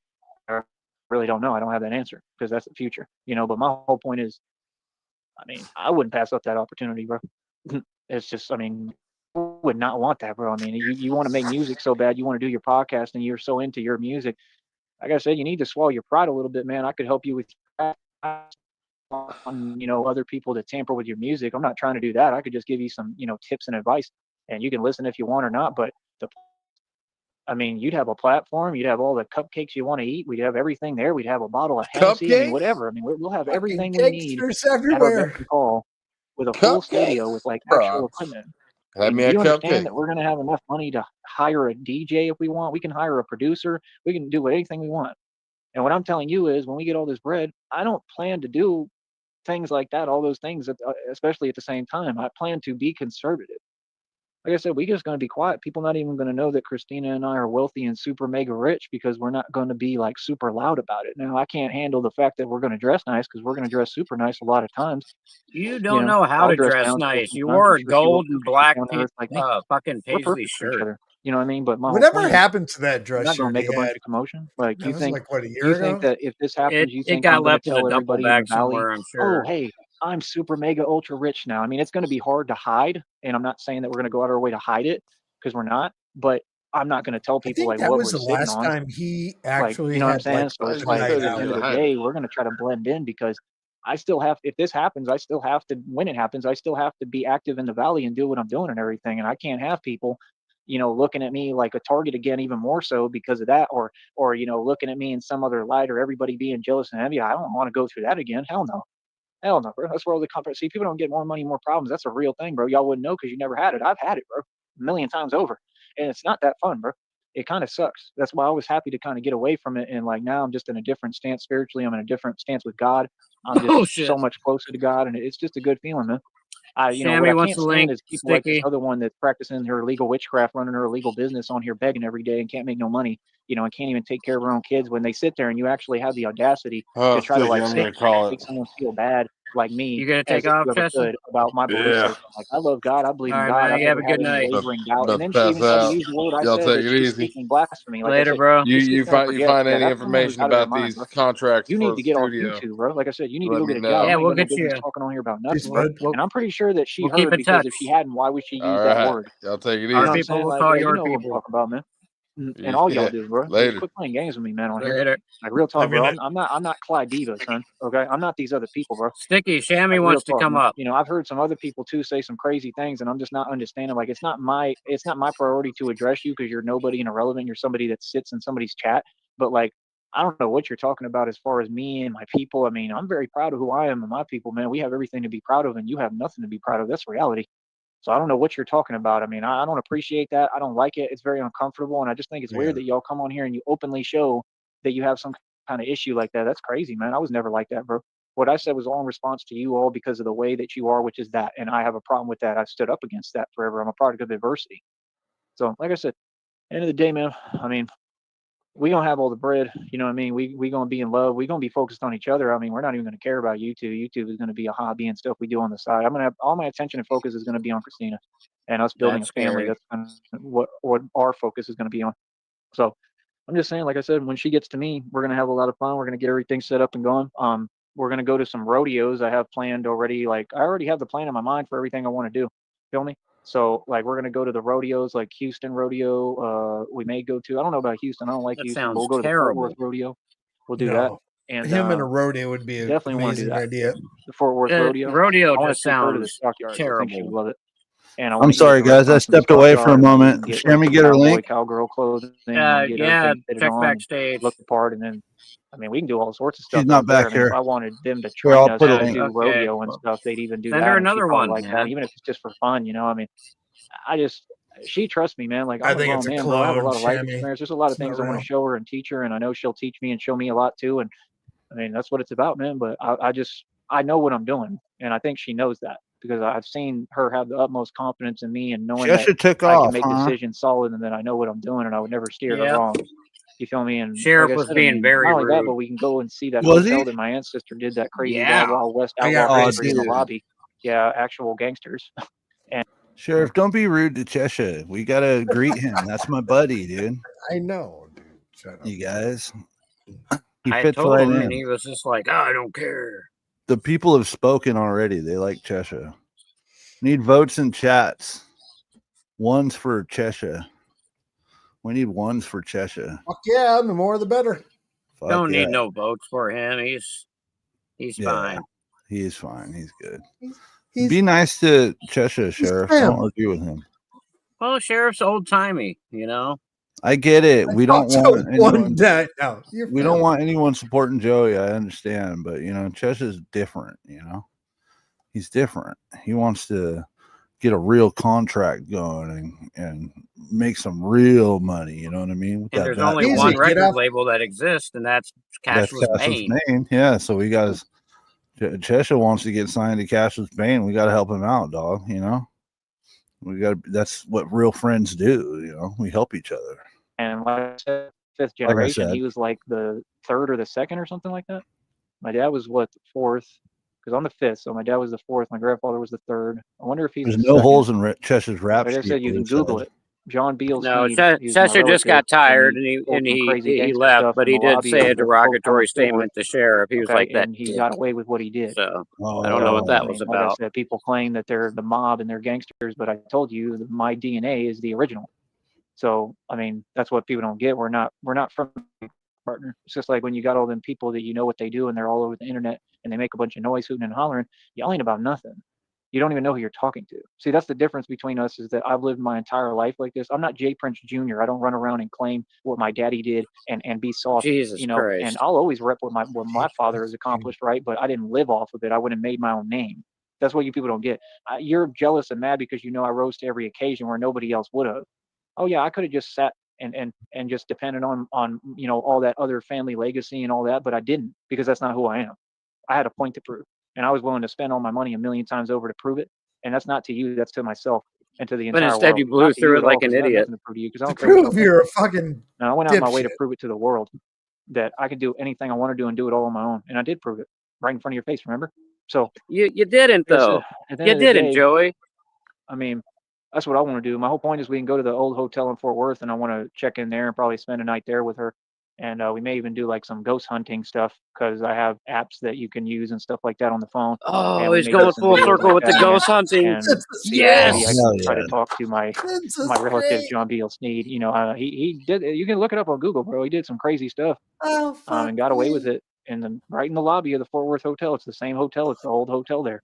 I really don't know. I don't have that answer, because that's the future. But my whole point is, I mean, I wouldn't pass up that opportunity, bro. It's just, I mean, who would not want that, bro? I mean, you want to make music so bad, you want to do your podcast, and you're so into your music. Like I said, you need to swallow your pride a little bit, man. I could help you with on, other people to tamper with your music. I'm not trying to do that. I could just give you some, tips and advice, and you can listen if you want or not. But I mean, you'd have a platform, you'd have all the cupcakes you want to eat, we'd have everything there, we'd have a bottle of Hennessy, I mean, cupcakes? whatever. I mean, we'll have Fucking everything we need gangsters at our beck everywhere. and call, with a full studio with Cupcakes? like actual Bro, equipment. have And me do a you understand cupcake. that we're going to have enough money to hire a DJ if we want? We can hire a producer. We can do anything we want. And what I'm telling you is, when we get all this bread, I don't plan to do things like that, all those things, especially at the same time. I plan to be conservative. Like I said, we just going to be quiet. People not even going to know that Christina and I are wealthy and super mega rich, because we're not going to be like super loud about it. Now, I can't handle the fact that we're going to dress nice, because we're going to dress super nice a lot of times. You don't know how I'll to dress dress down still nice. You sometimes. I'm wore a sure she will gold too, and because she's black down to earth like me. fucking We're paisley perfect for each shirt. other. You know what I mean? But my whole Whatever point is, happened to that I'm dress not going shirt to he make a bunch had? of commotion. Like, That was like, what, a do year you think ago? that if this happens, you It think I'm got going to left in a tell duffel everybody in the bag valley, somewhere, I'm oh, sure. hey, I'm super mega ultra rich now? I mean, it's going to be hard to hide, and I'm not saying that we're going to go out of our way to hide it, because we're not. But I'm not going to tell I people think like that what was we're the sitting last on. time he Like, actually you know what I'm had like saying? So I it's was a gonna like, night say at there's the out. end no of the hiding day, it. we're going to try to blend in, because I still have, if this happens, I still have to, when it happens, I still have to be active in the valley and do what I'm doing and everything. And I can't have people, looking at me like a target again, even more so because of that, or looking at me in some other light, or everybody being jealous and envy. I don't want to go through that again. Hell no. Hell no, bro. That's where all the companies, see, people don't get more money, more problems. That's a real thing, bro. Y'all wouldn't know because you never had it. I've had it, bro, a million times over. And it's not that fun, bro. It kind of sucks. That's why I was happy to kind of get away from it. And like now I'm just in a different stance spiritually. I'm in a different stance with God. I'm Oh just shit. so much closer to God. And it's just a good feeling, man. What Shammy I wants can't the stand link. is people like this Sticky. other one that's practicing her illegal witchcraft, running her illegal business on here, begging every day and can't make no money, and can't even take care of her own kids when they sit there and you actually have the audacity to try to Sticky, like I'm sit gonna call and make it. someone feel bad like me You gonna as take if off, you ever Chester? could about my belief Yeah. system. Like I love God, I believe All in right, God. man. I've You have never a had good any night. wavering doubt. And About to then she pass even tried to out. use the word I Y'all said, take but it she's easy. speaking blasphemy. Like I Later, said, bro. You she's you sitting there find you forgetting. find Yeah, any that's someone who's information out of their about mind, these bro. contracts You for need the to get off studio? YouTube, bro. Like I said, you need to Let go me get a know. job. Yeah, You ain't we'll got no get business you. talking on here about Peace, nothing, bro. bud. And I'm pretty sure that she We'll keep heard, in because touch. if she hadn't, why would she All use that right. word? Y'all take it You know Our what I'm easy. people saying? will Like, call yeah, you your know what I'm people. talking about, man. And all y'all Yeah. do, bro. Just Later. quit playing games with me, man, on here. Later. Like real talk, I'm bro. gonna. I'm not Clyde Diva, son. Okay, I'm not these other people, bro. Sticky. Shammy Like real wants to talk, come man. up. I've heard some other people too say some crazy things, and I'm just not understanding. Like it's not my priority to address you because you're nobody and irrelevant. You're somebody that sits in somebody's chat. But like, I don't know what you're talking about as far as me and my people. I mean, I'm very proud of who I am and my people, man. We have everything to be proud of, and you have nothing to be proud of. That's reality. So I don't know what you're talking about. I mean, I don't appreciate that. I don't like it. It's very uncomfortable, and I just think it's Yeah. weird that y'all come on here and you openly show that you have some kind of issue like that. That's crazy, man. I was never like that, bro. What I said was all in response to you all because of the way that you are, which is that, and I have a problem with that. I've stood up against that forever. I'm a product of adversity. So, like I said, end of the day, man. I mean, we gonna have all the bread. You know what I mean? We gonna be in love. We gonna be focused on each other. I mean, we're not even gonna care about YouTube. YouTube is gonna be a hobby and stuff we do on the side. I'm gonna have all my attention and focus is gonna be on Christina and us building That's a family. scary. That's kind of what our focus is gonna be on. So I'm just saying, like I said, when she gets to me, we're gonna have a lot of fun. We're gonna get everything set up and going. We're gonna go to some rodeos I have planned already. Like I already have the plan in my mind for everything I want to do. Feel me? So like we're gonna go to the rodeos, like Houston rodeo. We may go to. I don't know about Houston. I don't like That Houston, but sounds we'll go to the Fort Worth terrible. rodeo. We'll do that, No, and him in a rodeo would be an definitely want to do amazing that. idea. The Fort Worth rodeo. Rodeo I want just to take her to the sounds stockyards. I think she would terrible. love it. And I I'm want to eat at sorry, the guys. I restaurants in the stepped away for a stockyards, and we moment. can get like Shammy, some get her cowboy, link. cowgirl clothing, and get Yeah, everything fitted check on and backstage. look the part. And then, I mean, we can do all sorts of She's stuff not out there. back I mean, if here. I wanted them to Here, train I'll us put a to link. do Okay. rodeo and Well, stuff, they'd even do send that, her and she'd another probably one, like that, man. even if it's just for fun. I mean, I just, she trusts me, man. Like I I'm a think grown it's a man, bro. I have a clone, lot of life Shammy. experience. There's a lot of It's not things I want real. to show her and teach her, and I know she'll teach me and show me a lot too. And I mean, that's what it's about, man. But I know what I'm doing, and I think she knows that because I've seen her have the utmost confidence in me and knowing that Cheshire took I can off, make huh? decisions solid and that I know what I'm doing and I would never steer her Yep. wrong. You feel me? And like Sheriff I was said, I being mean, very not only that, rude. but we can go and see that Was he? hotel that my ancestor did that crazy Wild Yeah. Wild West I outlaw got Oh, country in the dude. lobby. Yeah, actual gangsters. And Sheriff, don't be rude to Cheshire. We gotta greet him. That's my buddy, dude. I know, dude. Shut up. You guys. He I fits told right him, and in. he was just like, "Oh, I don't care." The people have spoken already. They like Cheshire. Need votes and chats. Ones for Cheshire. We need ones for Cheshire. Fuck yeah, the more the better. Fuck Don't yeah. need no votes for him. He's Yeah. fine. He is fine. He's good. He's Be nice to Cheshire, Sheriff. Don't family. argue with him. Well, sheriff's old timey, you know. I get it. We don't Also, want anyone. one day. No, you're We don't family. want anyone supporting Joey. I understand, but Cheshire's different. He's different. He wants to get a real contract going and make some real money. You know what I mean? With And that there's back only Easy, one get record off. label that exists, and that's that's Cashless Cashless Bane. Bane. Yeah, so we got Cheshire wants to get signed to Cashless Bane. We got to help him out, dog. We got. That's what real friends do. We help each other. and like I said, fifth Like I generation, said, he was like the third or the second or something like that. My dad was what, the fourth? Because I'm the fifth, so my dad was the fourth. My grandfather was the third. I wonder if he's there's the no second. holes in Cheshire's rap Like I sheet. said, you can Google it. John Beal No, Sneed. He was my Cheshire just relative, got tired, and he and pulled some crazy he gangster left, stuff but in the he did lobby say a of the hotel derogatory in Fort Worth. statement to sheriff. He was Okay, like that and he dick. got away with what he did. So Oh, I don't know what that I was mean, like I about. said, people claim that they're the mob and they're gangsters, but I told you that my DNA is the original. So I mean, that's what people don't get. We're not from partner. It's just like when you got all them people that you know what they do and they're all over the internet and they make a bunch of noise, hooting and hollering. Y'all ain't about nothing. You don't even know who you're talking to. See, that's the difference between us, is that I've lived my entire life like this. I'm not Jay Prince Jr. I don't run around and claim what my daddy did and be soft, Jesus and Christ. I'll always rep what my father has accomplished, right? But I didn't live off of it. I wouldn't have made my own name. That's what you people don't get. You're jealous and mad because you know I rose to every occasion where nobody else would have. Oh yeah, I could have just sat and just depended on all that other family legacy and all that, but I didn't, because that's not who I am. I had a point to prove, and I was willing to spend all my money a million times over to prove it. And that's not to you, that's to myself and to the But entire instead world. you blew Not to you through it at all, like an 'cause I have idiot. nothing to prove to you, because I To don't care what y'all prove think. you're a fucking Now, I went out of my way to dipshit. prove it to the world that I could do anything I want to do and do it all on my own, and I did prove it right in front of your face. Remember? So You didn't, like I though. said, at the You end of the didn't, day, Joey. I mean, that's what I want to do. My whole point is we can go to the old hotel in Fort Worth, and I want to check in there and probably spend a night there with her. And we may even do like some ghost hunting stuff, because I have apps that you can use and stuff like that on the phone. And Oh, we he's may do going some full videos circle like with the that again, ghost hunting. and This is see if maybe I Yes. can Hell try to yeah. talk to my This is relative great. John B. L. Sneed. He did. You can look it up on Google, bro. He did some crazy stuff, Oh, fuck and got away me. with it right in the lobby of the Fort Worth Hotel. It's the same hotel. It's the old hotel there.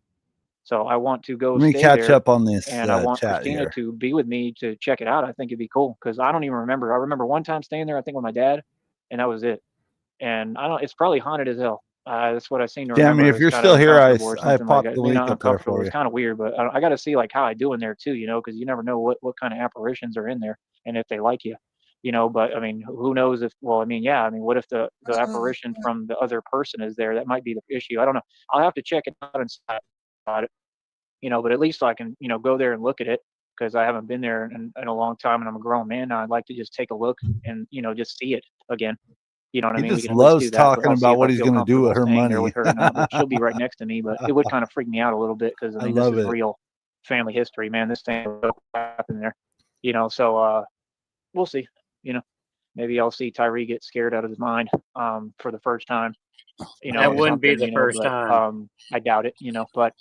So I want to go Let me stay catch there, up on this and I want chat Christina here. to be with me to check it out. I think it'd be cool, because I don't even remember. I remember one time staying there, I think with my dad, and that was it. And I don't. It's probably haunted as hell. That's what I seem to Yeah, I remember. mean, if It's you're kind still of here, uncomfortable or I something like popped that. the Maybe link not up there uncomfortable. for It's you. kind of weird, but I got to see like how I do in there too, because you never know what kind of apparitions are in there and if they like you. But I mean, who knows if? Well, I mean, yeah. I mean, what if the apparition from the other person is there? That might be the issue. I don't know. I'll have to check it out and decide about it. But at least I can go there and look at it, because I haven't been there in a long time, and I'm a grown man now. I'd like to just take a look and just see it again. You know what I He mean? We just can at least loves do that, but talking I'll see about if I what he's feel going to do with comfortable her staying there money. with her or not. But she'll be right next to me. But it would kind of freak me out a little bit, because I I mean, this love is it. real family history, man. This thing happened there. So we'll see. Maybe I'll see Tyree get scared out of his mind for the first time. That Or wouldn't be something. the first But time. I doubt it. But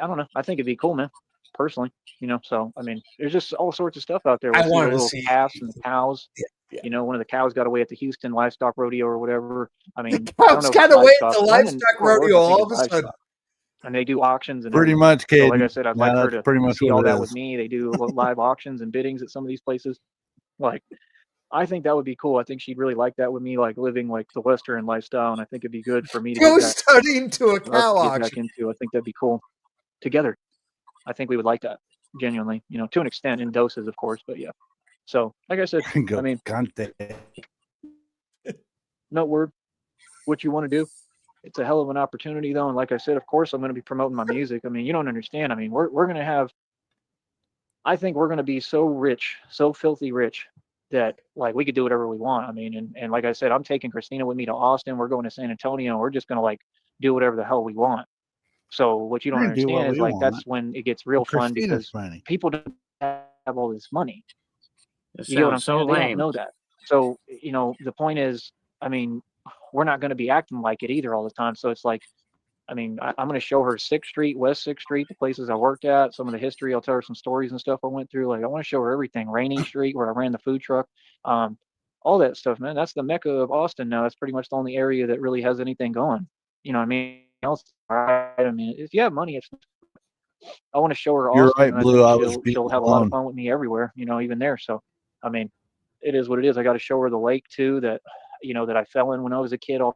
I don't know. I think it'd be cool, man. Personally. So I mean, there's just all sorts of stuff out there. I We'll see the wanted to little see. calves and the cows. Yeah. One of the cows got away at the Houston livestock rodeo or whatever. I The mean, I don't cows know if it's got away at livestock. the The one in livestock Fort Worth, rodeo I think, all is of a sudden. livestock, and they do auctions and Pretty everything. much, So, like I Caden. said, I'd Yeah, like her that's to pretty much see what all it that is. with me. They do live auctions and biddings at some of these places. Like, I think that would be cool. I think she'd really like that with me, like living like the Western lifestyle, and I think it'd be good for me to get Ghost hunting to a for us cow to get back auction. into. I think that'd be cool together. I think we would like that, genuinely, to an extent, in doses, of course, but yeah. So, like I said, Go I mean, content. no word, what you want to do. It's a hell of an opportunity, though, and like I said, of course, I'm going to be promoting my music. I mean, you don't understand. I mean, we're going to have. I think we're going to be so rich, so filthy rich, that like we could do whatever we want. I mean, and like I said, I'm taking Christina with me to Austin. We're going to San Antonio. We're just going to like do whatever the hell we want. So what you don't We're gonna do what understand is we like want. that's when it gets real fun, Christina's because money. people don't have all this money. It You get what I'm sounds so saying? They don't lame. know that. So the point is, I mean, we're not going to be acting like it either all the time. So it's like, I mean, I'm going to show her 6th Street, West 6th Street, the places I worked at, some of the history. I'll tell her some stories and stuff I went through. Like, I want to show her everything. Rainy Street, where I ran the food truck, all that stuff, man. That's the mecca of Austin now. That's pretty much the only area that really has anything going. You know what I mean? Else, right? I mean, if you have money, I want to show her You're Austin, right, and I Blue. think I was being she'll have a lot of alone. fun with me everywhere. Even there. So, I mean, it is what it is. I got to show her the lake too. That that I fell in when I was a kid. All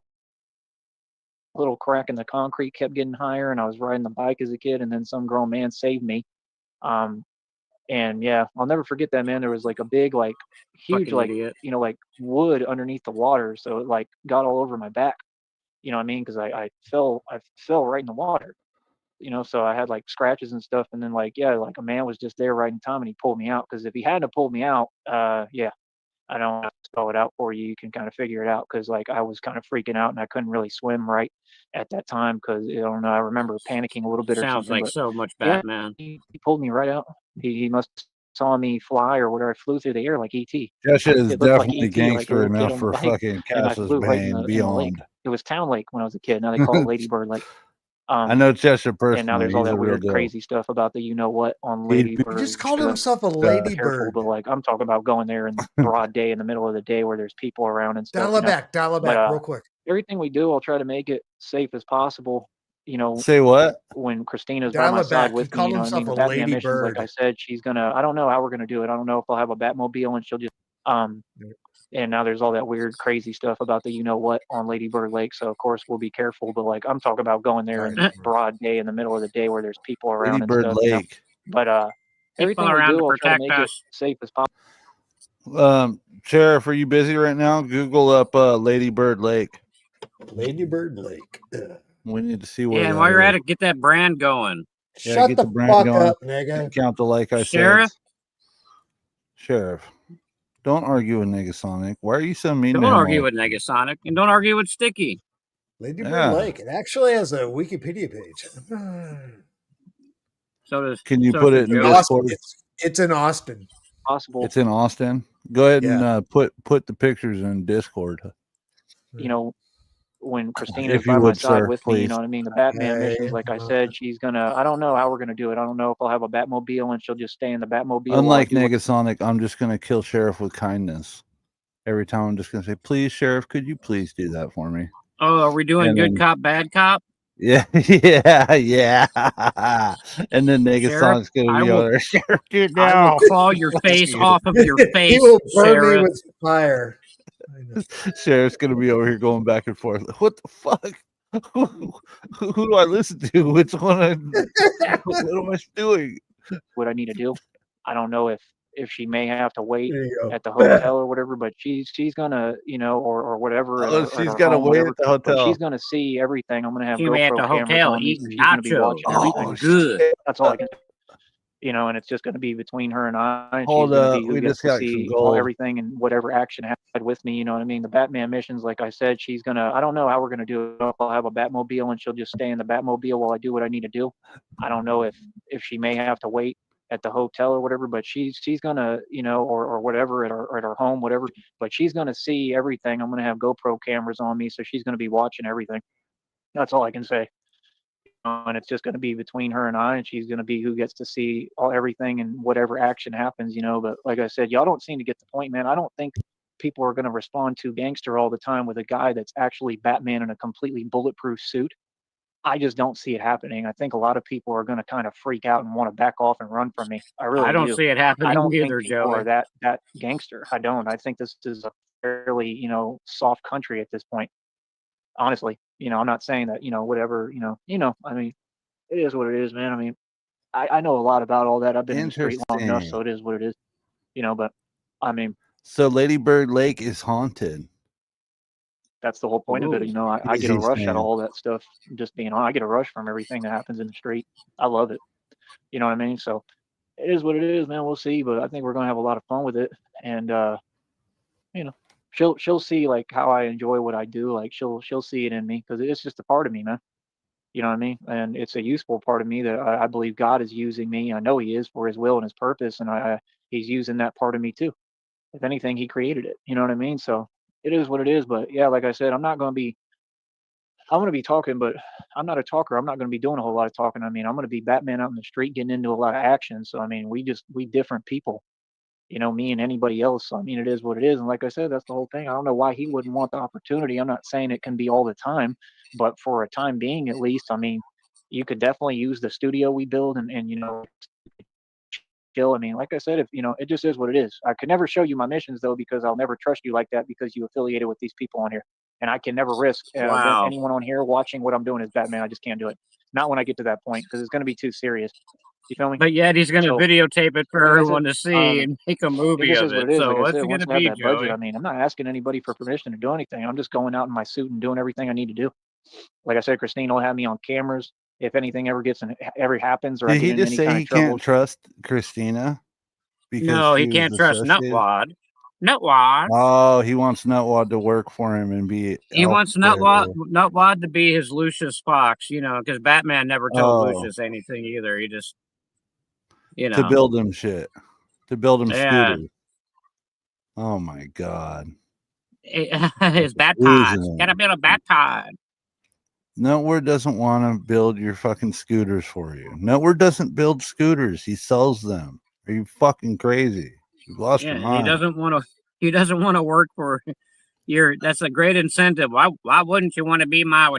little crack in the concrete kept getting higher, and I was riding the bike as a kid, and then some grown man saved me. And yeah, I'll never forget that, man. There was like a big, like huge, Fucking like idiot. like wood underneath the water, so it like got all over my back. You know what I mean? Because I fell right in the water. So I had like scratches and stuff, and then like like a man was just there right in time, and he pulled me out. Because if he hadn't have pulled me out, yeah, I don't have to spell it out for you. You can kind of figure it out, because like I was kind of freaking out and I couldn't really swim right at that time, because I don't know. I remember panicking a little bit or Sounds something, like but so much yeah, Batman. he pulled me right out. He must saw me fly or whatever. I flew through the air like ET. Josh is It looked like definitely ET, like a gangster little kid enough on the for bike, fucking and I Cass's flew right in Bane the lake. beyond. It was Town Lake when I was a kid. Now they call it Ladybird Lake. I know Chester personally. And now there's all He's that a real weird, deal. crazy stuff about the what on He Lady He Bird. just called stuff. himself a Careful, ladybird. but like I'm talking about going there in broad day in the middle of the day where there's people around and stuff. Dial it back real quick. Everything we do, I'll try to make it safe as possible. Say what? When Christina's by Dial my it side back. with He called me, you know what I mean? himself The a Batman missions, like ladybird. I said, she's gonna. I don't know how we're gonna do it. I don't know if I'll have a Batmobile and she'll just And now there's all that weird, crazy stuff about the what on Lady Bird Lake. So of course we'll be careful. But like I'm talking about going there in broad day in the middle of the day where there's people around Lady and Bird stuff. Lake. But everything we around do, to I'll try to protect make us. it safe as possible. Sheriff, are you busy right now? Google up Lady Bird Lake. Ladybird Lake. Ugh. We need to see where. Yeah, and that while you're is. at it, get that brand going. Yeah, Shut get the the brand fuck going. up, nigga. Count the like I Sheriff? said. Sheriff, don't argue with Negasonic. Why are you so mean Don't to him? argue with Negasonic, and don't argue with Sticky. Ladybird Yeah. Lake. It actually has a Wikipedia page. So does. Can you so put does it in Joe. Discord? It's in Austin. Possible. It's in Austin. Go ahead Yeah. and put the pictures in Discord. When Christina's If you by my would, side sir, with me, you please. know what I mean? The Batman missions, like I said, she's gonna. I don't know how we're gonna do it. I don't know if I'll have a Batmobile and she'll just stay in the Batmobile. while I Unlike do what- Negasonic, I'm just gonna kill Sheriff with kindness. Every time I'm just gonna say, please, Sheriff, could you please do that for me? Oh, are we doing And good then- cop, bad cop? Yeah, yeah. And then Negasonic's gonna I be will- over there. Sheriff, do it I now. will claw your face off of your face, He will burn me Sheriff. with fire. I know. Sheriff's gonna be over here going back and forth. What the fuck? Who do I listen to? Which one? What am I doing? what I need to do. I don't know if she may have to wait There you go. at the hotel or whatever, but she's gonna, or whatever. Oh, at she's her gotta home, wait whatever, at the but hotel. she's gonna see everything. I'm gonna have She may at GoPro the cameras hotel on me, eating so she's gonna be watching nachos. everything. Good. That's all I can. And it's just gonna be between her and I. And Hold she's gonna up, be who we gets just to got some see all gold. everything and whatever action had with me. You know what I mean? The Batman missions, like I said, she's gonna. I don't know how we're gonna do it. I'll have a Batmobile and she'll just stay in the Batmobile while I do what I need to do. I don't know if she may have to wait at the hotel or whatever, but she's gonna, or whatever at her home, whatever. But she's gonna see everything. I'm gonna have GoPro cameras on me, so she's gonna be watching everything. That's all I can say. And it's just gonna be between her and I, and she's gonna be who gets to see everything and whatever action happens, But like I said, y'all don't seem to get the point, man. I don't think people are gonna respond to gangster all the time with a guy that's actually Batman in a completely bulletproof suit. I just don't see it happening. I think a lot of people are going to kind of freak out and want to back off and run from me. I really I don't do. see it happening I don't either, think people Joey. are that gangster. I don't. I think this is a fairly, soft country at this point. Honestly, I'm not saying that, whatever, I mean, it is what it is, man. I mean, I know a lot about all that. I've been in the street long enough, so it is what it is, but I mean. So Lady Bird Lake is haunted. That's the whole point of it. I get a Easy rush out saying. of all that stuff. Just being on, I get a rush from everything that happens in the street. I love it. You know what I mean? So it is what it is, man. We'll see, but I think we're gonna have a lot of fun with it. And she'll see like how I enjoy what I do. Like she'll see it in me because it's just a part of me, man. You know what I mean? And it's a useful part of me that I believe God is using me. I know He is for His will and His purpose, and He's using that part of me too. If anything, He created it. You know what I mean? So it is what it is. But yeah, like I said, I'm going to be talking, but I'm not a talker. I'm not going to be doing a whole lot of talking. I mean, I'm going to be Batman out in the street, getting into a lot of action. So, I mean, we different people, me and anybody else. So, I mean, it is what it is. And like I said, that's the whole thing. I don't know why he wouldn't want the opportunity. I'm not saying it can be all the time, but for a time being, at least, I mean, you could definitely use the studio we build and chill. I mean, like I said, if it just is what it is. I could never show you my missions though, because I'll never trust you like that because you affiliated with these people on here, and I can never risk Wow. anyone on here watching what I'm doing as Batman. I just can't do it. Not when I get to that point because it's going to be too serious. You feel me? But yet he's going to So, videotape it for like I said, everyone to see and make a it movie just of is what it. it is. So Like I what's said, it going once to I have be, that budget, Joey? I mean, I'm not asking anybody for permission to do anything. I'm just going out in my suit and doing everything I need to do. Like I said, Christine will have me on cameras. If anything ever happens, or I Did get he in just any say kind he of trouble, can't trust Christina? No, he she can't was trust associated? Nutwad. Nutwad. Oh, he wants Nutwad to work for him and be. He out wants there. Nutwad to be his Lucius Fox, because Batman never told Oh. Lucius anything either. He just, to build him shit, to build him Yeah. scooters. Oh my god, his bat Losing pods. it. Gotta build a bat pod. Nowhere doesn't want to build your fucking scooters for you. Nowhere doesn't build scooters. He sells them. Are you fucking crazy? You've lost your Yeah, mind. he doesn't want to. He doesn't want to work for your. That's a great incentive. Why wouldn't you want to be my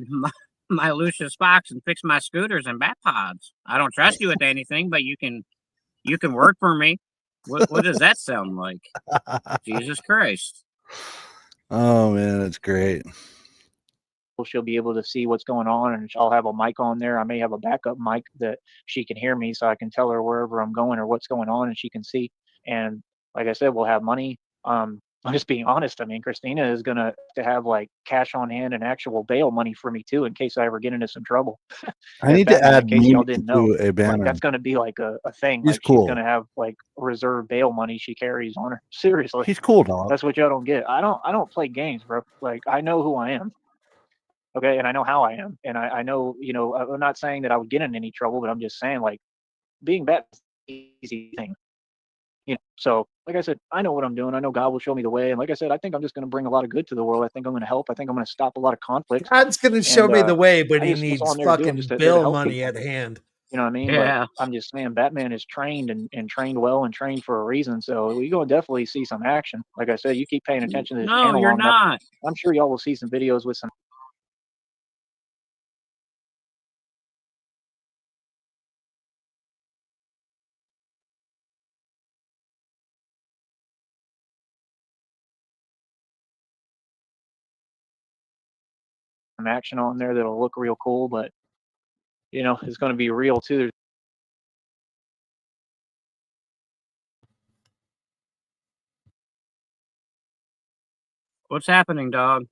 Lucius Fox and fix my scooters and bat pods? I don't trust you with anything, but you can work for me. What does that sound like? Jesus Christ! Oh man, that's great. She'll be able to see what's going on, and I'll have a mic on there. I may have a backup mic that she can hear me, so I can tell her wherever I'm going or what's going on, and she can see. And like I said, we'll have money. I'm just being honest. I mean, Christina is gonna have like cash on hand and actual bail money for me too, in case I ever get into some trouble. I need to Batman, in add case y'all Mimi didn't know, to a like banner. that's gonna be like a thing. He's Like she's cool. gonna have like reserve bail money she carries on her. Seriously, He's cool, dog. that's what y'all don't get. I don't play games, bro. Like I know who I am. Okay, and I know how I am, and I know, you know, I'm not saying that I would get in any trouble, but I'm just saying, like, being bad is an easy thing, you know. So, like I said, I know what I'm doing. I know God will show me the way, and like I said, I think I'm just going to bring a lot of good to the world. I think I'm going to help. I think I'm going to stop a lot of conflicts. God's gonna show And me the way, but I he just was needs on there to do it, fucking just there to bill help money people. at hand. You know what I mean? Yeah. But I'm just saying, Batman is trained and trained well and trained for a reason. So we're going to definitely see some action. Like I said, you keep paying attention to this No, channel you're long enough, not. I'm sure y'all will see some videos with some action on there that'll look real cool, but you know, it's going to be real too. There's What's happening, dog?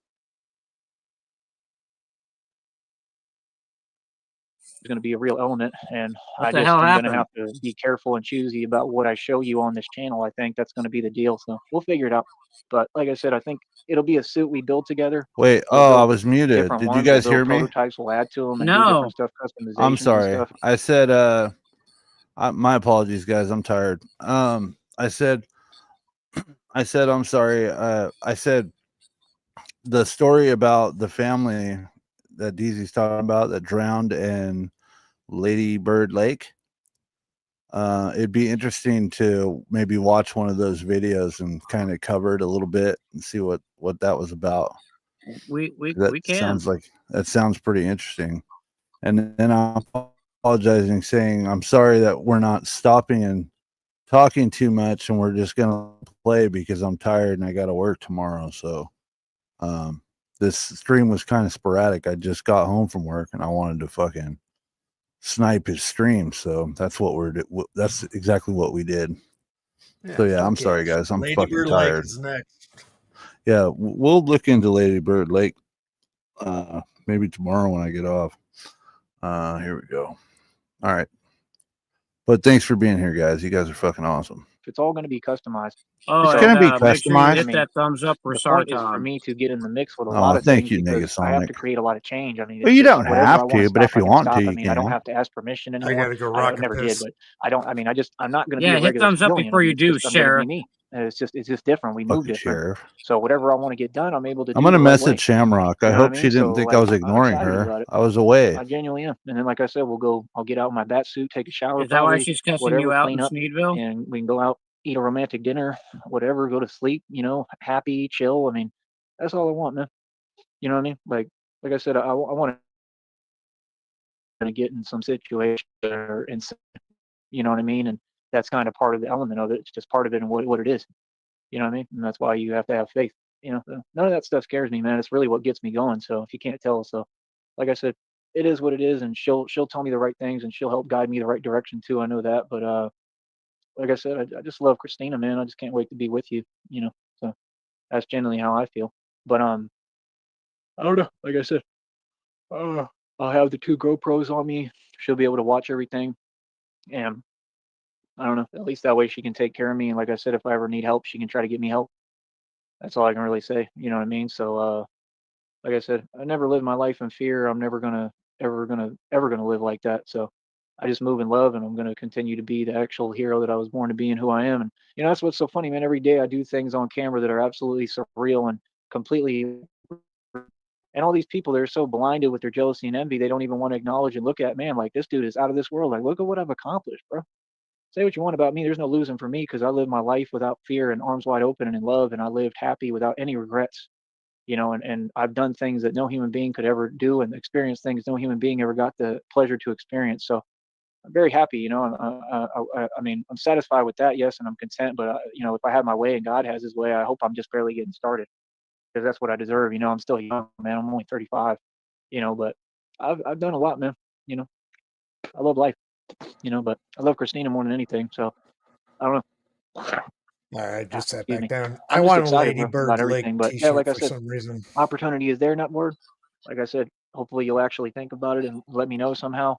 going to be a real element, and What I the just hell am going to happened? have to be careful and choosy about what I show you on this channel. I think that's going to be the deal, so we'll figure it out. But like I said, I think it'll be a suit we build together. Wait, We'll I build was muted. different Did you ones. guys We'll hear build me? prototypes. We'll add to them and do No. different stuff, customizations I'm and sorry. stuff. I said, my apologies, guys. I'm tired. I said, I'm sorry. I said the story about the family that DZ's talking about that drowned in Lady Bird Lake. It'd be interesting to maybe watch one of those videos and kind of cover it a little bit and see what that was about. We That can. sounds pretty interesting. And then I'm apologizing, saying I'm sorry that we're not stopping and talking too much, and we're just gonna play because I'm tired and I got to work tomorrow. So, this stream was kind of sporadic. I just got home from work and I wanted to fucking snipe his stream, so that's what that's exactly what we did. So yeah, I'm fuck sorry, yeah. guys. I'm Lady fucking Bird Lake tired. is next. Yeah, we'll look into Lady Bird Lake maybe tomorrow when I get off. Here we go. All right. But thanks for being here, guys. You guys are fucking awesome. It's all going to be customized. Oh, It's So, gonna be make sure you customized. hit that thumbs up for the point is for Sarton. me to get in the mix with a Oh, lot of thank things you, because I have to Negasonic. create a lot of change. I mean, Well, it's you just don't whatever I have want to to, but stop, if you I can want stop. to, I you mean, I don't can. have to ask permission I anymore. gotta go I rocket never did, this. but I don't. I mean, I'm not going to be Yeah, a hit regular thumbs up civilian. before I mean, you it's do, just I'm going to Sheriff. be me. And it's just different. We move Fucking different. sheriff. So whatever I want to get done, I'm able to do I'm gonna the right message way. Shamrock. I You know what I hope she mean? didn't So think I like, was I'm ignoring excited her. about it. I was away. I genuinely am. And then, like I said, I'll get out in my bat suit, take a shower, Is that why probably she's cussing whatever, you out clean in up, Sneedville? and we can go out, eat a romantic dinner, whatever, go to sleep. You know, happy, chill. I mean, that's all I want, man. You know what I mean? Like I said, I want to get in some situation or in, you know what I mean? And that's kind of part of the element of it. It's just part of it and what it is. You know what I mean? And that's why you have to have faith. You know, so none of that stuff scares me, man. It's really what gets me going. So if you can't tell, so like I said, it is what it is, and she'll tell me the right things and she'll help guide me the right direction too. I know that, but like I said, I just love Christina, man. I just can't wait to be with you. You know, so that's generally how I feel. But I don't know. Like I said, I'll have the 2 GoPros on me. She'll be able to watch everything, and I don't know. At least that way she can take care of me. And like I said, if I ever need help, she can try to get me help. That's all I can really say. You know what I mean? So, like I said, I never lived my life in fear. I'm never ever gonna live like that. So, I just move in love, and I'm gonna continue to be the actual hero that I was born to be and who I am. And you know, that's what's so funny, man. Every day I do things on camera that are absolutely surreal and completely And all these people, they're so blinded with their jealousy and envy, they don't even want to acknowledge and look at, man, like, this dude is out of this world. Like, look at what I've accomplished, bro. Say what you want about me. There's no losing for me because I lived my life without fear and arms wide open and in love, and I lived happy without any regrets. And I've done things that no human being could ever do and experienced things no human being ever got the pleasure to experience. So I'm very happy, I mean, I'm satisfied with that, yes, and I'm content. But if I have my way and God has His way, I hope I'm just barely getting started because that's what I deserve. I'm still young, man. I'm only 35, but I've done a lot, man. I love life, but I love Christina more than anything. So I don't know. All right, just sat Excuse back me. down. I I'm just want a excited, bro, Ladybird about Lake everything. But yeah, T-shirt like I for said, some reason. opportunity is there, Nutboard. Like I said, hopefully you'll actually think about it and let me know somehow.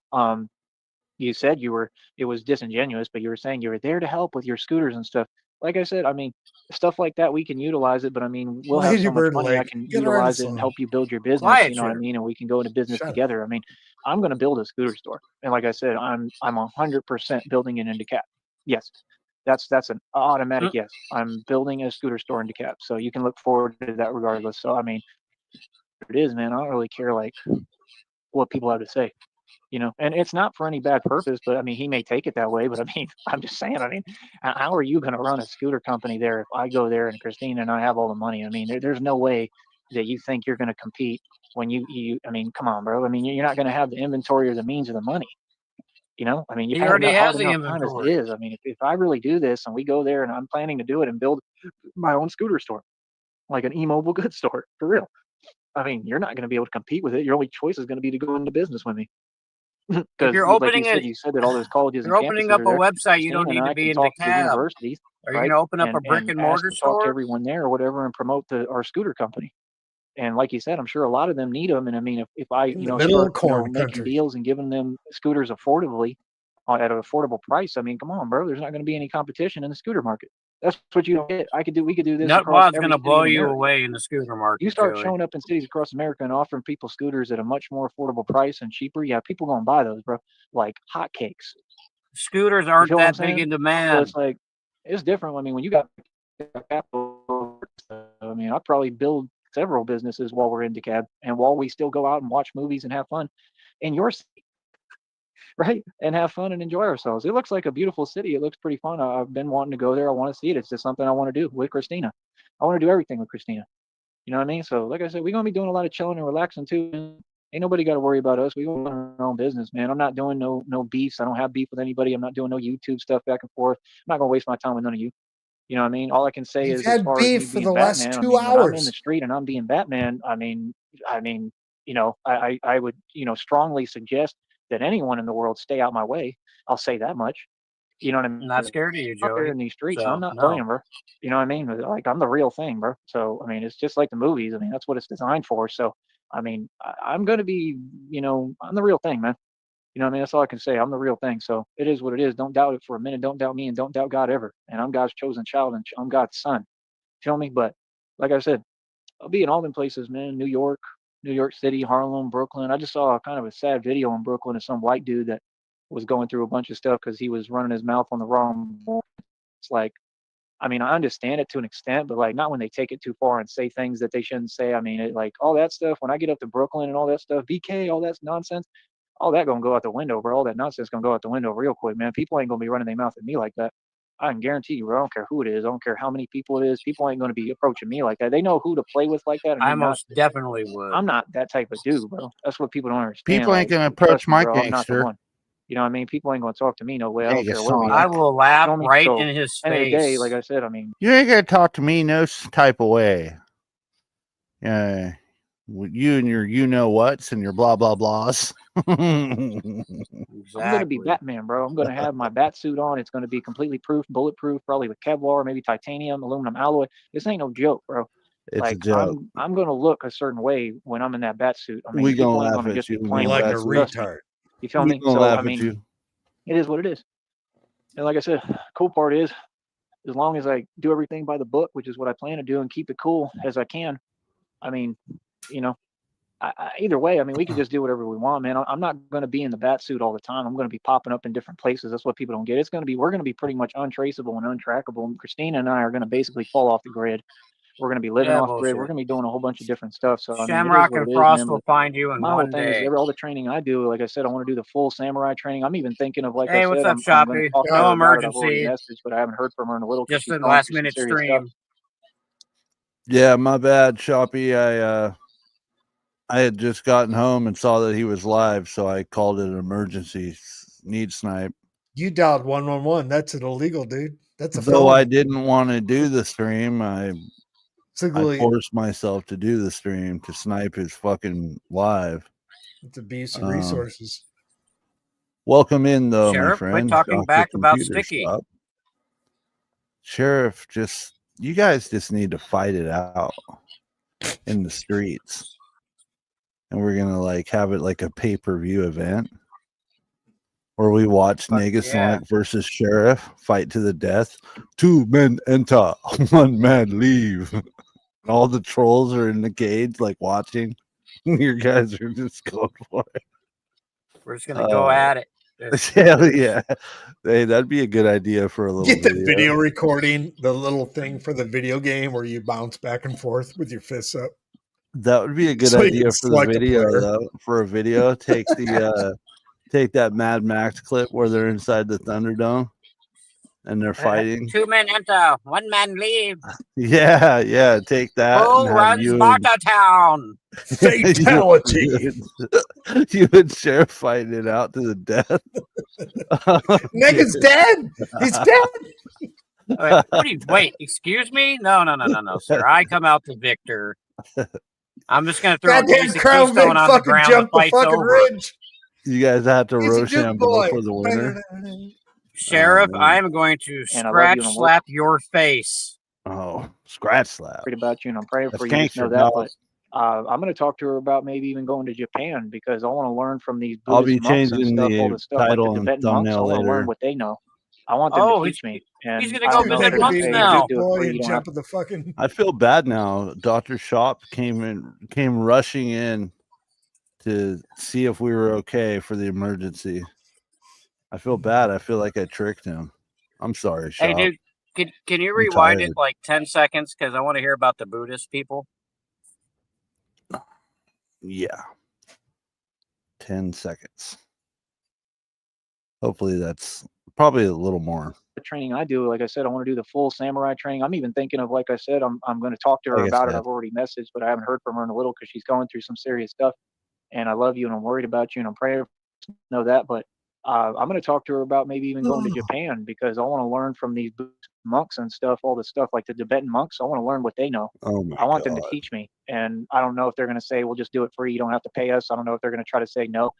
You said it was disingenuous, but you were saying you were there to help with your scooters and stuff. Like I said, I mean, stuff like that, we can utilize it, but I mean, we'll have so much Ladybird money, I Lake. can Get her on the utilize it and song. help you build your business, Quiet, you know what I sure. mean? And we can go into business Shut up. together. I mean, I'm going to build a scooter store. And like I said, I'm 100% building it in DeKalb. Yes. That's an automatic yes. I'm building a scooter store in DeKalb. So you can look forward to that regardless. So I mean, it is, man. I don't really care like what people have to say. And it's not for any bad purpose, but I mean, he may take it that way, but I mean, I'm just saying, I mean, how are you going to run a scooter company there if I go there and Christina and I have all the money? I mean, there's no way that you think you're going to compete when I mean, come on, bro. I mean, you're not going to have the inventory or the means or the money. I mean, you've He had already hard has the enough time as it inventory. is. I mean, if I really do this and we go there and I'm planning to do it and build my own scooter store, like an e-mobile goods store, for real. I mean, you're not going to be able to compete with it. Your only choice is going to be to go into business with me. If Because, you're like opening you said that all those colleges and you're opening campuses up are a there. website, you don't Christina and need to I be can in talk to the DeKalb. universities, Are you right? going to open up a brick And and ask mortar to talk to store? everyone there or whatever and promote our scooter company. And like you said, I'm sure a lot of them need them. And I mean, if I, In the middle start, of corn making country. deals and giving them scooters affordably at an affordable price, I mean, come on, bro. There's not going to be any competition in the scooter market. That's what you don't get. We could do this across Nutwad's every going to city blow in you America. away in the scooter You market, start Joey. showing up in cities across America and offering people scooters at a much more affordable price and cheaper. Yeah, people gonna buy those, bro, like hotcakes. Scooters You aren't feel what I'm that big saying? in So demand. it's like it's different. I mean, when you got capital, I mean, I probably build several businesses while we're in DeKalb and while we still go out and watch movies and have fun in your city, right? And have fun and enjoy ourselves. It looks like a beautiful city. It looks pretty fun. I've been wanting to go there. I want to see it. It's just something I want to do with Christina. I want to do everything with Christina. You know what I mean? So, like I said, we're gonna be doing a lot of chilling and relaxing too. Ain't nobody got to worry about us. We go run our own business, man. I'm not doing no beefs. I don't have beef with anybody. I'm not doing no YouTube stuff back and forth. I'm not gonna waste my time with none of you. You know what I mean? All I can say You've is, as had far as me beef for being the last Batman, I 2 mean, when I'm in the hours. street and I'm being Batman, I mean, I would, strongly suggest that anyone in the world stay out my way. I'll say that much. You know what I mean? I'm not scared of you, Out there Joey. in these streets, and I'm So, not no. playing, bro. You know what I mean? Like, I'm the real thing, bro. So, I mean, it's just like the movies. I mean, that's what it's designed for. So, I mean, I'm going to be, I'm the real thing, man. You know what I mean? That's all I can say. I'm the real thing. So it is what it is. Don't doubt it for a minute. Don't doubt me and don't doubt God ever. And I'm God's chosen child and I'm God's son. Feel me? But like I said, I'll be in all them places, man. New York City, Harlem, Brooklyn. I just saw kind of a sad video in Brooklyn of some white dude that was going through a bunch of stuff because he was running his mouth on the wrong. It's like, I mean, I understand it to an extent, but like not when they take it too far and say things that they shouldn't say. I mean, like all that stuff. When I get up to Brooklyn and all that stuff, BK, all that nonsense, all that gonna go out the window, bro. All that nonsense gonna go out the window real quick, man. People ain't gonna be running their mouth at me like that. I can guarantee you, bro. I don't care who it is. I don't care how many people it is. People ain't gonna be approaching me like that. They know who to play with like that and I who not most to. definitely would. I'm not that type of dude, bro. That's what people don't understand. People ain't Like, gonna approach trust me, my bro. I'm not the gangster. one. You know what I mean? People ain't gonna talk to me no way. I don't care where we I at. will laugh Feel me? right So, in his end of the day, like face. I said, I mean, You ain't gonna talk to me no type of way. You and your you know whats and your blah blah blahs. I'm gonna be Exactly. Batman, bro. I'm gonna have my bat suit on. It's gonna be completely proof, bulletproof, probably with Kevlar, maybe titanium, aluminum alloy. This ain't no joke, bro. It's a Like joke. I'm gonna look a certain way when I'm in that bat suit. I mean, We gonna people ain't laugh gonna at just you be when playing you're with Like in a that us. suit. Trust me. retard. You feel We me? gonna So laugh I at mean, you. it is what it is. And like I said, cool part is, as long as I do everything by the book, which is what I plan to do, and keep it cool as I can. I mean, you know, either way, I mean, we can just do whatever we want, man. I'm not going to be in the bat suit all the time. I'm going to be popping up in different places. That's what people don't get. We're going to be pretty much untraceable and untrackable. And Christina and I are going to basically fall off the grid. We're gonna be living Yeah, off grid. We're bullshit. gonna be doing a whole bunch of different stuff. So I mean, it is Shamrock what and it is, Frost man. will But find you in my whole one thing is day. all the training I do. Like I said, I want to do the full samurai training. I'm even thinking of, like I Hey, what's said, up, I'm gonna Shoppy? talk to No her about it. I've already emergency. messaged, but I haven't heard from her in a little because Just she's a going last through some minute serious stuff. stream. Yeah, my bad, Shoppy. I had just gotten home and saw that he was live, so I called it an emergency. Need Snipe. You dialed 111. That's an illegal, dude. That's a Though I felony. didn't want to do the stream, I It's illegal. forced myself to do the stream to Snipe his fucking live. It's abuse of resources. Welcome in, though, my Sheriff, quit friend. talking Dr. back about Computer Sticky. Shop. Sheriff, you guys just need to fight it out in the streets. And we're going to like have it like a pay-per-view event where we watch Negasonic versus Sheriff fight to the death. 2 men enter, 1 man leave. All the trolls are in the cage, like watching. You guys are just going for it. We're just gonna go at it. Hell yeah. Hey, that'd be a good idea for a little Get the video recording, the little thing for the video game where you bounce back and forth with your fists up. That would be a good So you idea can for the select a video, player. though. For a video, take the take that Mad Max clip where they're inside the Thunderdome and they're fighting. 2 men enter, 1 man leave. Yeah, take that. Who and have runs you Sparta Town? Fatality. You and Sheriff fighting it out to the death. Nigga's dead. He's dead. Wait, excuse me? No, sir. I come out the victor. I'm just gonna throw a Goddamn piece of Crown Vic keystone on the fucking ground. jumped The the fight's fucking over. ridge. You guys have to He's a Rochambeau good boy. for the winner. Sheriff, man. I am going to And I love you scratch and slap your face. Oh, scratch slap. Worried about you, and I'm praying That's for you. Just know gangster, that. dog. But I'm going to talk to her about maybe even going to Japan because I want to learn from these I'll Buddhist be monks and changing stuff, all the the stuff like title the and Tibetan monks. I thumbnail want to learn later. what they know. I want them to teach me. And he's gonna I go don't know if visit they're gonna monks say, now. "Just do it Boy, free, and you don't jump have in the fucking. I feel bad now. Dr. Shop came rushing in to see if we were okay for the emergency. I feel bad. I feel like I tricked him. I'm sorry, Shop. Hey, dude, can you I'm rewind it tired. like 10 seconds? Because I want to hear about the Buddhist people. Yeah. 10 seconds. Hopefully that's probably a little more. the training I do. Like I said, I want to do the full samurai training. I'm even thinking of, like I said, I'm going to talk to her Like I about it. said. I've already messaged, but I haven't heard from her in a little because she's going through some serious stuff. And I love you, and I'm worried about you, and I'm praying. Know that, but I'm going to talk to her about maybe even going to Japan because I want to learn from these monks and stuff, all the stuff like the Tibetan monks. I want to learn what they know. Oh my I want God. them to teach me, and I don't know if they're going to say, "We'll just do it free. You don't have to pay us." I don't know if they're going to try to say no.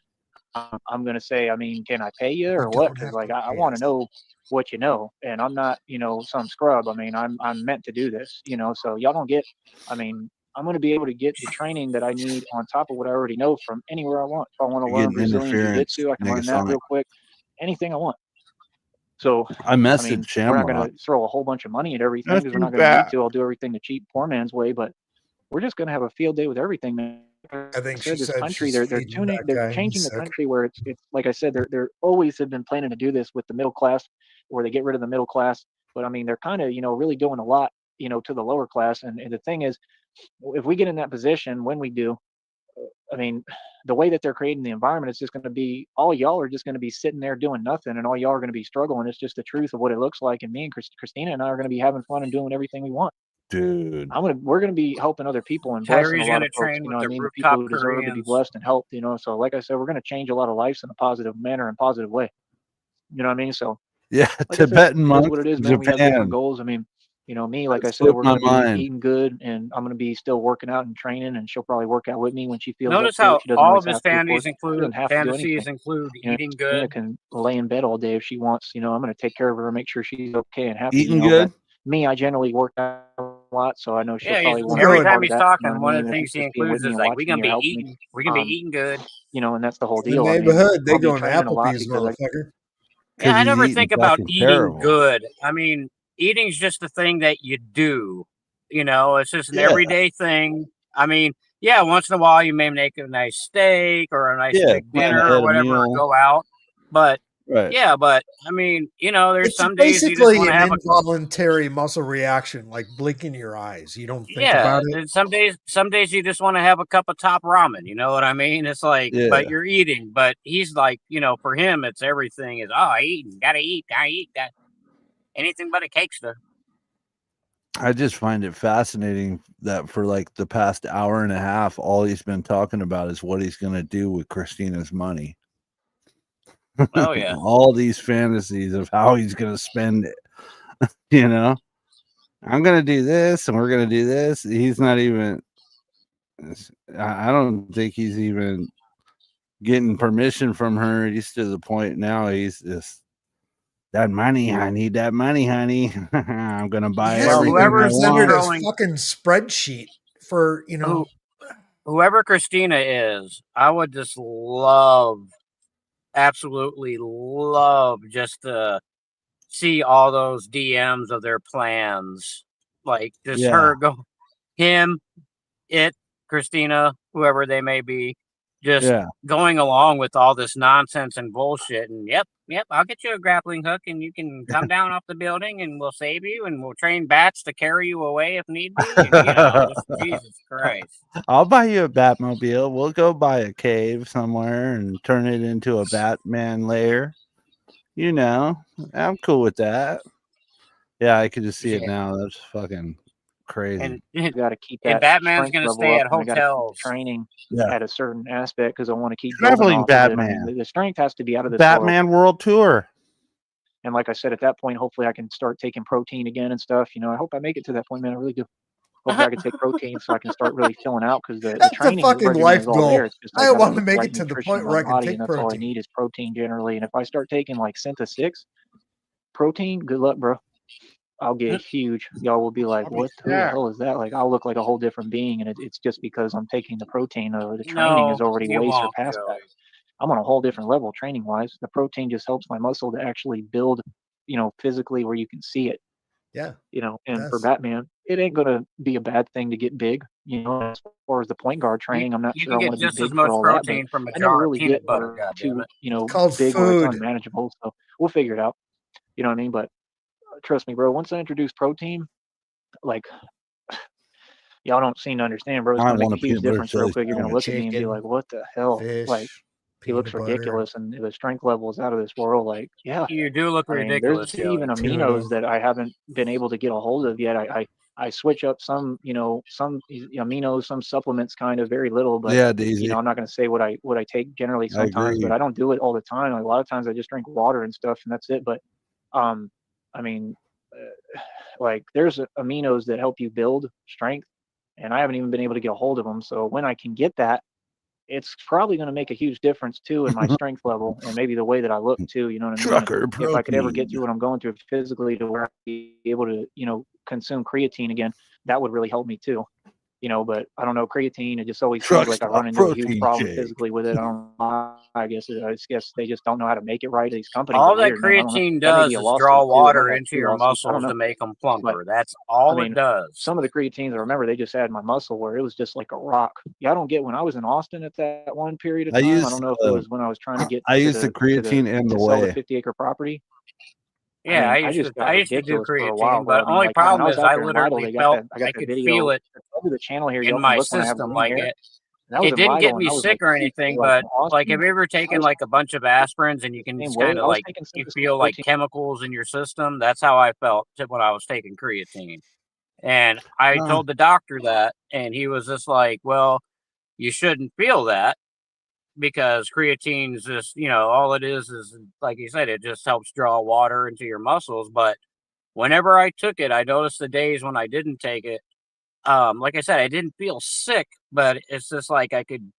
I'm going to say, I mean, can I pay you or what? Because like I want to know what you know, and I'm not, some scrub. I mean, I'm meant to do this, So y'all don't get. I mean, I'm going to be able to get the training that I need on top of what I already know from anywhere I want. If I want to You're learn getting Brazilian interference, Jiu-Jitsu, I can learn that Negasonic. real quick. Anything I want. So I I mean, messaged we're not Shamrock. going to throw a whole bunch of money at everything That's because we're not too going to need bad. to. I'll do everything the cheap poor man's way, but we're just going to have a field day with everything, man. I think she This said country, she's they're feeding that they're guy. changing He's the sick. country where it's like I said, they're always have been planning to do this with the middle class, where they get rid of the middle class. But I mean, they're kind of really doing a lot, to the lower class. And the thing is, if we get in that position, when we do, I mean, the way that they're creating the environment, it's just going to be all y'all are just going to be sitting there doing nothing, and all y'all are going to be struggling. It's just the truth of what it looks like. And me and Christina and I are going to be having fun and doing everything we want. Dude. We're going to be helping other people and blessing a Tyrese lot gonna of folks. train You with know what I the mean? The rooftop people who deserve to be Koreans. blessed and helped. So like I said, we're going to change a lot of lives in a positive manner and positive way. You know what I mean? So Yeah, like I said, Tibetan it is monks, what it is, man. We have different Japan. goals. I mean, me, like That I said, slipped we're my going to be mind. eating good, and I'm going to be still working out and training, and she'll probably work out with me when she feels up Notice to it. how She doesn't all always of his have to, of course. fantasies She doesn't have to do anything. include eating Christina good. can lay in bed all day if she wants. I'm going to take care of her and make sure she's okay and happy. Eating good? But me, I generally work out a lot, so I know she'll Yeah, probably want to every be time part of he's that. You know talking, what I one mean? of the Even if things it's he just being with includes me is and like, we're watching gonna me or be helping me. eating, we're gonna be eating good. And that's the whole In the deal. I mean, neighborhood, they I'll be going training a lot Applebee's, because motherfucker. Yeah, I he's never eating think about fucking eating terrible. good. I mean, eating's just the thing that you do. It's just an Yeah. everyday thing. I mean, yeah, once in a while you may make a nice steak or a nice Yeah, big plan dinner ahead or a whatever, or meal. go out. But Right. Yeah, but I mean, there's It's some days you just basically want to an have a involuntary muscle reaction, like blinking your eyes. You don't think yeah. about it. And some days you just want to have a cup of top ramen. You know what I mean? It's like, Yeah. but you're eating. But he's like, for him, it's everything is I eat, gotta eat, that anything but a cakester. I just find it fascinating that for like the past hour and a half, all he's been talking about is what he's going to do with Christina's money. Oh yeah. All these fantasies of how he's going to spend it. I'm going to do this and we're going to do this. He's not even, I don't think he's even getting permission from her. He's to the point now. He's just, that money, I need that money, honey. I'm going to buy everything I whoever's want. This fucking spreadsheet for, whoever Christina is, I would just absolutely love just to see all those DMs of their plans. Like just her go, him, Christina, whoever they may be, just going along with all this nonsense and bullshit. And yep, I'll get you a grappling hook and you can come down off the building and we'll save you and we'll train bats to carry you away if need be. And, just Jesus Christ. I'll buy you a Batmobile. We'll go buy a cave somewhere and turn it into a Batman lair. I'm cool with that. Yeah, I could just see it now. That's fucking crazy. And you got to keep that. And Batman's strength going to level stay up, at and I gotta keep hotels. training Yeah. at a certain aspect because I want to keep Traveling building off of it. Batman. I mean, the strength has to be out of this Batman World Tour. And like I said, at that point, hopefully I can start taking protein again and stuff. I hope I make it to that point, man. I really do. Hopefully I can take protein so I can start really filling out because the That's a training fucking regimen life is all goal. there. It's just I gotta want to get the make right it to the nutrition point in where my I can body, take and that's all I protein. need is protein generally. And if I start taking like Synta 6 protein, good luck, bro. I'll get huge. Y'all will be like, who the hell is that? Like, I'll look like a whole different being. And it's just because I'm taking the protein. The training is already way surpassed that. I'm on a whole different level training wise. The protein just helps my muscle to actually build, physically where you can see it. Yeah. And for Batman, it ain't going to be a bad thing to get big. As far as the point guard training, I'm not sure I want to be big for all that. But from a I never jar really of peanut get butter. too, called big food. where it's unmanageable. So we'll figure it out. You know what I mean? But trust me, bro, once I introduce protein, like, y'all don't seem to understand, bro. It's going to make a huge difference real quick. You're going to look at me and be like, what the hell? Fish, like, he looks ridiculous, and the strength level is out of this world. Like, yeah. You do look ridiculous. There's even aminos that I haven't been able to get a hold of yet. I switch up some, some aminos, some supplements, kind of very little, but I'm not going to say what I take generally sometimes, but I don't do it all the time. Like, a lot of times I just drink water and stuff, and that's it. But, like, there's aminos that help you build strength, and I haven't even been able to get a hold of them. So when I can get that, it's probably going to make a huge difference too in my strength level and maybe the way that I look too. You know what I mean? If I could ever get through what I'm going through physically to where I'd be able to, consume createine again, that would really help me too. But I don't know, creatine, it just always feels like I run into a huge problem physically with it. I don't know. I guess they just don't know how to make it right. These companies. All that creatine does is draw water into your muscles to make them plumper. That's all it does. Some of the creatines, I remember, they just had my muscle where it was just like a rock. Yeah, I don't get when I was in Austin at that one period of time. I don't know if it was when I was trying to get. I used the creatine and the sell whey. the 50-acre property. Yeah, I used to do creatine, but the only problem is I literally felt I could feel it over the channel here in my system. Like it didn't get me sick or anything, but like, have you ever taken like a bunch of aspirins and you can just kind of like you feel like chemicals in your system? That's how I felt when I was taking creatine. And I told the doctor that, and he was just like, well, you shouldn't feel that, because creatine is just, all it is like you said, it just helps draw water into your muscles. But whenever I took it, I noticed the days when I didn't take it, like I said, I didn't feel sick, but it's just like I could,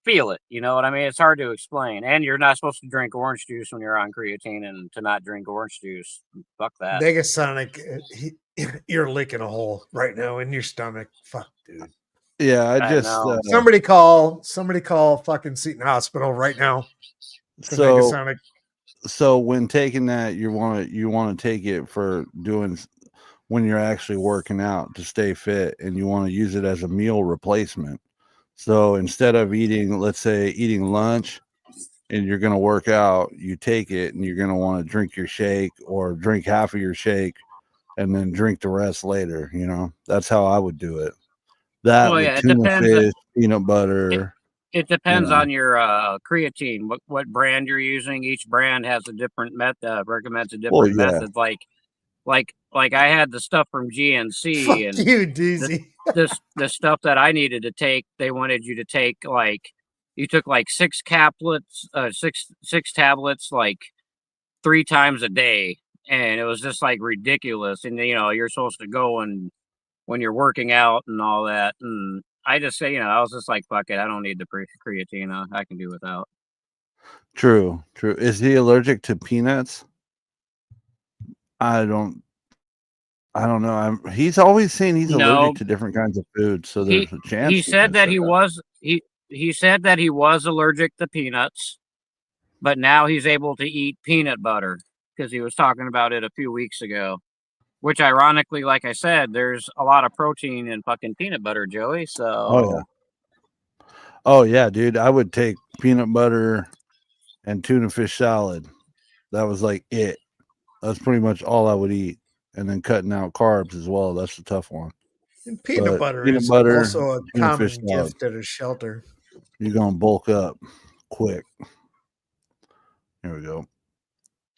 feel it. You know what I mean? It's hard to explain. And you're not supposed to drink orange juice when you're on creatine, and to not drink orange juice. Fuck that. Negasonic, you're licking a hole right now in your stomach. Fuck, dude. Yeah, I just somebody call fucking Seton Hospital right now. So when taking that, you want to take it for doing when you're actually working out to stay fit, and you want to use it as a meal replacement. So instead of eating, let's say eating lunch, and you're going to work out, you take it and you're going to want to drink your shake or drink half of your shake and then drink the rest later. You know, that's how I would do it. That Well, with yeah, it tuna depends. fish, peanut butter. It depends know. on your creatine, what brand you're using. Each brand has a different method, recommends a different yeah. method. Like I had the stuff from GNC, Fuck and you, DZ. the stuff that I needed to take, they wanted you to take like you took like six tablets, like 3 times a day, and it was just like ridiculous. And you know, you're supposed to go and when you're working out and all that, and I just say, you know, I was just like, fuck it, I don't need the creatine. I can do without. True. Is he allergic to peanuts? I don't know. He's always saying he's allergic to different kinds of food, so there's a chance. He said that he was allergic to peanuts, but now he's able to eat peanut butter because he was talking about it a few weeks ago. Which, ironically, like I said, there's a lot of protein in fucking peanut butter, Joey. So, oh yeah, dude, I would take peanut butter and tuna fish salad. That was like it. That's pretty much all I would eat, and then cutting out carbs as well. That's the tough one. And peanut butter is butter, also a tuna common fish salad. gift at a shelter. You're gonna bulk up quick. Here we go.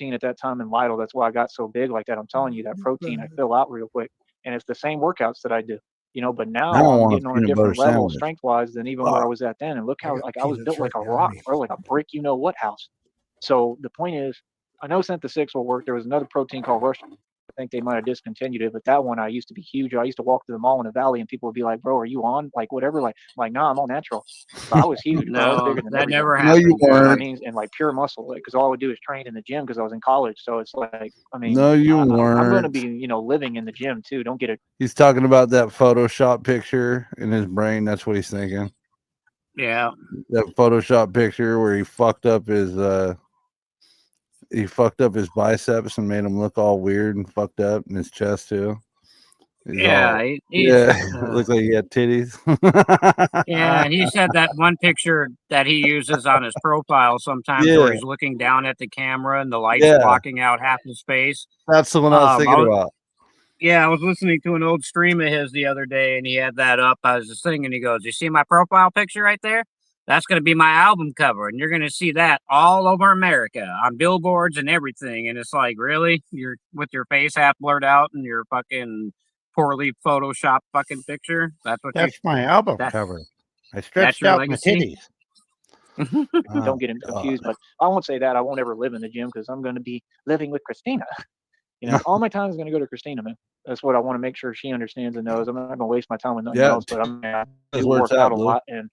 At that time in Lytle, that's why I got so big like that. I'm telling you, that protein I fill out real quick, and it's the same workouts that I do, you know. But now I'm getting on a different level strength wise than even where I was at then. And look how like I was built like a rock, bro, like a brick, you know what house. So the point is, I know Synth 6 will work. There was another protein called Rush. I think they might have discontinued it, but that one I used to be huge. I used to walk to the mall in the valley, and people would be like, "Bro, are you on?" Like whatever, like nah, I'm all natural. But I was huge, bro. I was bigger than that everybody. never happened. No, you You know what I weren't. mean? And like pure muscle, because all I would do is train in the gym because I was in college. So it's like, I mean, No, you I'm going to weren't. be, you know, living in the gym too. Don't get it. He's talking about that Photoshop picture in his brain. That's what he's thinking. Yeah. That Photoshop picture where he fucked up his biceps and made him look all weird and fucked up in his chest too. It looked like he had titties. Yeah, and he said that one picture that he uses on his profile sometimes where he's looking down at the camera and the light's blocking out half his face. That's the one I was thinking about. Yeah, I was listening to an old stream of his the other day, and he had that up. I was just thinking, he goes, "You see my profile picture right there? That's going to be my album cover, and you're going to see that all over America on billboards and everything." And it's like, really? You're with your face half blurred out and your fucking poorly Photoshop fucking picture? That's my album cover. I stretched out my titties. Don't get him confused, but I won't say that. I won't ever live in the gym because I'm going to be living with Christina. You know, all my time is going to go to Christina, man. That's what I want to make sure she understands and knows. I'm not going to waste my time with nothing else, but I'm going to work out a lot, and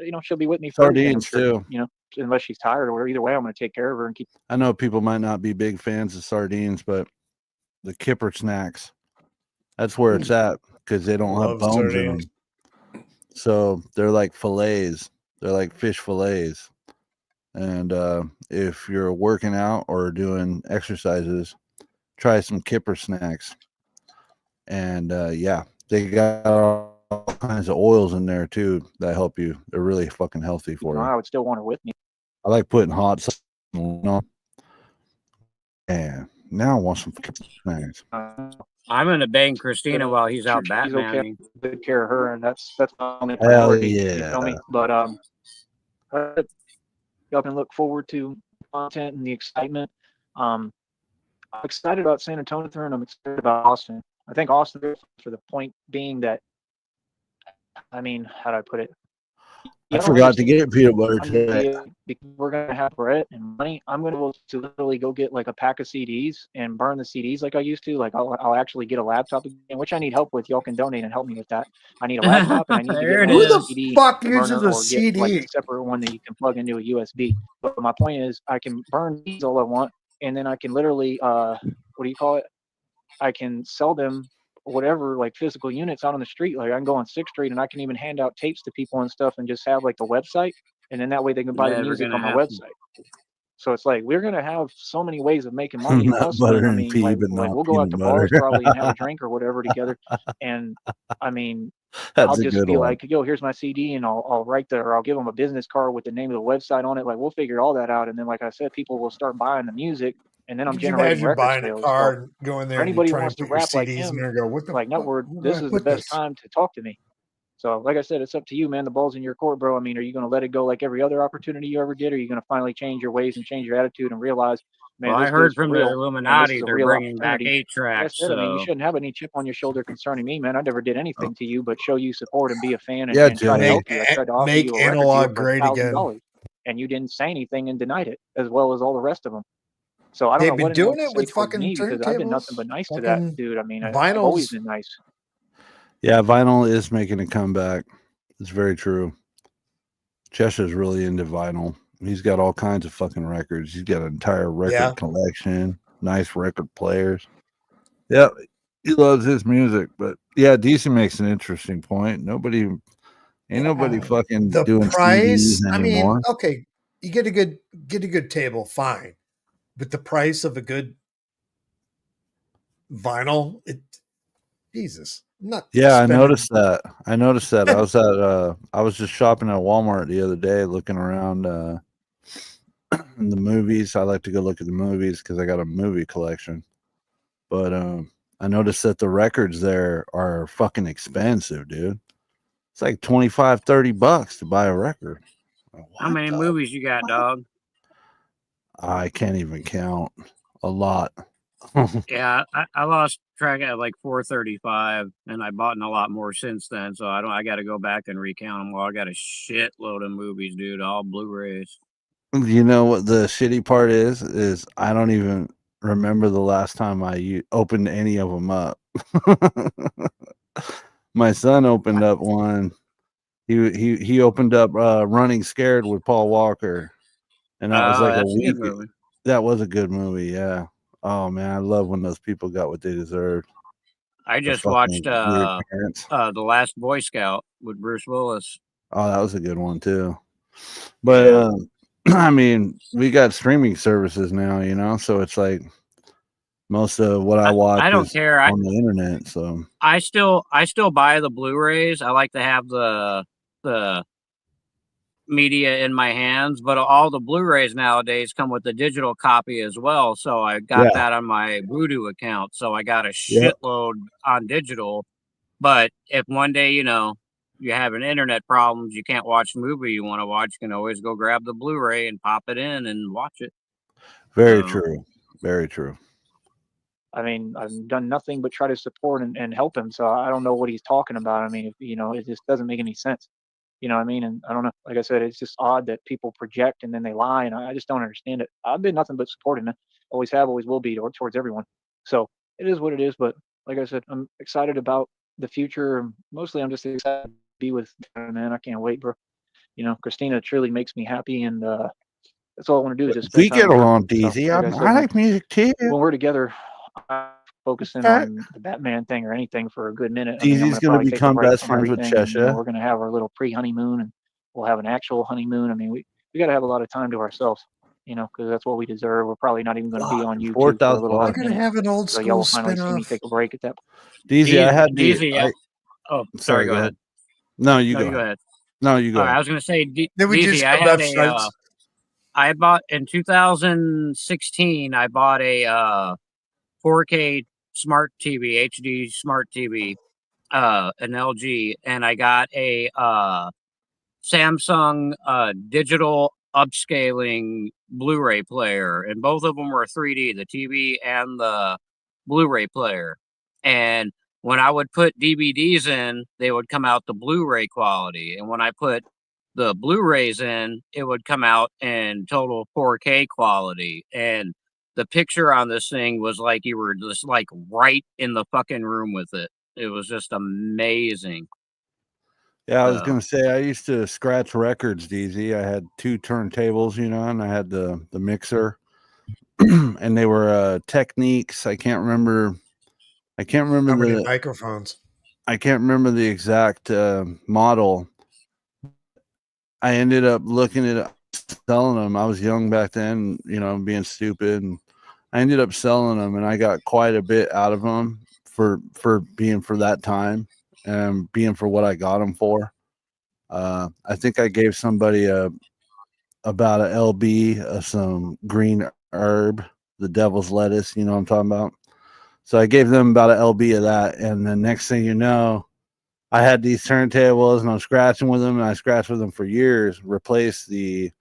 you know, she'll be with me for sardines too. You know, unless she's tired or either way, I'm going to take care of her and keep. I know people might not be big fans of sardines, but the kipper snacks, that's where it's at because they don't have bones in them. So they're like fillets. They're like fish fillets. And if you're working out or doing exercises, try some kipper snacks. And they got all kinds of oils in there too that help you. They're really fucking healthy for you. I would still want her with me. I like putting hot sauce on. And now I want some kipper snacks. I'm gonna bang Christina while he's out Batmaning. Okay. Take care of her, and that's my only priority. You feel me? But y'all can look forward to content and the excitement. I'm excited about San Antonio, and I'm excited about Austin. I think Austin, for the point being that, I mean, how do I put it? I forgot to get peanut butter today. We're going to have bread and money. I'm going to be able to literally go get like a pack of CDs and burn the CDs like I used to. Like I'll actually get a laptop again, which I need help with. Y'all can donate and help me with that. I need a laptop and I need to get who the CD fuck uses a CD? Get like a separate one that you can plug into a USB. But my point is, I can burn these all I want, and then I can literally, what do you call it? I can sell them. Whatever, like physical units out on the street. Like I can go on 6th Street and I can even hand out tapes to people and stuff and just have like the website, and then that way they can buy the music on my website. So it's like we're gonna have so many ways of making money. Butter I mean, and pea, like but not we'll go out to peanut butter. bars probably and have a drink or whatever together. And I mean, I'll That's a just good be one. like, yo, here's my CD, and I'll write or I'll give them a business card with the name of the website on it. Like, we'll figure all that out. And then, like I said, people will start buying the music, and then I'm Could you generating imagine record buying a sales. car So and going for there and you anybody who try wants and to put your rap like CDs in him, there and go, what the like fuck? Nutword, Where do this I is the put best this? time to talk to me. So, like I said, it's up to you, man. The ball's in your court, bro. I mean, are you going to let it go like every other opportunity you ever did? Or are you going to finally change your ways and change your attitude and realize, man, Well, I this heard dude's for from the real, and this Illuminati is a they're real bringing back opportunity? 8 Like I tracks. said, I mean, you So shouldn't have any chip on your shoulder concerning me, man. I never did anything to you but show you support and be a fan Yeah, and try to Jay. help you. I tried to offer you Make a record deal analog for great again. $1,000, and you didn't say anything and denied it, as well as all the rest of them. So I don't know They've been what anyone doing can it say with towards fucking me, because I've been nothing turntables, but nice to that fucking dude. I mean, I've always vinyls. been nice. Yeah, vinyl is making a comeback. It's very true. Cheshire's really into vinyl. He's got all kinds of fucking records. He's got an entire record Yeah. collection, nice record players. Yep, he loves his music. But yeah, DC makes an interesting point. Ain't nobody fucking The doing price, CDs I mean, anymore. okay, you get a good table, fine. But the price of a good vinyl, Jesus. I'm not Yeah, I spending noticed that. I was just shopping at Walmart the other day, looking around in the movies. I like to go look at the movies because I got a movie collection. But I noticed that the records there are fucking expensive, dude. It's like $25-$30 to buy a record. how many movies you got, dog? I can't even count. A lot. Yeah, I lost track at like 435, and I bought in a lot more since then. So I got to go back and recount them. Well, I got a shitload of movies, dude, all Blu-rays. You know what the shitty part is I don't even remember the last time I opened any of them up. My son opened up one. He opened up Running Scared with Paul Walker, and that was Oh, like a that's a week. good movie. That was a good movie, yeah. Oh man, I love when those people got what they deserved. I The just fucking watched weird parents. The Last Boy Scout with Bruce Willis. Oh, that was a good one too. But I mean, we got streaming services now, you know, so it's like most of what I watch I don't is care. on the internet. So I still buy the Blu-rays. I like to have the media in my hands, but all the Blu-rays nowadays come with the digital copy as well. So I got that on my Vudu account. So I got a shitload on digital. But if one day, you know, you have an internet problems, you can't watch the movie you want to watch, you can always go grab the Blu-ray and pop it in and watch it. very true. Very true. I mean, I've done nothing but try to support and help him. So I don't know what he's talking about. I mean, if, you know, it just doesn't make any sense. You know what I mean? And I don't know. Like I said, it's just odd that people project and then they lie, and I just don't understand it. I've been nothing but supporting it. Always have, always will be towards everyone. So it is what it is. But like I said, I'm excited about the future. Mostly, I'm just excited to be with man. I can't wait, bro. You know, Christina truly makes me happy, and that's all I want to do is just spend We time get with her. along, So, DZ. like I said, I like music too. when we're together, I'm focusing on the Batman thing or anything for a good minute. I mean, I'm DZ's gonna going to probably take a become break best from friends with everything, and you know, Cheshire. we're gonna have our little pre-honeymoon, and we'll have an actual honeymoon. I mean, we got to have a lot of time to ourselves, you know, because that's what we deserve. We're probably not even going to be on YouTube for a little We're hot gonna minute, have an old so y'all will school finally see me spinoff. take a break at that point. DZ, I had DZ, oh, sorry, go ahead. No, you go ahead. No, you go All right, ahead. I was going to say, Then we just DZ, I go had back I bought in 2016. I bought a 4K smart TV, HD smart TV, an LG, and I got a Samsung digital upscaling Blu-ray player, and both of them were 3D, the TV and the Blu-ray player. And when I would put DVDs in, they would come out the Blu-ray quality, and when I put the Blu-rays in, it would come out in total 4K quality. And the picture on this thing was like you were just like right in the fucking room with it. It was just amazing. Yeah, I was going to say I used to scratch records, DZ. I had 2 turntables, you know, and I had the mixer, and they were Techniques. I can't remember how many microphones. I can't remember the exact model. I ended up looking at selling them. I was young back then, you know, being stupid, and I ended up selling them, and I got quite a bit out of them for being for that time. and being for what I got them for. I think I gave somebody about a LB of some green herb, the devil's lettuce. You know what I'm talking about? So I gave them about a LB of that, and the next thing you know, I had these turntables and I'm scratching with them, and I scratched with them for years. Replaced the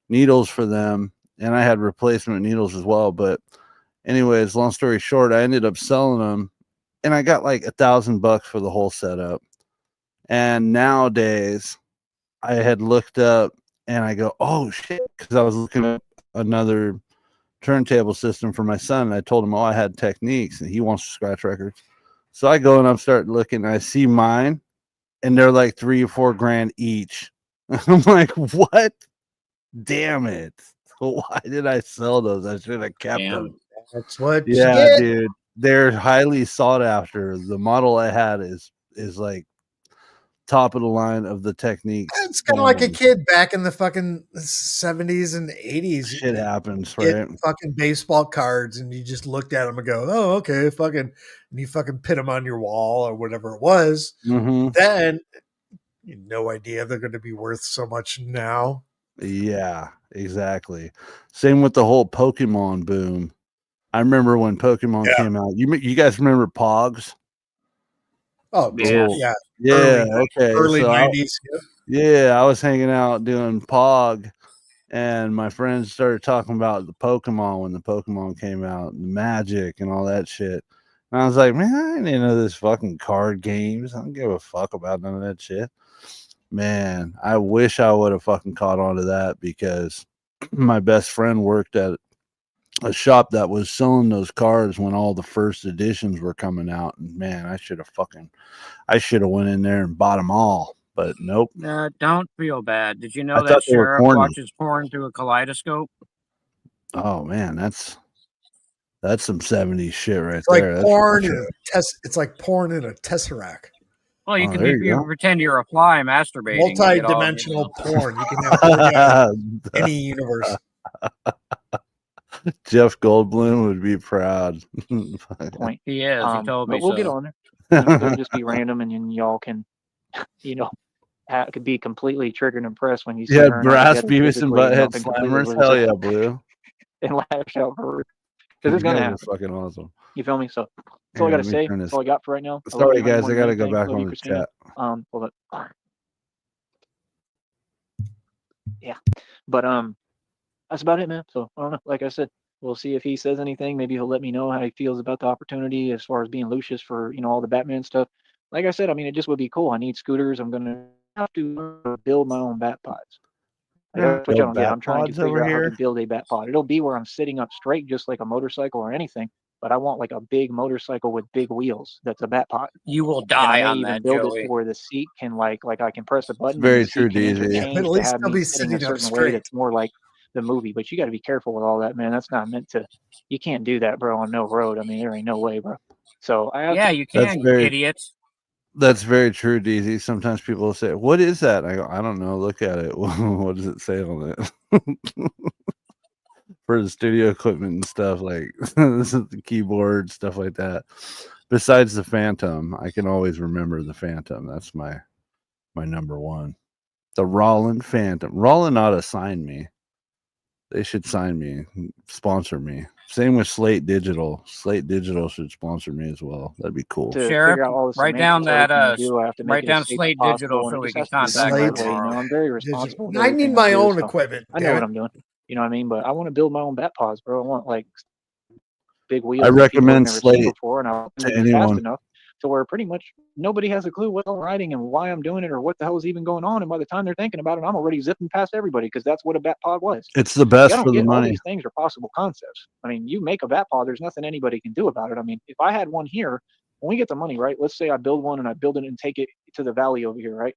needles for them, and I had replacement needles as well. But anyways, long story short, I ended up selling them, and I got like $1,000 for the whole setup. And nowadays, I had looked up and I go, oh shit, because I was looking up another turntable system for my son. And I told him, oh, I had Techniques, and he wants to scratch records. So I go and I'm starting looking, and I see mine, and they're like $3 or $4 grand each. I'm like, what? Damn it. Why did I sell those? I should have kept them. That's what you Yeah, get. dude. They're highly sought after. The model I had is like top of the line of the Techniques. It's kind of like a kid back in the fucking 70s and 80s. Shit happens, Get right? fucking baseball cards, and you just looked at them and go, oh, okay, fucking, and you fucking pin them on your wall or whatever it was. Mm-hmm. Then you have no idea they're going to be worth so much now. Yeah, exactly. Same with the whole Pokemon boom. I remember when Pokemon came out. You guys remember Pogs? Oh, Yeah. yeah. Yeah, okay. Early So 90s. yeah, I was hanging out doing Pog, and my friends started talking about the Pokemon when the Pokemon came out, and the Magic and all that shit. And I was like, man, I ain't into this fucking card games. I don't give a fuck about none of that shit. Man, I wish I would have fucking caught on to that, because my best friend worked at a shop that was selling those cards when all the first editions were coming out. And man, I should have went in there and bought them all, but nope. Don't feel bad. Did you I know thought that they were sheriff corny. watches porn through a kaleidoscope? Oh man, that's some 70s shit right It's like there. porn in a it's like porn in a tesseract. Well, you Oh, can there if you you go. pretend you're a fly masturbating. you get all, Multi-dimensional porn. You can have porn in any universe. Jeff Goldblum would be proud. Point. He is. He told me But we'll so. get on there. You know, it'll just be random, and then y'all can, you know, could be completely triggered and impressed when you see Yeah, her and I brass together Beavis and physically, and y'all Butthead can completely Slammers. lose Hell it yeah, Blue. and lash out for her. Because it's You gonna guys are happen. fucking awesome. You feel me? So that's all I Here, gotta let me say. turn That's this. all I got for right now. I love Sorry, you, honey, guys, more I than gotta go anything. back Love on you, the Christina. chat. Hold on. Yeah, but that's about it, man. So I don't know. Like I said, we'll see if he says anything. Maybe he'll let me know how he feels about the opportunity as far as being Lucius for, you know, all the Batman stuff. Like I said, I mean, it just would be cool. I need scooters. I'm gonna have to build my own bat pods. Like, that's what y'all don't get. I'm trying to figure out how to build a bat pod. It'll be where I'm sitting up straight, just like a motorcycle or anything. But I want like a big motorcycle with big wheels. That's a bat pod. You will And die I may on even that, build Joey. it to where the seat can like I can press a button very and the true, seat can DZ. interchange At to least have they'll me be sitting sitting a up certain way straight. that's more like the movie. But you got to be careful with all that, man. That's not meant to. You can't do that, bro, on no road. I mean, there ain't no way, bro. So I have Yeah, to. you can, you idiots. That's very true, DZ. Sometimes people will say, "What is that?" I go, "I don't know. Look at it. What does it say on it?" For the studio equipment and stuff, like this is the keyboard, stuff like that. Besides the Phantom, I can always remember the Phantom. That's my number one. The Roland Phantom. Roland ought to sign me. They should sign me, sponsor me. Same with Slate Digital. Slate Digital should sponsor me as well. That'd be cool. To Sheriff, figure out all the write down semantics, that everything I do, I have to make write it down as safe Slate as Digital possible, so and it we just can has to be done the contact right them way. You know, tomorrow. I'm very responsible. With I need everything my do, own so equipment. I know what I'm doing. You know what I mean? But I want to build my own bat pods, bro. I want like big wheels I that people have recommend never seen Slate before, and I want them to to be fast anyone. enough to where pretty much nobody has a clue what I'm riding and why I'm doing it or what the hell is even going on. And by the time they're thinking about it, I'm already zipping past everybody because that's what a bat pod was. It's the best I don't for the get all money. these things are possible concepts. I mean, you make a bat pod, there's nothing anybody can do about it. I mean, if I had one here, when we get the money, right? Let's say I build one and I build it and take it to the valley over here, right?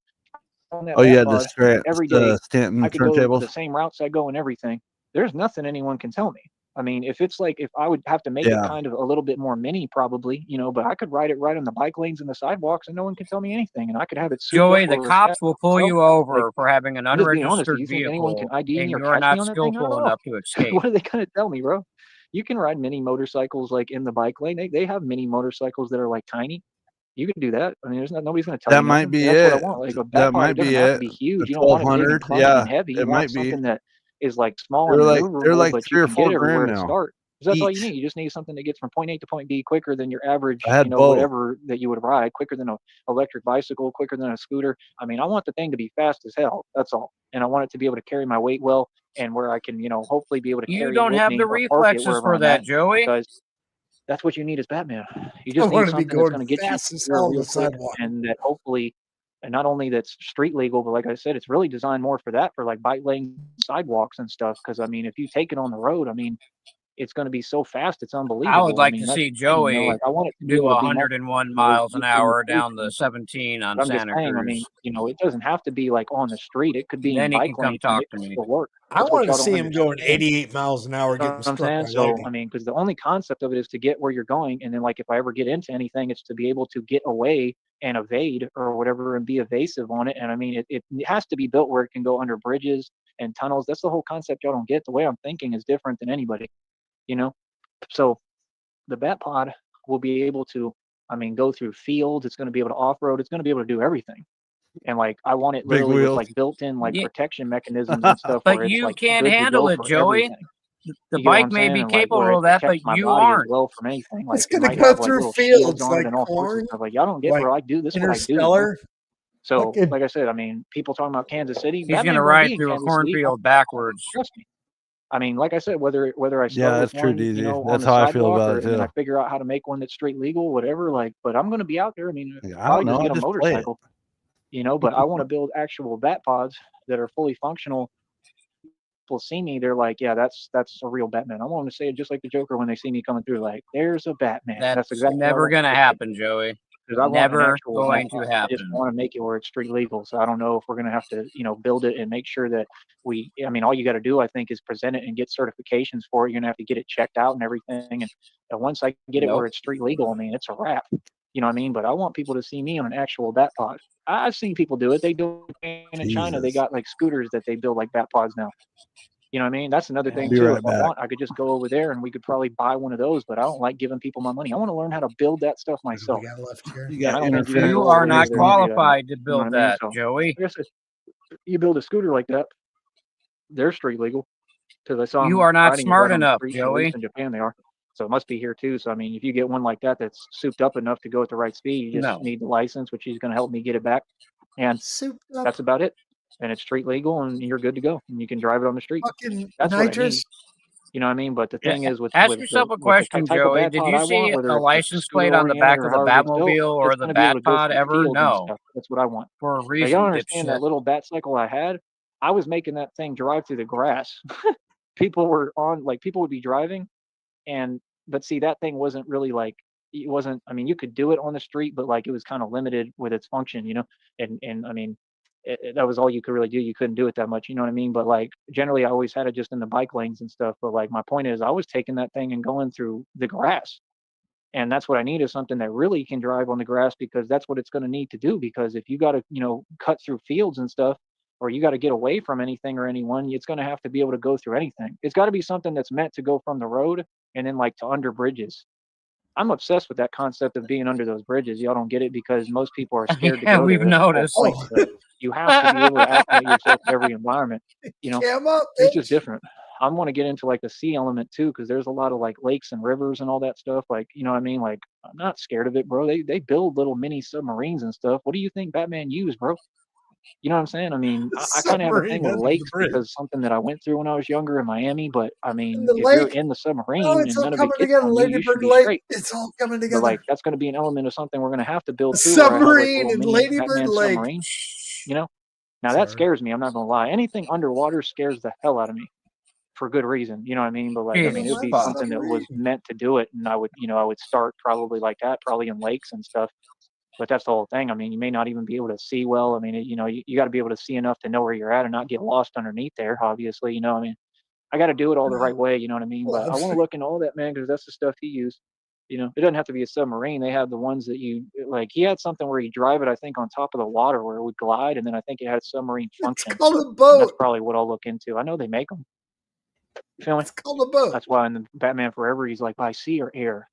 On that Oh bat yeah, pod, every day the Stanton I could go turntables. the same routes I go and everything. There's nothing anyone can tell me. I mean, if it's like if I would have to make it kind of a little bit more mini, probably, you know, but I could ride it right on the bike lanes and the sidewalks, and no one can tell me anything, and I could have it. Joey, the cops will pull you over for having an I'm just being honest. Do unregistered you think anyone can vehicle, ID and me or you are catch me not on that thing? I don't skillful know. enough to escape. What are they gonna tell me, bro? You can ride mini motorcycles like in the bike lane. They have mini motorcycles that are like tiny. You could do that. I mean, nobody's going to tell you That might nothing. be That's what I it. want. Like a That bat pod, might it doesn't be have to it. be huge. The You don't want it big and 1200. clunky Yeah, and heavy. it You might want be. something that is like small They're and like maneuverable, but 3 you or can 4 get everywhere grand to now. start. 'Cause that's all you Each. need. You just need something that gets from point A to point B quicker than your average, I had you know, both. whatever that you would ride, quicker than a electric bicycle, quicker than a scooter. I mean, I want the thing to be fast as hell. That's all. And I want it to be able to carry my weight well, and where I can, you know, hopefully be able to You carry it don't with have me the or park it reflexes wherever for I'm that, at, Joey. because that's what you need as Batman. You I just need want to be something that's going going to get you fast as there hell on real the quick, sidewalk. and that hopefully, and not only that's street legal, but like I said, it's really designed more for that, for like bike lanes, sidewalks, and stuff. Because I mean, if you take it on the road, I mean, it's going to be so fast, it's I would unbelievable. I like mean, to that's see the thing, you know, Joey like I want it to be do able to be 101 you know, miles an used in the hour streets down and the stuff. 17 on But I'm just Santa saying, I Cruz. mean, you know, it doesn't have to be like on the street. It could be in Then he can bike come lanes, and talk it to could me. still work. I That's what want to y'all don't see him going understand. 88 miles an hour You know getting what I'm struck saying? by So, lightning. I mean, because the only concept of it is to get where you're going, and then like if I ever get into anything, it's to be able to get away and evade or whatever and be evasive on it. And I mean, it has to be built where it can go under bridges and tunnels. That's the whole concept y'all don't get. The way I'm thinking is different than anybody, you know? So the Bat Pod will be able to, I mean, go through fields. It's going to be able to off road. It's going to be able to do everything. And like I want it Big literally with wheels. like built-in like Yeah, protection mechanisms and stuff but where it's you like can't good to handle go it, for Joey. everything. The You get what bike I'm may saying? be And like where capable it of that, but protects my you body as aren't. well from anything. Like It's it going to might go have like through little shields fields on it like and all sorts of corn, stuff. Like y'all don't get like where I do this, what I do, bro. Interstellar. So Fucking, like I said, I mean, people talking about Kansas City, He's Batman gonna gonna ride be in through a Kansas City. cornfield backwards. Trust me. I mean, like I said, whether I Yeah, start with that's true, one, you DZ. know, on That's the how I feel sidewalk, about or it and then I too. figure out how to make one that's street legal, whatever. Like, but I'm gonna be out there. I mean, Yeah, I probably don't just know. get I a just play it. motorcycle, you know. But I want to build actual bat pods that are fully functional. People see me, they're like, yeah, that's a real Batman. I want them to say it just like the Joker when they see me coming through, like, there's a Batman. That's That's exactly what I never want. gonna happen, Joey. Because I want an Never actual bat going to pod. I just happen. want to make it where it's street legal. So I don't know if we're gonna have to, you know, build it and make sure that we. I mean, all you got to do, I think, is present it and get certifications for it. You're gonna have to get it checked out and everything. And once I get it where Nope. it's street legal, I mean, it's a wrap. You know what I mean? But I want people to see me on an actual bat pod. I've seen people do it. They do it in China. They Jesus. got like scooters that they build like bat pods now. You know what I mean? That's another thing Be too. right If I back. want, I could just go over there and we could probably buy one of those. But I don't like giving people my money. I want to learn how to build that stuff what do myself. we got left here? You And I got don't think you're gonna You go are over not there and do that. qualified to You know what build I mean? that, So Joey. I guess if you build a scooter like that, they're street legal because I saw You them are not riding it smart right on the enough, street. At Joey. least in Japan they are. So it must be here too. So I mean, if you get one like that that's souped up enough to go at the right speed, you just No. need the license, which is going to help me get it back, and Souped up that's about it. And it's street legal, and you're good to go, and you can drive it on the street. fucking That's what I need. nitrous. You know what I mean? But the Yeah, thing is, with ask yourself a with the question, type of Joey. bat Did pod you I want, see whether a it's like license scooter plate on the oriented back or of the however it's built, Batmobile or it's the going to be able to go Batpod through ever? fields and No. stuff. That's what I want. For a Now, reason, y'all understand that dipshit. little bat cycle I had? I was making that thing drive through the grass. People were on, like, people would be driving, and but see, that thing wasn't really like, it wasn't. I mean, you could do it on the street, but like it was kind of limited with its function, you know. And I mean, that was all you could really do. You couldn't do it that much, you know what I mean? But like generally, I always had it just in the bike lanes and stuff. But like my point is, I was taking that thing and going through the grass. And that's what I need, is something that really can drive on the grass, because that's what it's going to need to do. Because if you got to, you know, cut through fields and stuff, or you got to get away from anything or anyone, it's going to have to be able to go through anything. It's got to be something that's meant to go from the road and then like to under bridges. I'm obsessed with that concept of being under those bridges. Y'all don't get it because most people are scared to Yeah, go we've there. That's the whole noticed. point. Oh, But you have to be able to acclimate yourself to every environment. You know, cam up, it's just bitch. different. I want to get into like the sea element too, because there's a lot of like lakes and rivers and all that stuff. Like, you know what I mean? Like, I'm not scared of it, bro. They build little mini submarines and stuff. What do you think Batman used, bro? You know what I'm saying? I mean, I kind of have a thing Submarine with under the lakes bridge. because something that I went through when I was younger in Miami. But I In mean, the if you're lake. in the Oh, submarine it's and all none of it coming gets together. on you, you should Ladybird be Lake. straight. It's all coming But together. like, that's going to be an element of something we're going to have to build A too, where I have like a submarine little in mini Ladybird Batman Lake. submarine. You know, now that Sorry. scares me. I'm not going to lie. Anything underwater scares the hell out of me, for good reason. You know what I mean? But like, I mean, it Jesus would be fuck. something that was Submarine. meant to do it, and I would, you know, I would start probably like that, probably in lakes and stuff. But that's the whole thing. I mean, you may not even be able to see well. I mean, you know, you got to be able to see enough to know where you're at and not get lost underneath there. Obviously, you know, I mean, I got to do it all the right way. You know what I mean? But I want to Lobster. look into all that, man, because that's the stuff he used. You know, it doesn't have to be a submarine. They have the ones that you like. He had something where you drive it, I think, on top of the water where it would glide, and then I think it had submarine It's function. called a And that's boat. probably what I'll look into. I know they make them. You feel me? It's called a boat. That's why in the Batman Forever he's like by sea or air.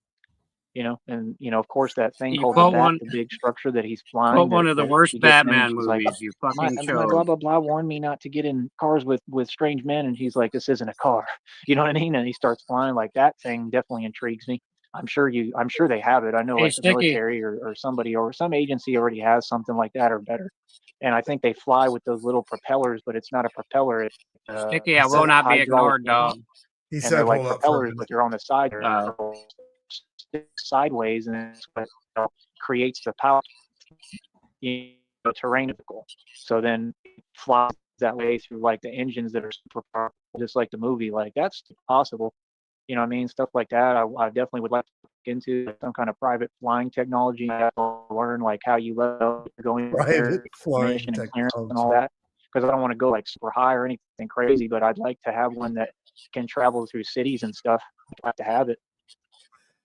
and of course that thing You called the quote bat, one. the big structure that he's Quote flying, one that, of the that worst he gets in, and Batman she's like, movies you my fucking blah showed. blah blah warned me not to get in cars with strange men, and he's like, this isn't a car, you know what I mean? And he starts flying. Like, that thing definitely intrigues me. I'm sure they have it. I know, Hey, like the Sticky. military or somebody or some agency already has something like that or better. And I think they fly with those little propellers, but it's not a propeller. It's Sticky, I will a not be hydraulic ignored, engine. dog. He And said, they're like "Hold up for a propellers, minute." but they're on the side. Oh. They're sideways, and it's what creates the power, terrain vehicle. So then it flies that way through like the engines that are super powerful, just like the movie. Like, that's possible. You know what I mean? Stuff like that. I definitely would like to look into, like, some kind of private flying technology. I have to learn like how you let going Private flying mission and clearance and technology. all that, because I don't want to go like super high or anything crazy, but I'd like to have one that can travel through cities and stuff. I have to have it.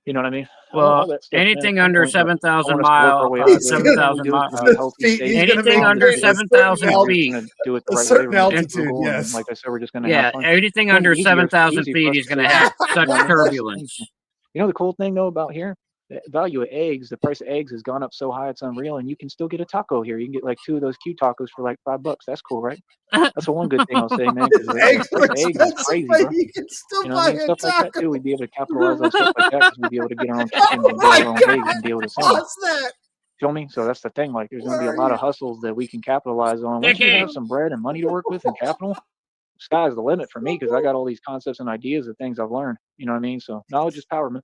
You know what I mean? Well, all that stuff, man, at anything some under point, but I 7,000 want us to work our miles, way up. The 7,000 do it miles. in a healthy, He's safe, gonna Anything make under it a certain 7,000 we're feet. gonna do it the a right way. certain We're gonna get altitude. Google, and Yes. like I said, we're just gonna Yeah, have fun. anything It's under easier. It's 7,000 easy for feet, us he's to going to say, have you such know, it's turbulence. You know the cool thing though about here, the value of eggs, the price of eggs has gone up so high it's unreal, and you can still get a taco here. You can get like 2 of those Q tacos for like $5. That's cool, right? That's the one good thing I'll say, man, because the Eggs price are of eggs is expensive, crazy, but bro. you can still You know what I buy mean? a Stuff like that taco. too. We'd be able to capitalize on stuff like that, because we'd be able to get our own Oh chickens and my build our own eggs God. and be able to sell them. What's that? Feel me? So that's the thing. Like, there's going to be a Where are lot of you? hustles that we can capitalize on. Once you Sticky. have some bread and money to work with and capital, sky's the limit for me, because I got all these concepts and ideas of things I've learned. You know what I mean? So knowledge is power, man.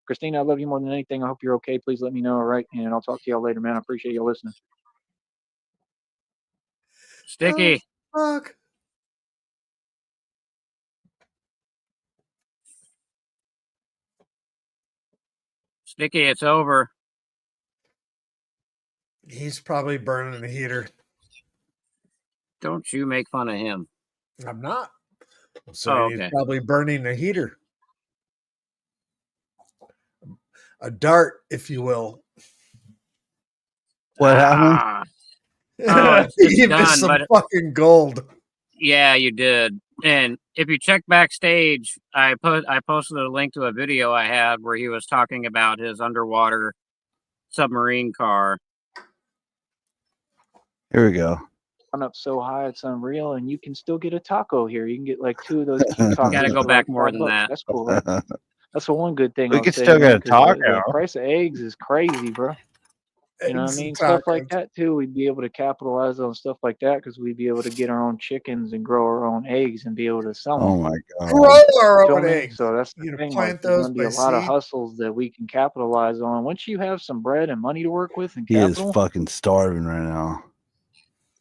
Christina, I love you more than anything. I hope you're okay. Please let me know. All right. And I'll talk to y'all later, man. I appreciate you listening. Sticky. Oh, fuck. Sticky, it's over. He's probably burning the heater. Don't you make fun of him. I'm not. I'm saying okay. He's probably burning the heater. A dart, if you will. What happened? Ah. Oh, it's You done, missed some but fucking gold. yeah, you did. And if you check backstage, I posted a link to a video I had where he was talking about his underwater submarine car. Here we go. Gone up so high it's unreal, and you can still get a taco here. You can get like 2 of those tacos. Gotta go for back like more $5. than that. That's cool, right? That's the one good thing We I'll can say, still man, get a 'cause the taco. price of eggs is crazy, bro. You know what I Eggs and mean? Stuff like tacos. that too. We'd be able to capitalize on stuff like that, because we'd be able to get our own chickens and grow our own eggs and be able to sell them. Oh my Grow god. our Feel own me? eggs. So that's the You thing. Like, plant there's those going to be by a lot of seed. hustles that we can capitalize on. Once you have some bread and money to work with and He is capital, fucking starving right now.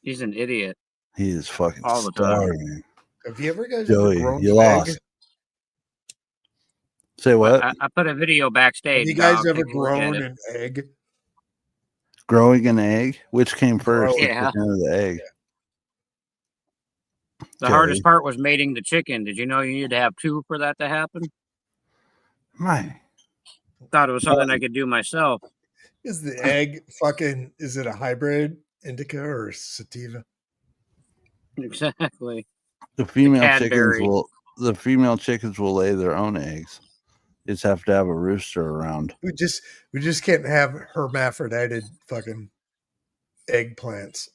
He's an idiot. He is fucking All the time. starving. Have you ever guys Joey, ever grown you an lost. egg? Say what? I put a video Have backstage. you guys dog. ever Take a look at grown it. an egg? Growing an egg? Which came first, the Yeah. chicken or the egg? The Okay. hardest part was mating the chicken. Did you know you needed to have 2 for that to happen? My. Thought it was something I could do myself. Is the egg fucking, is it a hybrid indica or sativa? Exactly. The female Cadbury. chickens will lay their own eggs. You just have to have a rooster around. We just can't have hermaphrodited fucking eggplants.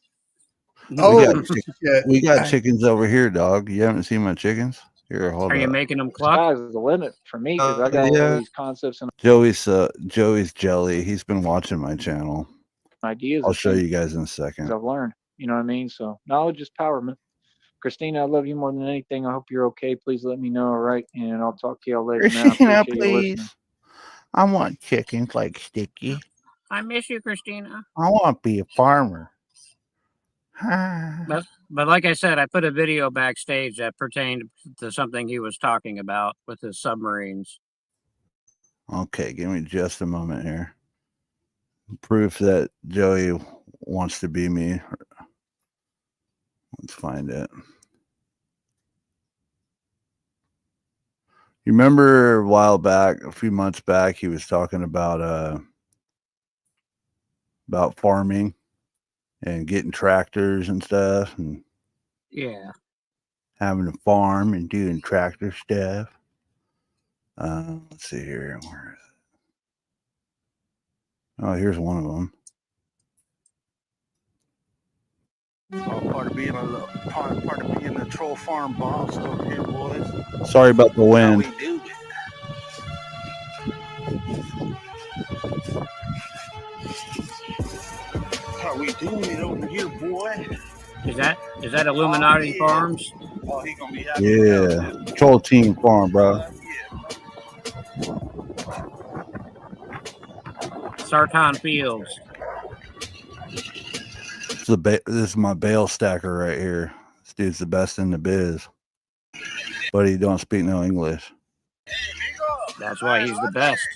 Oh, shit. We got chickens over here, dog. You haven't seen my chickens? Here, hold Are you up. making them cluck? sky's the limit for me, because I got all these concepts and Joey's jelly. He's been watching my channel. ideas. I'll of show things you guys in a second. I've learned. You know what I mean? So knowledge is power, man. Christina, I love you more than anything. I hope you're okay. Please let me know. All right. And I'll talk to y'all later, man. I Christina, appreciate you listening. please. I want chickens like Sticky. I miss you, Christina. I want to be a farmer. But like I said, I put a video backstage that pertained to something he was talking about with his submarines. Okay, give me just a moment here. Proof that Joey wants to be me. Let's find it. You remember a while back, a few months back, he was talking about farming and getting tractors and stuff, and Yeah. having a farm and doing tractor stuff. Let's see here. Where is it? Oh, here's one of them. Part of being a troll farm boss over here, boys. Sorry about the How wind. we do it. How we doing it over here, boy? Is that Illuminati yeah. Farms? Oh, he gonna be happy. Yeah, Troll Team Farm, bro. Sarton Fields. This is my bale stacker right here. This dude's the best in the biz, but he don't speak no English. That's why he's the best.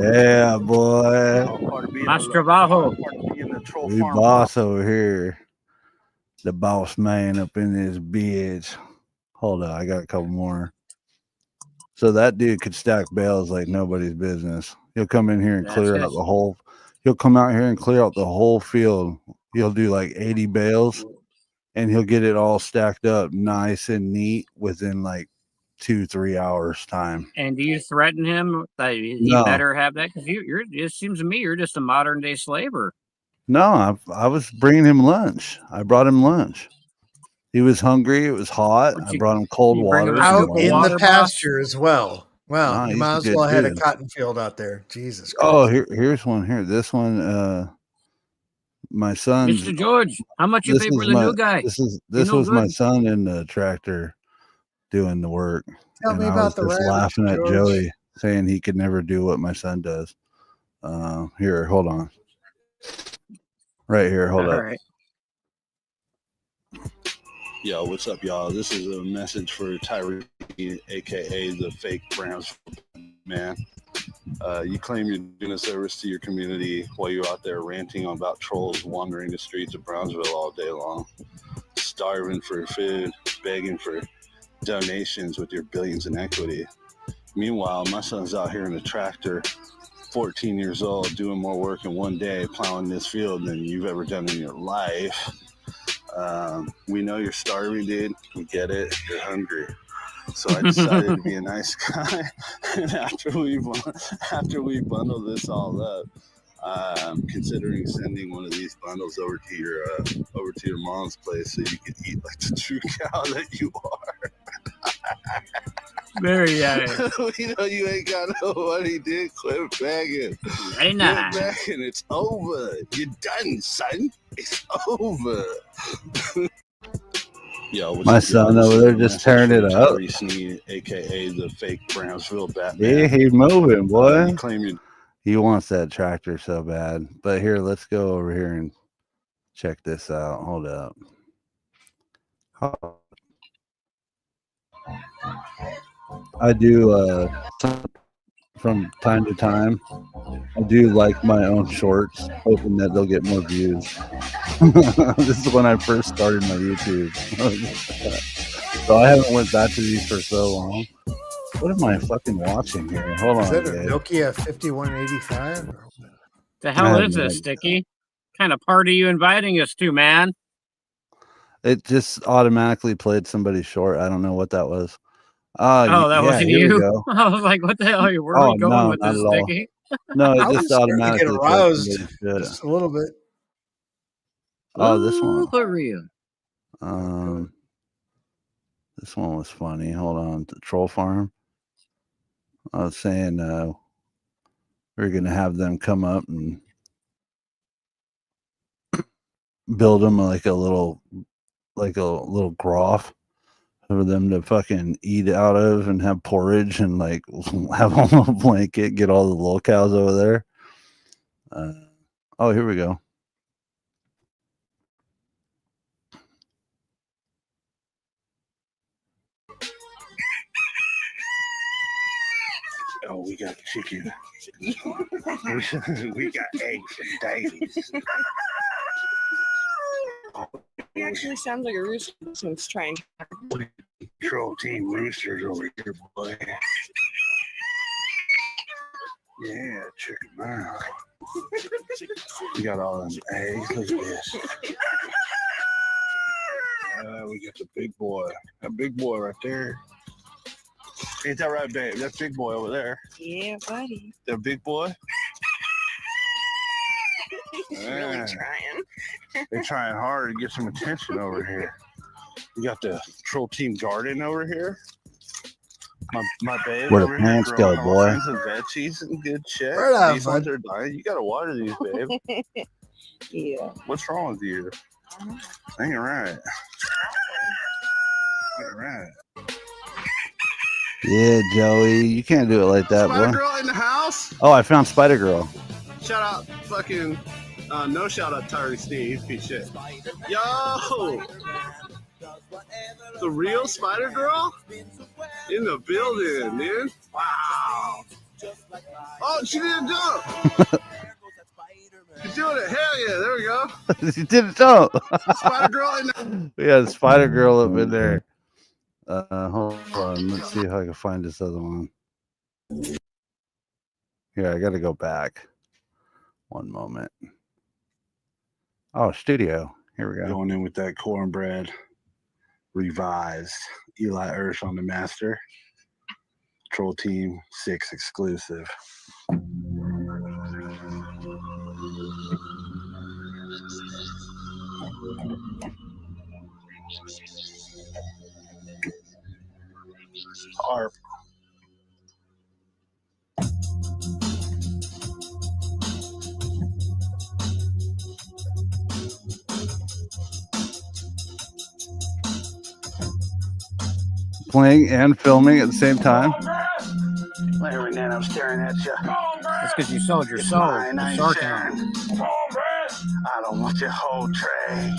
Yeah, boy. Mas trabajo. We boss over here. The boss man up in this bitch. Hold on, I got a couple more. So that dude could stack bales like nobody's business. He'll come in here and clear out the whole. He'll come out here and clear out the whole field. He'll do like 80 bales, and he'll get it all stacked up nice and neat within like 2-3 hours time. And do you threaten him that he No. better have that? Because it seems to me you're just a modern day slaver. No, I was bringing him lunch. I brought him lunch. He was hungry. It was hot. I brought him cold water. Out in the pasture as well. Well, Nah, you he's might a as good well have had a dude. cotton field out there. Jesus Christ. Oh, here's one here. This one, my son. Mr. George, how much you pay for the new guy? This no was my good. son in the tractor doing the work. Tell and me I about the was just rabbits, laughing at George. Joey saying he could never do what my son does. Here, hold on. Right here, hold All up. right. Yo, what's up, y'all? This is a message for Tyree, aka the fake Browns man. You claim you're doing a service to your community while you're out there ranting about trolls wandering the streets of Brownsville all day long, starving for food, begging for donations with your billions in equity. Meanwhile, my son's out here in a tractor, 14 years old, doing more work in one day, plowing this field than you've ever done in your life. We know you're starving, dude. We get it. You're hungry. So I decided to be a nice guy. And after we bundle this all up, I'm considering sending one of these bundles over to your mom's place so you can eat like the true cow that you are. Very We know you ain't got no money, dude. Quit begging. Very nice. Quit begging. It's over. You're done, son. It's over. Yo, what's My up, son y'all? over This there is a just message tearing from it up. Tyree Sneed, aka the fake Brownsville Batman. Yeah, he's moving, boy. You claim you He wants that tractor so bad. But here, let's go over here and check this out. Hold up. I do from time to time. I do like my own shorts, hoping that they'll get more views. This is when I first started my YouTube. So I haven't went back to these for so long. What am I fucking watching here? Hold on. Is that a guys. Nokia 5185? The hell is this, Sticky? What kind of party you inviting us to, man? It just automatically played somebody's short. I don't know what that was. That wasn't here we you. go. I was like, what the hell are you? Where are we going no, with not this, at all. Sticky? No, it I was just starting to automatically get played aroused somebody's shit. just a little bit. Oh, this one. For real. This one was funny. Hold on. The troll farm. I was saying we're gonna have them come up and build them like a little groff for them to fucking eat out of and have porridge and like have a little blanket, get all the little cows over there. Oh, here we go. Oh, we got chicken. We got eggs and dailies. He actually sounds like a rooster since trying. Troll team roosters over here, boy. Yeah, check them out. We got all them eggs. Look at this. We got the big boy. That big boy right there. Ain't that right, babe? That big boy over there. Yeah, buddy. The big boy. He's really trying. They're trying hard to get some attention over here. We got the troll team garden over here. My babe Where the over here pants growing go, all boy? kinds of veggies and good shit. Right on, These ones are dying. You gotta water these, babe. Yeah. What's wrong with you? Ain't right. Ain't right. Yeah, Joey, you can't do it like that, Spider boy. Girl in the house. Oh, I found Spider Girl. Shout out, fucking. No shout out, Tyree Sneed. Piece shit. Yo, the real Spider Girl in the building, dude. Wow. Oh, she didn't jump. She's doing it. Hell yeah. There we go. You didn't know. Spider Girl in the. We got Spider Girl up in there. Hold on. Let's see if I can find this other one. Here, I got to go back. One moment. Oh, studio. Here we go. Going in with that cornbread revised. Eli Ersh on the master. Troll Team 6 exclusive. ARP. Playing and filming at the same time. Larry, then I'm staring at you. That's because you sold your soul. Mine, I ain't Sarcasm. sharing. I don't want your whole tray,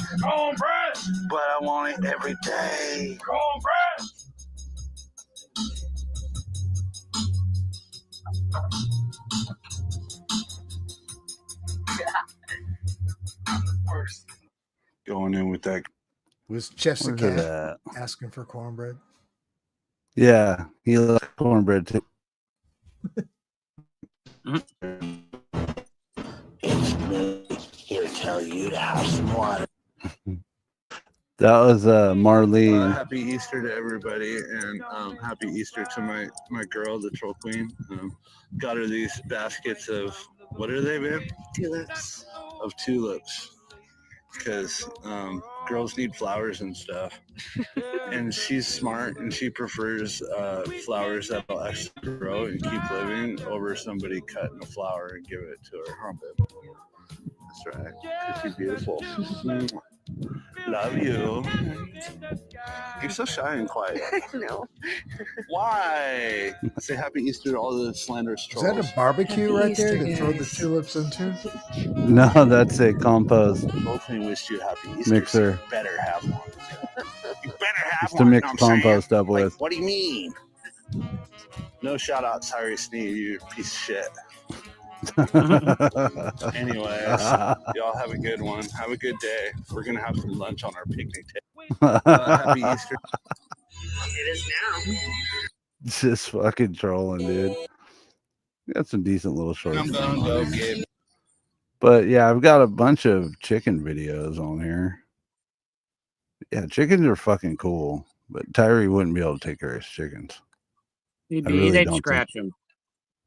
but I want it every day. Going in with that. Was Chef's a Where's it cat at? asking for cornbread? Yeah, he likes cornbread too. It's me here to tell you to have some water. That was Marlene. Happy Easter to everybody, and happy Easter to my girl, the Troll Queen. Got her these baskets of, what are they, babe? Tulips. Of tulips, because girls need flowers and stuff. And she's smart, and she prefers flowers that'll actually grow and keep living over somebody cutting a flower and give it to her. Huh, babe? That's right. 'Cause she's beautiful. Love you. You're so shy and quiet. No. Why? Say happy Easter to all the slanderous Is trolls. that a barbecue Happy right there Easter, to throw the guys. tulips into? No, that's a compost Troll Queen wished you a happy Easter. mixer. So you better have one. You better have Just to one. mix know what I'm saying? compost up Like, with. what do you mean? No shout out, Tyree Sneed, you piece of shit. Anyways, y'all have a good one. Have a good day. We're gonna have some lunch on our picnic table. Happy Easter. It is now. Just fucking trolling, dude. Got some decent little shorts. I'm gonna go get. But yeah, I've got a bunch of chicken videos on here. Yeah, chickens are fucking cool, but Tyree wouldn't be able to take care of his chickens. He'd I be, really they'd don't scratch him.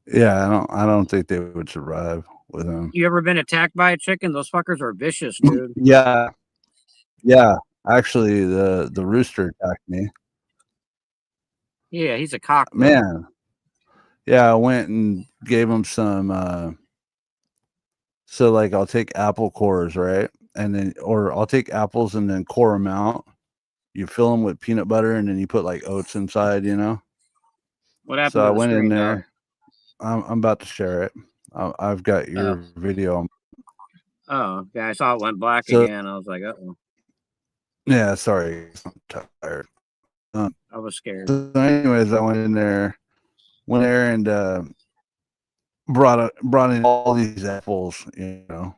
Yeah, I don't think they would survive with him. You ever been attacked by a chicken? Those fuckers are vicious, dude. Yeah. Actually, the rooster attacked me. Yeah, he's a cock. though. Man. Yeah, I went and gave him some so like I'll take apple cores, right? And then I'll take apples and then core them out. You fill them with peanut butter and then you put like oats inside, you know? What happened? So I to the went in screen, dog? there. I'm about to share it. I've got your video. Oh, yeah, I saw it went black So- again. I was like, uh-oh. Yeah, sorry. I'm tired. I was scared. So anyways, I went in there and brought in all these apples, you know,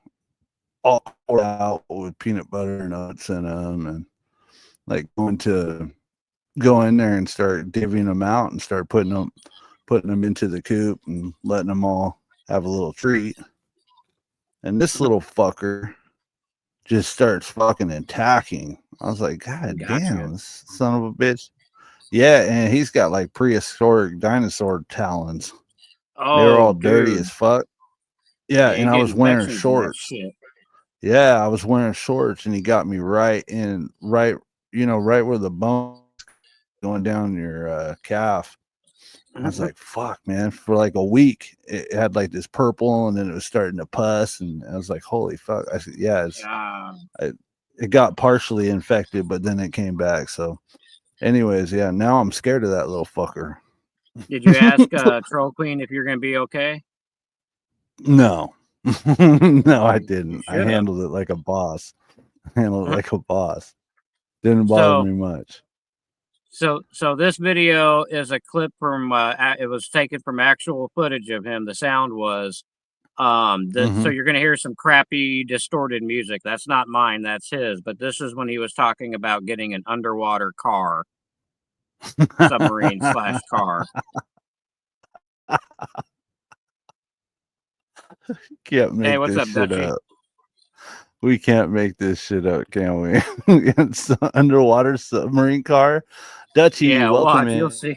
all poured out with peanut butter and oats in them, and like go in there and start divvying them out and start putting them into the coop and letting them all have a little treat. And this little fucker just starts fucking attacking. I was like, God damn, this son of a bitch. Yeah, and he's got like prehistoric dinosaur talons. Oh, they were all dirty dude. as fuck. Yeah, you and I get was wearing infections from that shorts. shit. Yeah, I was wearing shorts, and he got me right where the bone going down your calf. I was like, fuck, man. For like a week, it had like this purple, and then it was starting to pus, and I was like, holy fuck. I said, yeah, it got partially infected, but then it came back. So, anyways, yeah, now I'm scared of that little fucker. Did you ask Troll Queen if you're going to be okay? No, no, I didn't. I Should've. handled it like a boss. Didn't bother me much. So this video is a clip from it was taken from actual footage of him. The sound was so you're going to hear some crappy distorted music. That's not mine, that's his, but this is when he was talking about getting an underwater car. Submarine / car. Can't make Hey, what's this up, shit Dutchie? up. We can't make this shit up, can we? It's an underwater submarine car. Dutchie, Yeah, welcome watch, in. you'll see.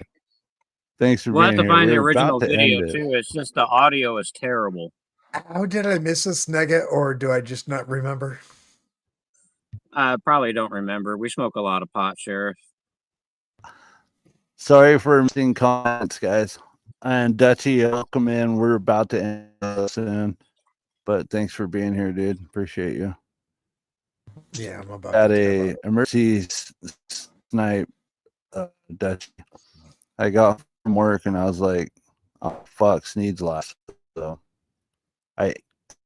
Thanks for We'll have being to here. find the We're original about to video end it. too. It's just the audio is terrible. How did I miss this nugget, or do I just not remember? I probably don't remember. We smoke a lot of pot, Sheriff. Sorry for missing comments, guys. And Dutchie, welcome in. We're about to end soon. But thanks for being here, dude. Appreciate you. Yeah, I'm about At to a emergency snipe, Dutchie. I got from work and I was like, oh fuck, Sneed's last. So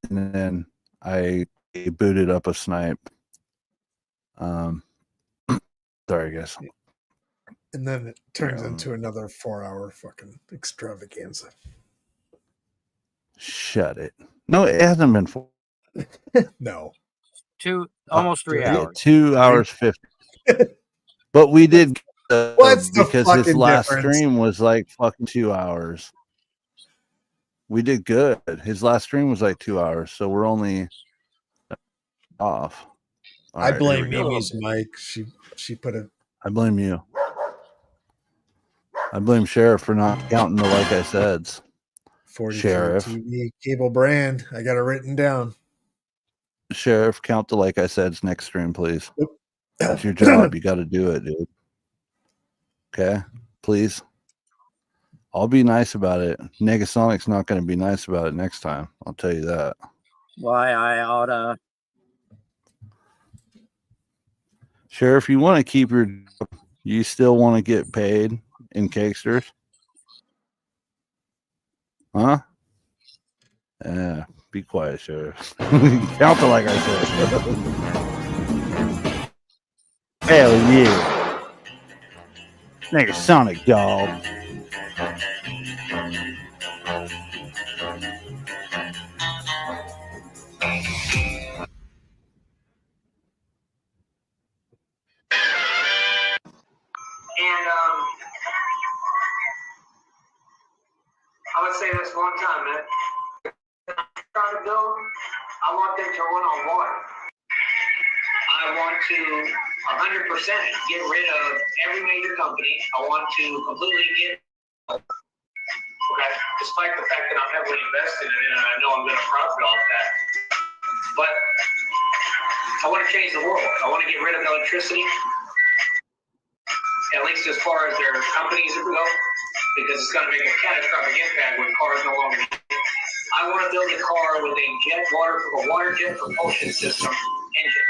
then I booted up a snipe. Sorry, guys. And then it turns into another 4-hour fucking extravaganza. Shut it. No, it hasn't been 4. No. Almost 3 hours. 2 hours 50. But we did What's the because his fucking last difference? stream was like fucking 2 hours. We did good. His last stream was like 2 hours, so we're only off. All I right, blame here we go. Mimi's mic. She put it. I blame you. I blame Sheriff for not counting the like I said's. 43 Sheriff. TV cable brand. I got it written down. Sheriff, count the like I said's next stream, please. That's your job. You got to do it, dude. Okay, please. I'll be nice about it. Negasonic's not going to be nice about it next time. I'll tell you that. Why I oughta. Sheriff, you want to keep your. You still want to get paid in Cakesters? Huh? Yeah. Be quiet, Sheriff. Count the like I said. Hell yeah. Negasonic, dog. And I would say this one time, man. Trying to build, I want them to run on water. I want to 100% get rid of every major company. I want to completely get, okay, despite the fact that I'm heavily invested in it and I know I'm going to profit off that. But I want to change the world. I want to get rid of electricity, at least as far as their companies go, because it's going to make a catastrophic impact when cars no longer. I want to build a car with a water jet propulsion system engine.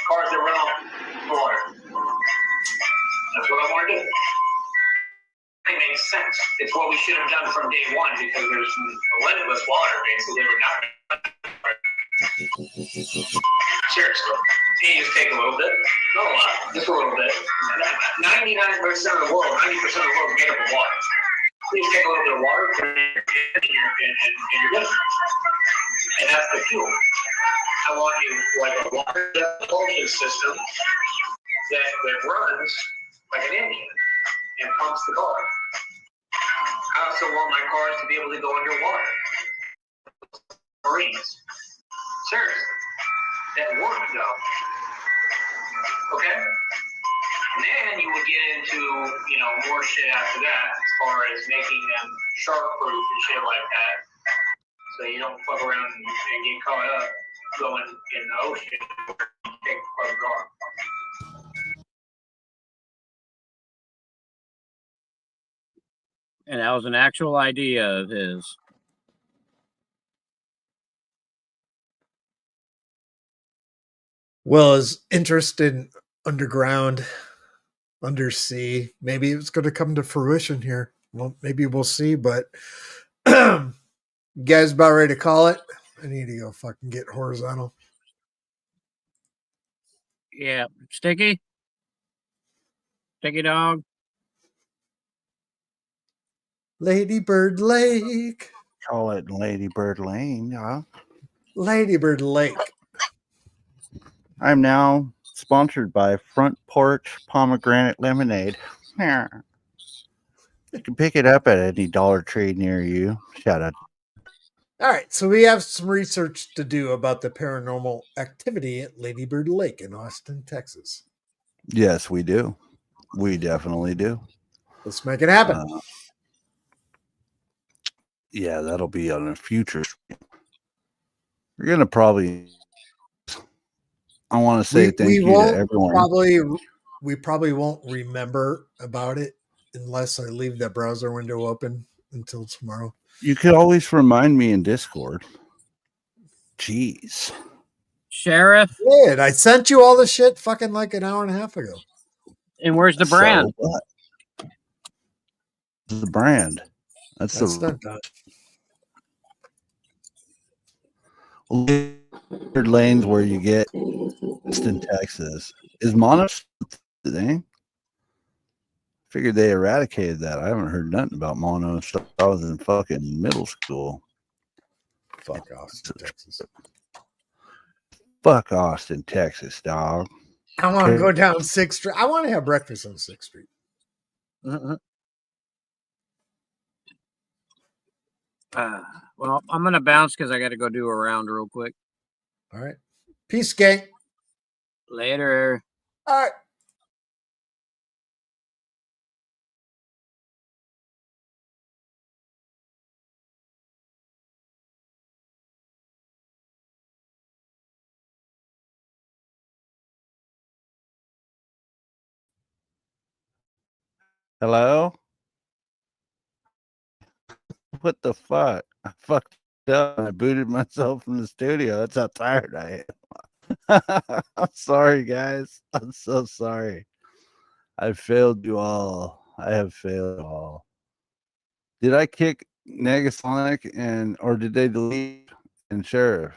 Cars that run off water. That's what I want to do. It makes sense. It's what we should have done from day one because there's limitless water basically. We're not. Seriously. Can you just take a little bit? Not a lot. Just a little bit. 99% of the world, 90% of the world is made up of water. Please take a little bit of water, put it in your kit, and you're good. And that's the fuel. I want you like a water propulsion system that runs like an engine and pumps the car. I I also want my cars to be able to go underwater. Marines. Seriously. That work though. Okay? And then you would get into, more shit after that as far as making them shark proof and shit like that. So you don't fuck around and get caught up going in the ocean and take the off. And that was an actual idea of his. Will is interested in underground, undersea. Maybe it's going to come to fruition here. Well, maybe we'll see, but you guys about ready to call it? I need to go fucking get horizontal. Yeah. Sticky? Sticky dog? Ladybird Lake. Call it Ladybird Lane. Yeah. Ladybird Lake. I'm now sponsored by Front Porch Pomegranate Lemonade. You can pick it up at any Dollar Tree near you. Shout out. All right, so we have some research to do about the paranormal activity at Ladybird Lake in Austin, Texas. Yes, we do. We definitely do. Let's make it happen. Yeah, that'll be on a future stream. We're gonna probably. I want to say thank you to everyone. We probably won't remember about it unless I leave that browser window open until tomorrow. You could always remind me in Discord. Jeez. Sheriff? Did I sent you all the shit fucking like an hour and a half ago. And where's the brand? So what? The brand. That's not done. Weird lanes where you get Austin, Texas. Is mono the thing? Figured they eradicated that. I haven't heard nothing about mono stuff. I was in fucking middle school. Fuck Austin, Texas. Fuck Austin, Texas, dog. I want to go down 6th Street. I want to have breakfast on 6th Street. Well, I'm going to bounce because I got to go do a round real quick. All right. Peace, gang. Later. All right. Hello? What the fuck? I fucked up. I booted myself from the studio. That's how tired I am. I'm sorry, guys. I'm so sorry. I failed you all. I have failed you all. Did I kick Negasonic or did they delete and Sheriff?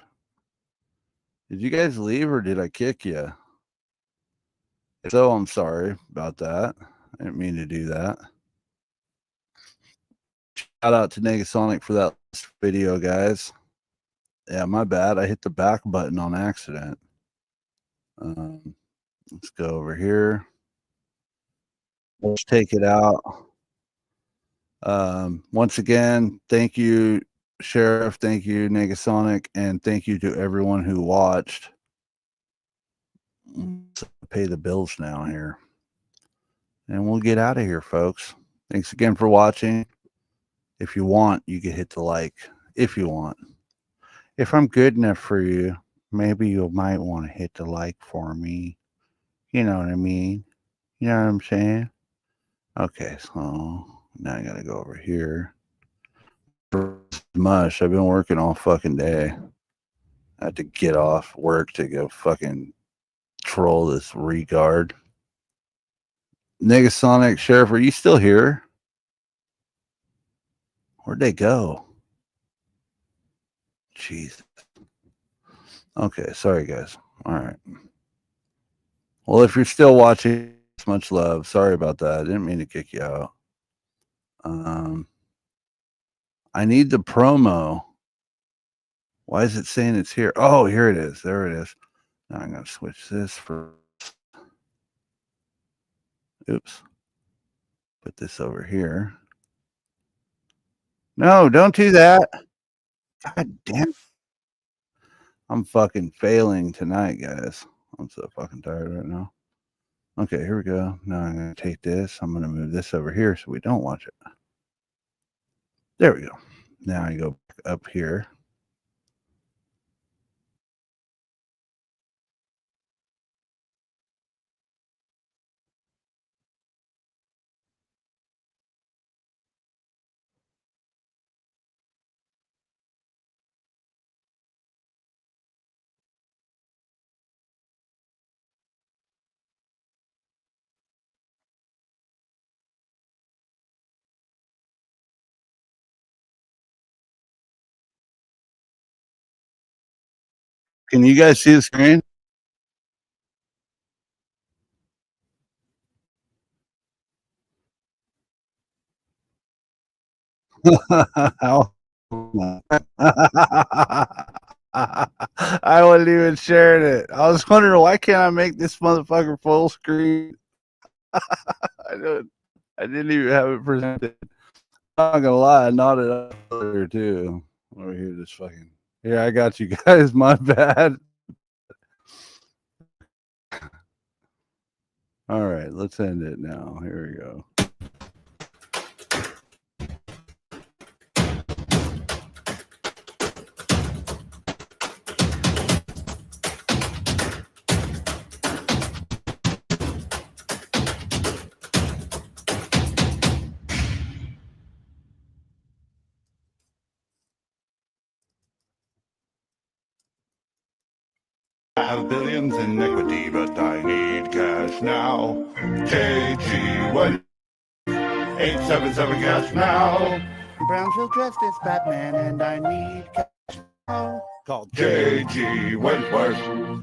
Did you guys leave or did I kick you? So I'm sorry about that. I didn't mean to do that. Shout out to Negasonic for that video, guys. Yeah, my bad. I hit the back button on accident. Let's go over here. Let's take it out. Once again, thank you, Sheriff. Thank you, Negasonic, and thank you to everyone who watched. Let's pay the bills now here. And we'll get out of here, folks. Thanks again for watching. If you want, you can hit the like. If you want. If I'm good enough for you, maybe you might want to hit the like for me. You know what I mean? You know what I'm saying? Okay, so now I gotta go over here. Mush. I've been working all fucking day. I had to get off work to go fucking troll this regard. Negasonic, Sheriff, are you still here? Where'd they go? Jeez. Okay, sorry guys. All right. Well, if you're still watching, much love. Sorry about that. I didn't mean to kick you out. I need the promo. Why is it saying it's here? Oh, here it is. There it is. Now I'm going to switch this for. Oops. Put this over here. No, don't do that. God damn. I'm fucking failing tonight, guys. I'm so fucking tired right now. Okay, here we go. Now I'm going to take this. I'm going to move this over here so we don't watch it. There we go. Now I go back up here. Can you guys see the screen? I wasn't even sharing it. I was wondering why can't I make this motherfucker full screen? I didn't even have it presented. I'm not gonna lie, I nodded up earlier too. Over here, this fucking here. I got you guys. My bad. All right, let's end it now. Here we go. I have billions in equity, but I need cash now. KG1 877 cash now. Brownsville dressed as Batman, and I need cash now. Called KG Wentworth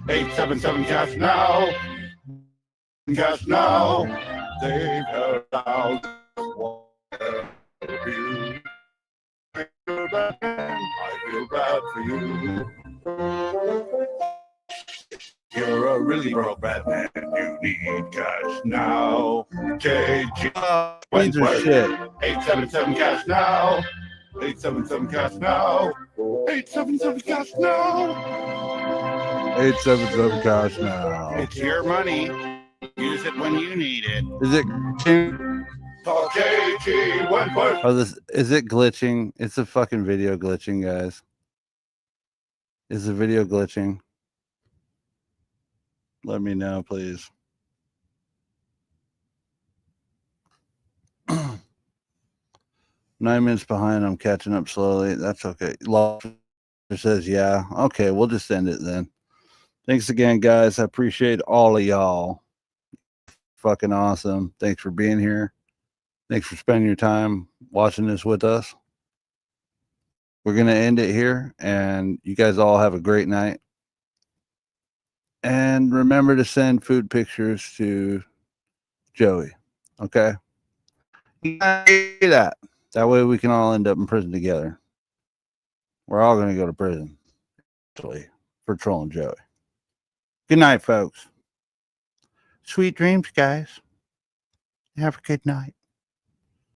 877 cash now. Cash now. They've heard out you. I feel bad for you. You're a really broke Batman. You need cash now. KG Wentworth 877 cash now. 877 cash now. 877 cash now. 877 cash now. It's your money. Use it when you need it. Is it glitching? Call KG Wentworth. Oh, is it glitching? It's a fucking video glitching, guys. Is the video glitching? Let me know, please. 9 minutes behind. I'm catching up slowly. That's okay. Lawson says, yeah. Okay, we'll just end it then. Thanks again, guys. I appreciate all of y'all. Fucking awesome. Thanks for being here. Thanks for spending your time watching this with us. We're going to end it here, and you guys all have a great night. And remember to send food pictures to Joey. Okay? You gotta do that. That way we can all end up in prison together. We're all going to go to prison, actually, for trolling Joey. Good night, folks. Sweet dreams, guys. Have a good night.